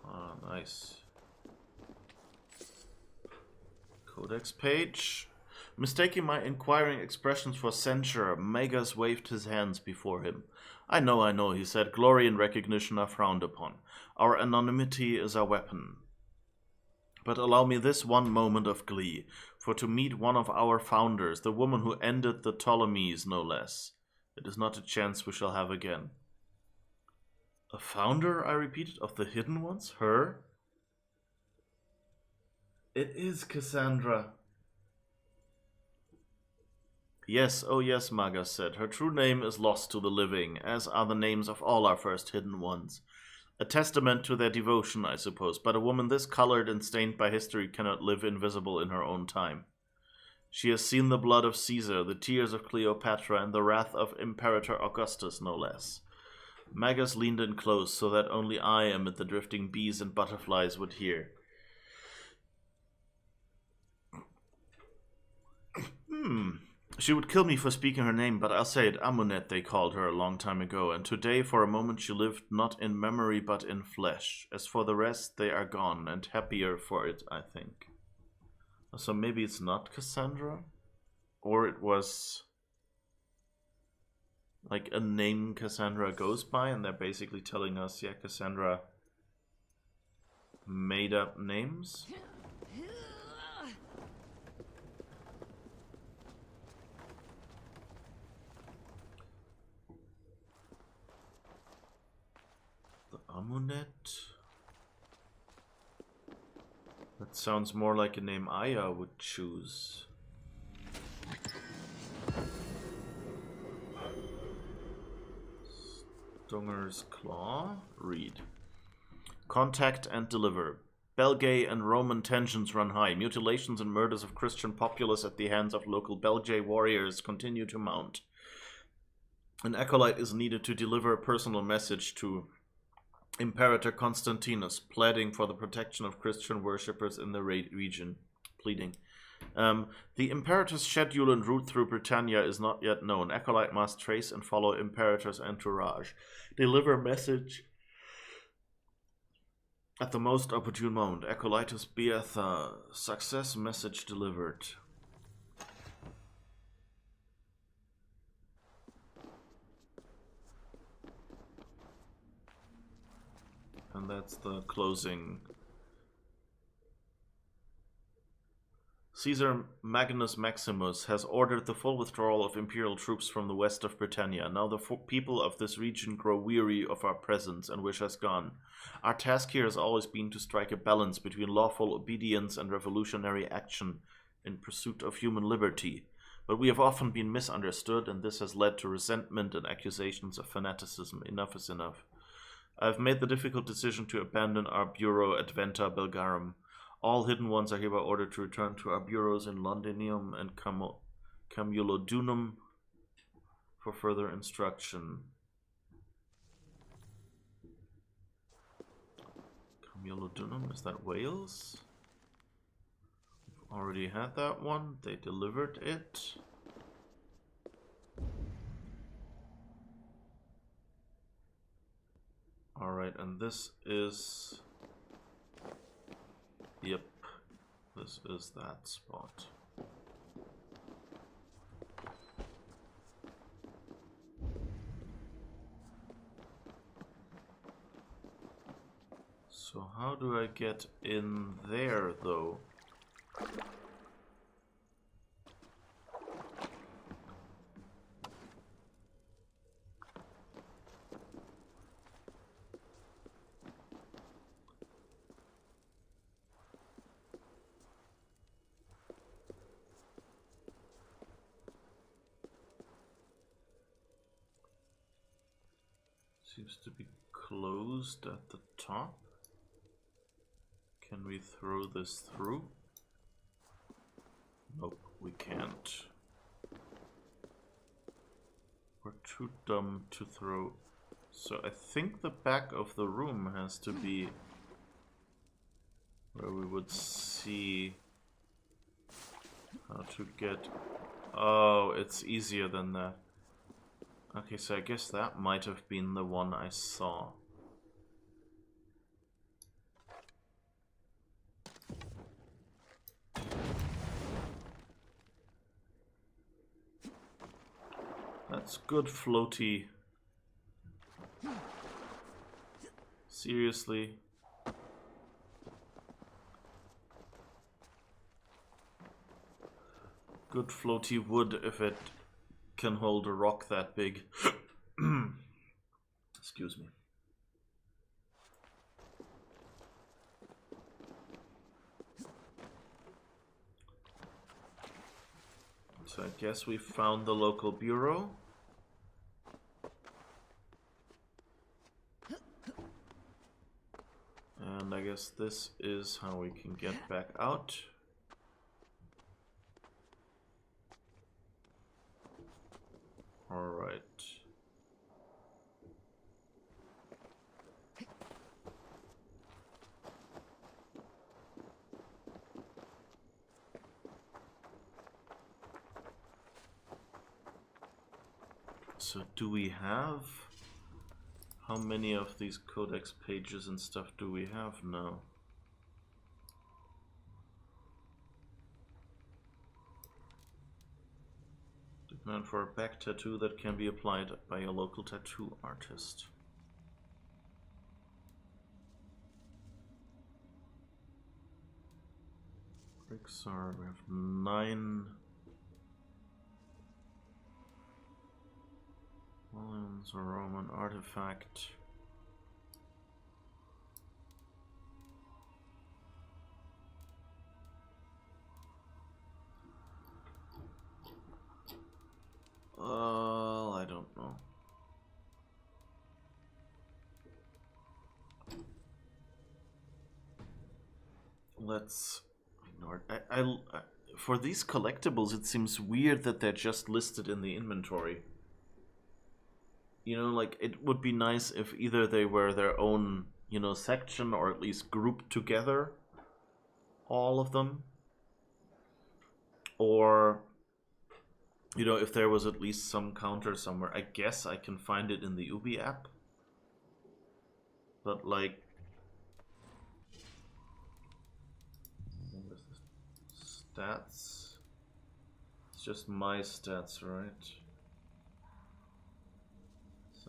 Ah, nice. Codex page. Mistaking my inquiring expressions for censure, Magus waved his hands before him. I know, he said. Glory and recognition are frowned upon. Our anonymity is our weapon. But allow me this one moment of glee, for to meet one of our founders, the woman who ended the Ptolemies, no less. It is not a chance we shall have again. A founder, I repeated, of the Hidden Ones? Her? It is Cassandra. Yes, oh yes, Magus said. Her true name is lost to the living, as are the names of all our first Hidden Ones. A testament to their devotion, I suppose, but a woman this colored and stained by history cannot live invisible in her own time. She has seen the blood of Caesar, the tears of Cleopatra, and the wrath of Imperator Augustus, no less. Magus leaned in close, so that only I, amid the drifting bees and butterflies, would hear. She would kill me for speaking her name, but I'll say it. Amunet they called her a long time ago, and today for a moment she lived not in memory but in flesh. As for the rest, they are gone, and happier for it, I think. So maybe it's not Cassandra? Or it was like a name Cassandra goes by, and they're basically telling us, yeah, Cassandra made up names? Amunet? That sounds more like a name Aya would choose. Stunger's Claw? Read. Contact and deliver. Belgae and Roman tensions run high. Mutilations and murders of Christian populace at the hands of local Belgae warriors continue to mount. An acolyte is needed to deliver a personal message to Imperator Constantinus, pleading for the protection of Christian worshippers in the region. Pleading. The Imperator's schedule and route through Britannia is not yet known. Acolyte must trace and follow Imperator's entourage. Deliver message at the most opportune moment. Acolytus Beatha. Success message delivered. And that's the closing. Caesar Magnus Maximus has ordered the full withdrawal of imperial troops from the west of Britannia. Now the people of this region grow weary of our presence and wish us gone. Our task here has always been to strike a balance between lawful obedience and revolutionary action in pursuit of human liberty. But we have often been misunderstood, and this has led to resentment and accusations of fanaticism. Enough is enough. I have made the difficult decision to abandon our bureau at Venta Belgarum. All Hidden Ones are hereby ordered to return to our bureaus in Londinium and Camulodunum for further instruction. Camulodunum, is that Wales? We've already had that one. They delivered it. Alright, and this is... Yep, this is that spot. So how do I get in there, though? Seems to be closed at the top. Can we throw this through? Nope, we can't. We're too dumb to throw. So I think the back of the room has to be where we would see how to get... Oh, it's easier than that. Okay, so I guess that might have been the one I saw. That's good, floaty. Seriously? Good floaty wood if it can hold a rock that big. Excuse me. So I guess we found the local bureau. And I guess this is how we can get back out. Alright. So do we have... How many of these codex pages and stuff do we have now? Demand for a back tattoo that can be applied by a local tattoo artist. Bricks are... we have 9... Volumes, a Roman artifact. I don't know. Let's ignore it. For these collectibles, it seems weird that they're just listed in the inventory. You know, like, it would be nice if either they were their own, you know, section, or at least grouped together, all of them. Or, you know, if there was at least some counter somewhere. I guess I can find it in the Ubi app. But, like... Stats? It's just my stats, right?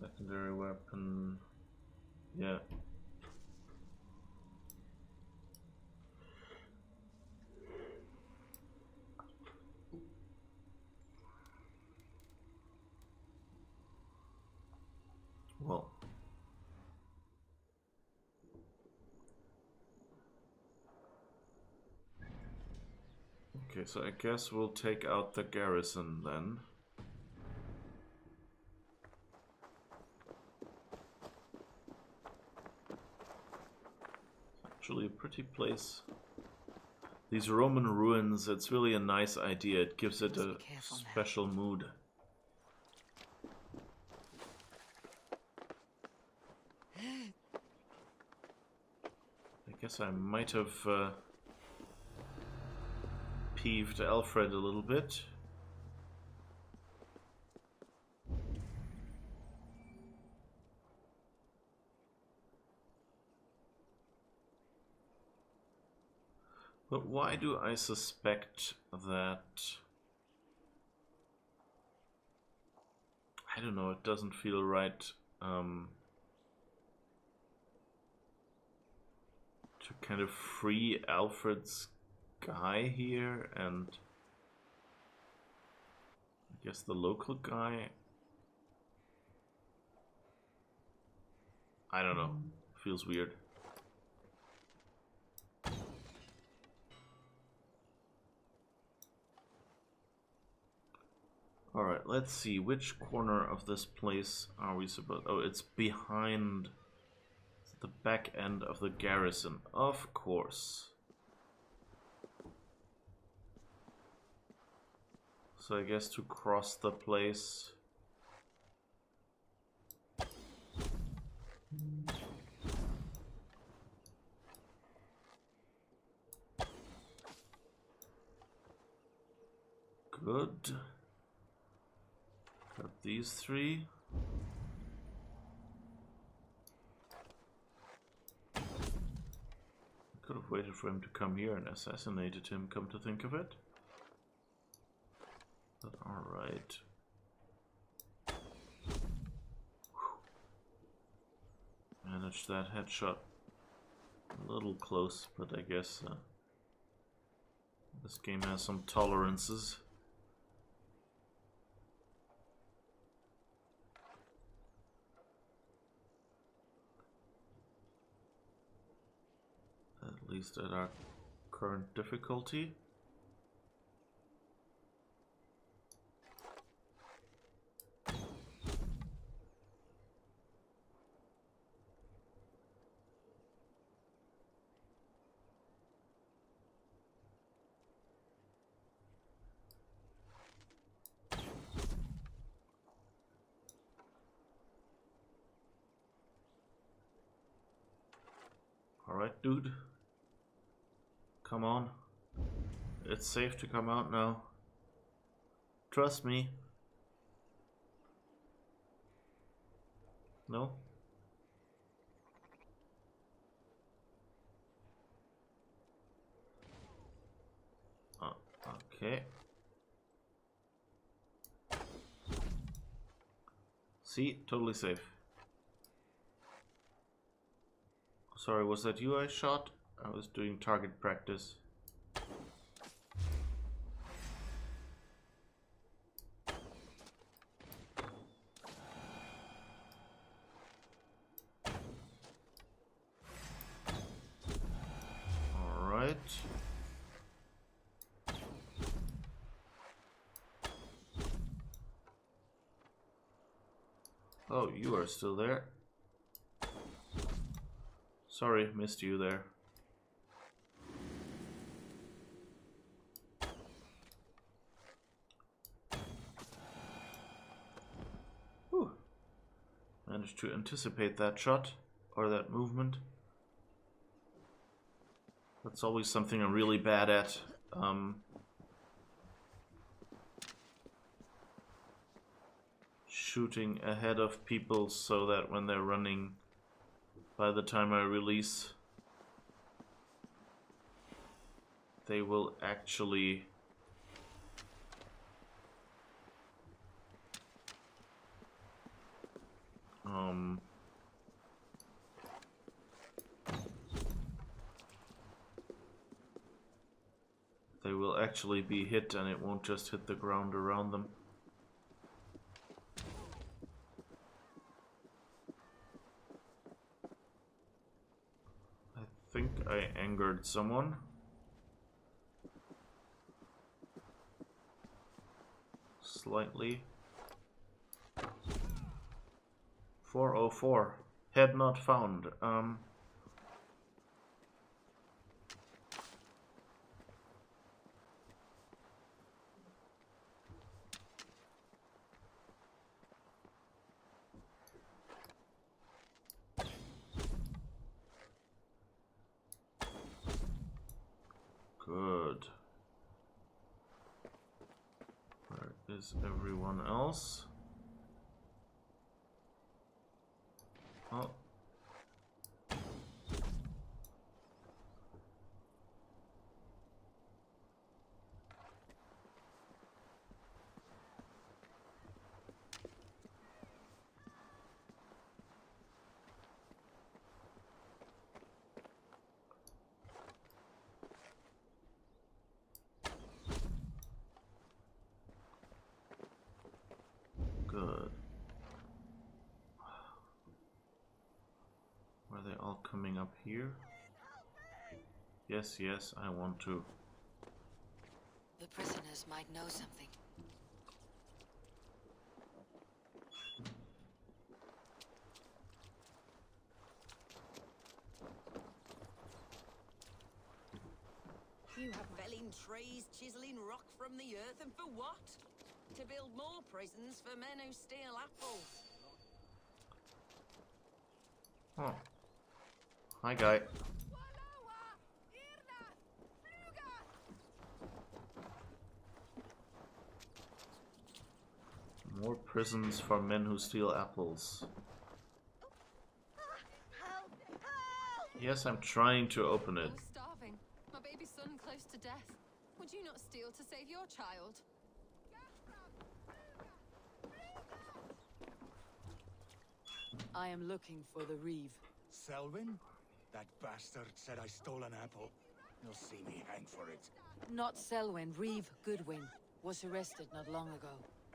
Secondary weapon, yeah. Well. Okay, so I guess we'll take out the garrison then. Actually a pretty place. These Roman ruins, it's really a nice idea. It gives it a special mood. I guess I might have peeved Alfred a little bit. But why do I suspect that... I don't know, it doesn't feel right to kind of free Alfred's guy here, and I guess the local guy... I don't know, feels weird. Alright, let's see, which corner of this place are we supposed... Oh, it's behind the back end of the garrison, of course. So I guess to cross the place Good. Got these three. Could have waited for him to come here and assassinated him, come to think of it. But alright. Managed that headshot. A little close, but I guess this game has some tolerances. At least at our current difficulty. Alright, dude. Come on. It's safe to come out now. Trust me. No? Okay. See? Totally safe. Sorry, was that you I shot? I was doing target practice. Alright. Oh, you are still there. Sorry, missed you there. Whew. Managed to anticipate that shot or that movement. That's always something I'm really bad at. Shooting ahead of people so that when they're running, by the time I release, they will actually be hit and it won't just hit the ground around them. I think I angered someone. Slightly. 404. Head not found. Good. Where is everyone else? Oh. Good. Are they all coming up here? Yes, yes, I want to. The prisoners might know something. You have felling trees, chiseling rock from the earth, and for what? To build more prisons for men who steal apples. Oh. Hi, guy. More prisons for men who steal apples. Yes, I'm trying to open it. I'm starving. My baby son close to death. Would you not steal to save your child? I am looking for the Reeve. Selwyn? That bastard said I stole an apple. You'll see me hang for it. Not Selwyn, Reeve Goodwin. Was arrested not long ago.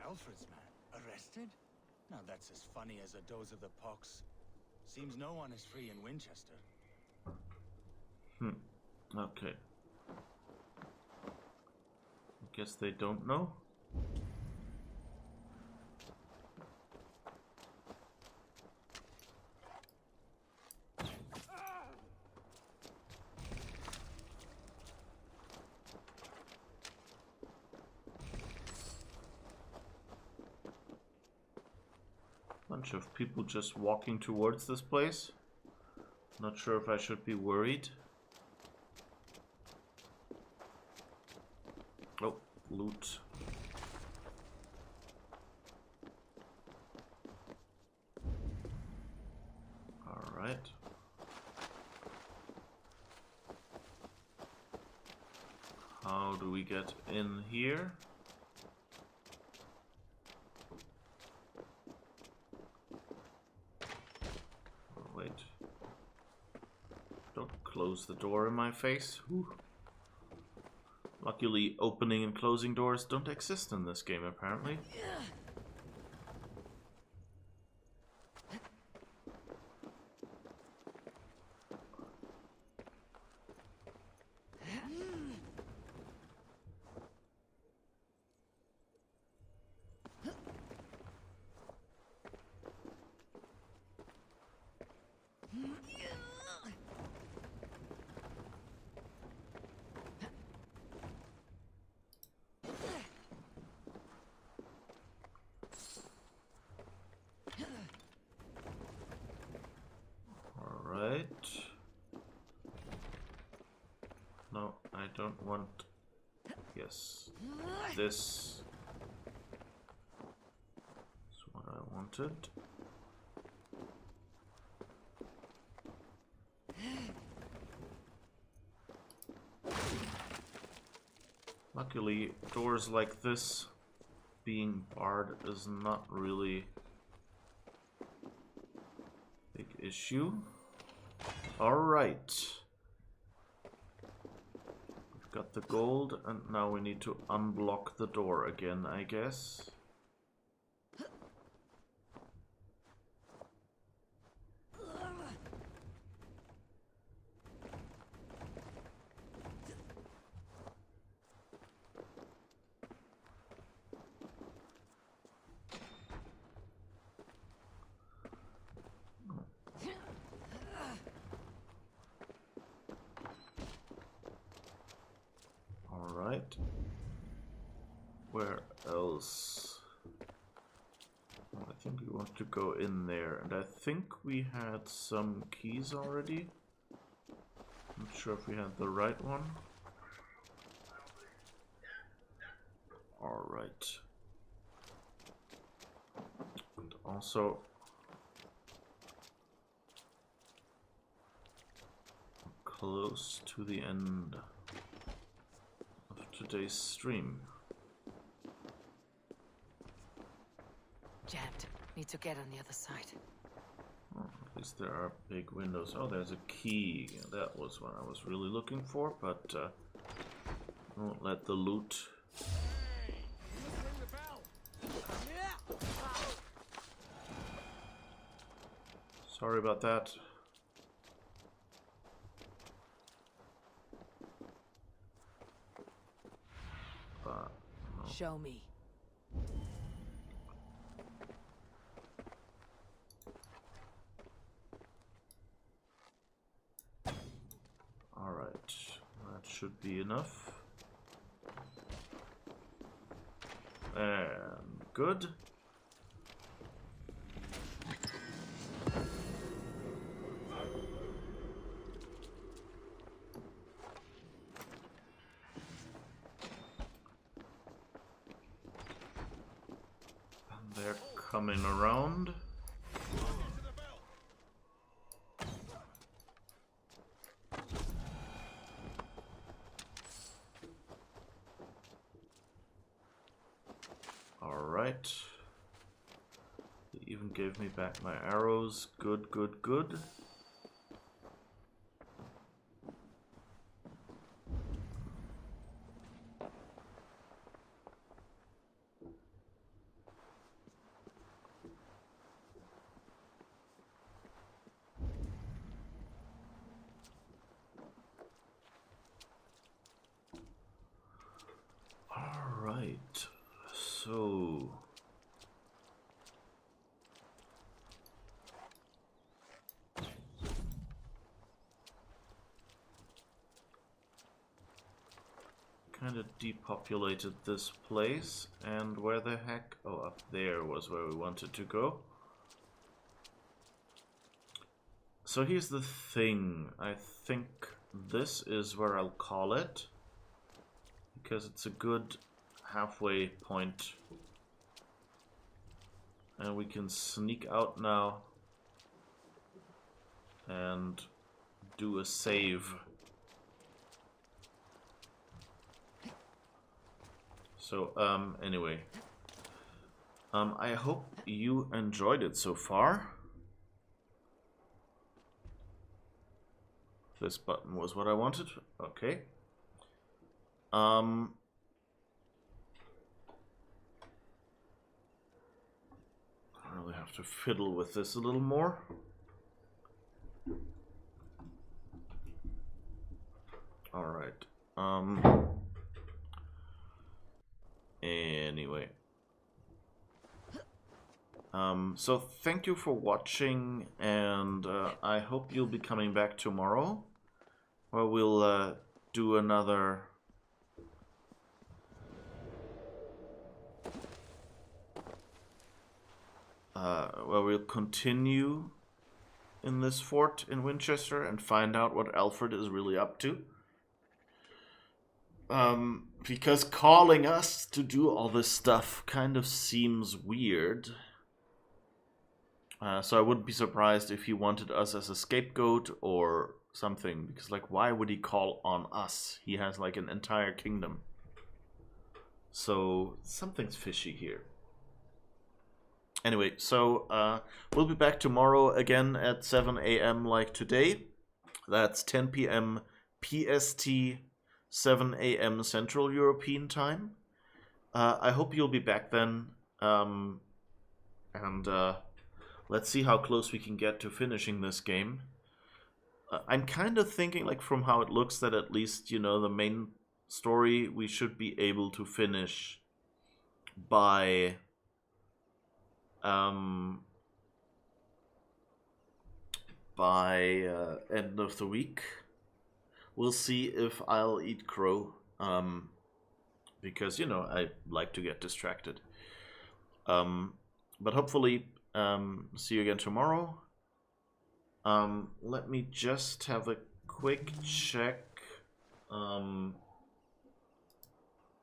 Alfred's man? Arrested? Now that's as funny as a dose of the pox. Seems no one is free in Winchester. Okay. I guess they don't know. Bunch of people just walking towards this place. Not sure if I should be worried. Oh, loot. All right. How do we get in here? Oh, wait. Don't close the door in my face. Whew. Luckily, opening and closing doors don't exist in this game, apparently. No, I don't want... Yes. This is what I wanted. Luckily, doors like this being barred is not really a big issue. Alright. We've got the gold, and now we need to unblock the door again, I guess. Alright. Where else? Well, I think we want to go in there, and I think we had some keys already. Not sure if we had the right one. Alright. And also, close to the end of today's stream. Jammed. Need to get on the other side. Oh, at least there are big windows. Oh, there's a key. That was what I was really looking for, but I won't let the loot. Sorry about that. No. Show me. Alright, that should be enough. And good. coming around. Alright. They even gave me back my arrows. Good, good, good. Alright. So... kind of depopulated this place, and where the heck... oh, up there was where we wanted to go. So here's the thing, I think this is where I'll call it, because it's a good halfway point. And we can sneak out now and do a save. So, anyway, I hope you enjoyed it so far. This button was what I wanted. Okay. I really have to fiddle with this a little more. All right. Anyway. So thank you for watching, and I hope you'll be coming back tomorrow, where we'll do another where we'll continue in this fort in Wincestre and find out what Alfred is really up to. Because calling us to do all this stuff kind of seems weird. So I wouldn't be surprised if he wanted us as a scapegoat or something. Because, like, why would he call on us? He has, like, an entire kingdom. So, something's fishy here. Anyway, so we'll be back tomorrow again at 7 a.m. like today. That's 10 p.m. PST, 7 a.m. Central European Time. I hope you'll be back then. Let's see how close we can get to finishing this game. I'm kind of thinking, like, from how it looks, that at least, you know, the main story we should be able to finish by end of the week. We'll see if I'll eat crow, because, you know, I like to get distracted. But hopefully, see you again tomorrow. Let me just have a quick check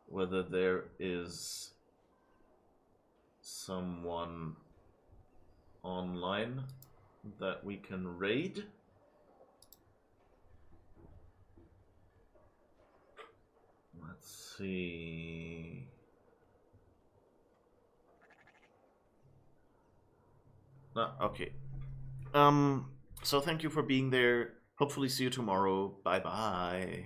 whether there is someone online that we can raid. Let's see. Okay. So thank you for being there. Hopefully see you tomorrow. Bye bye.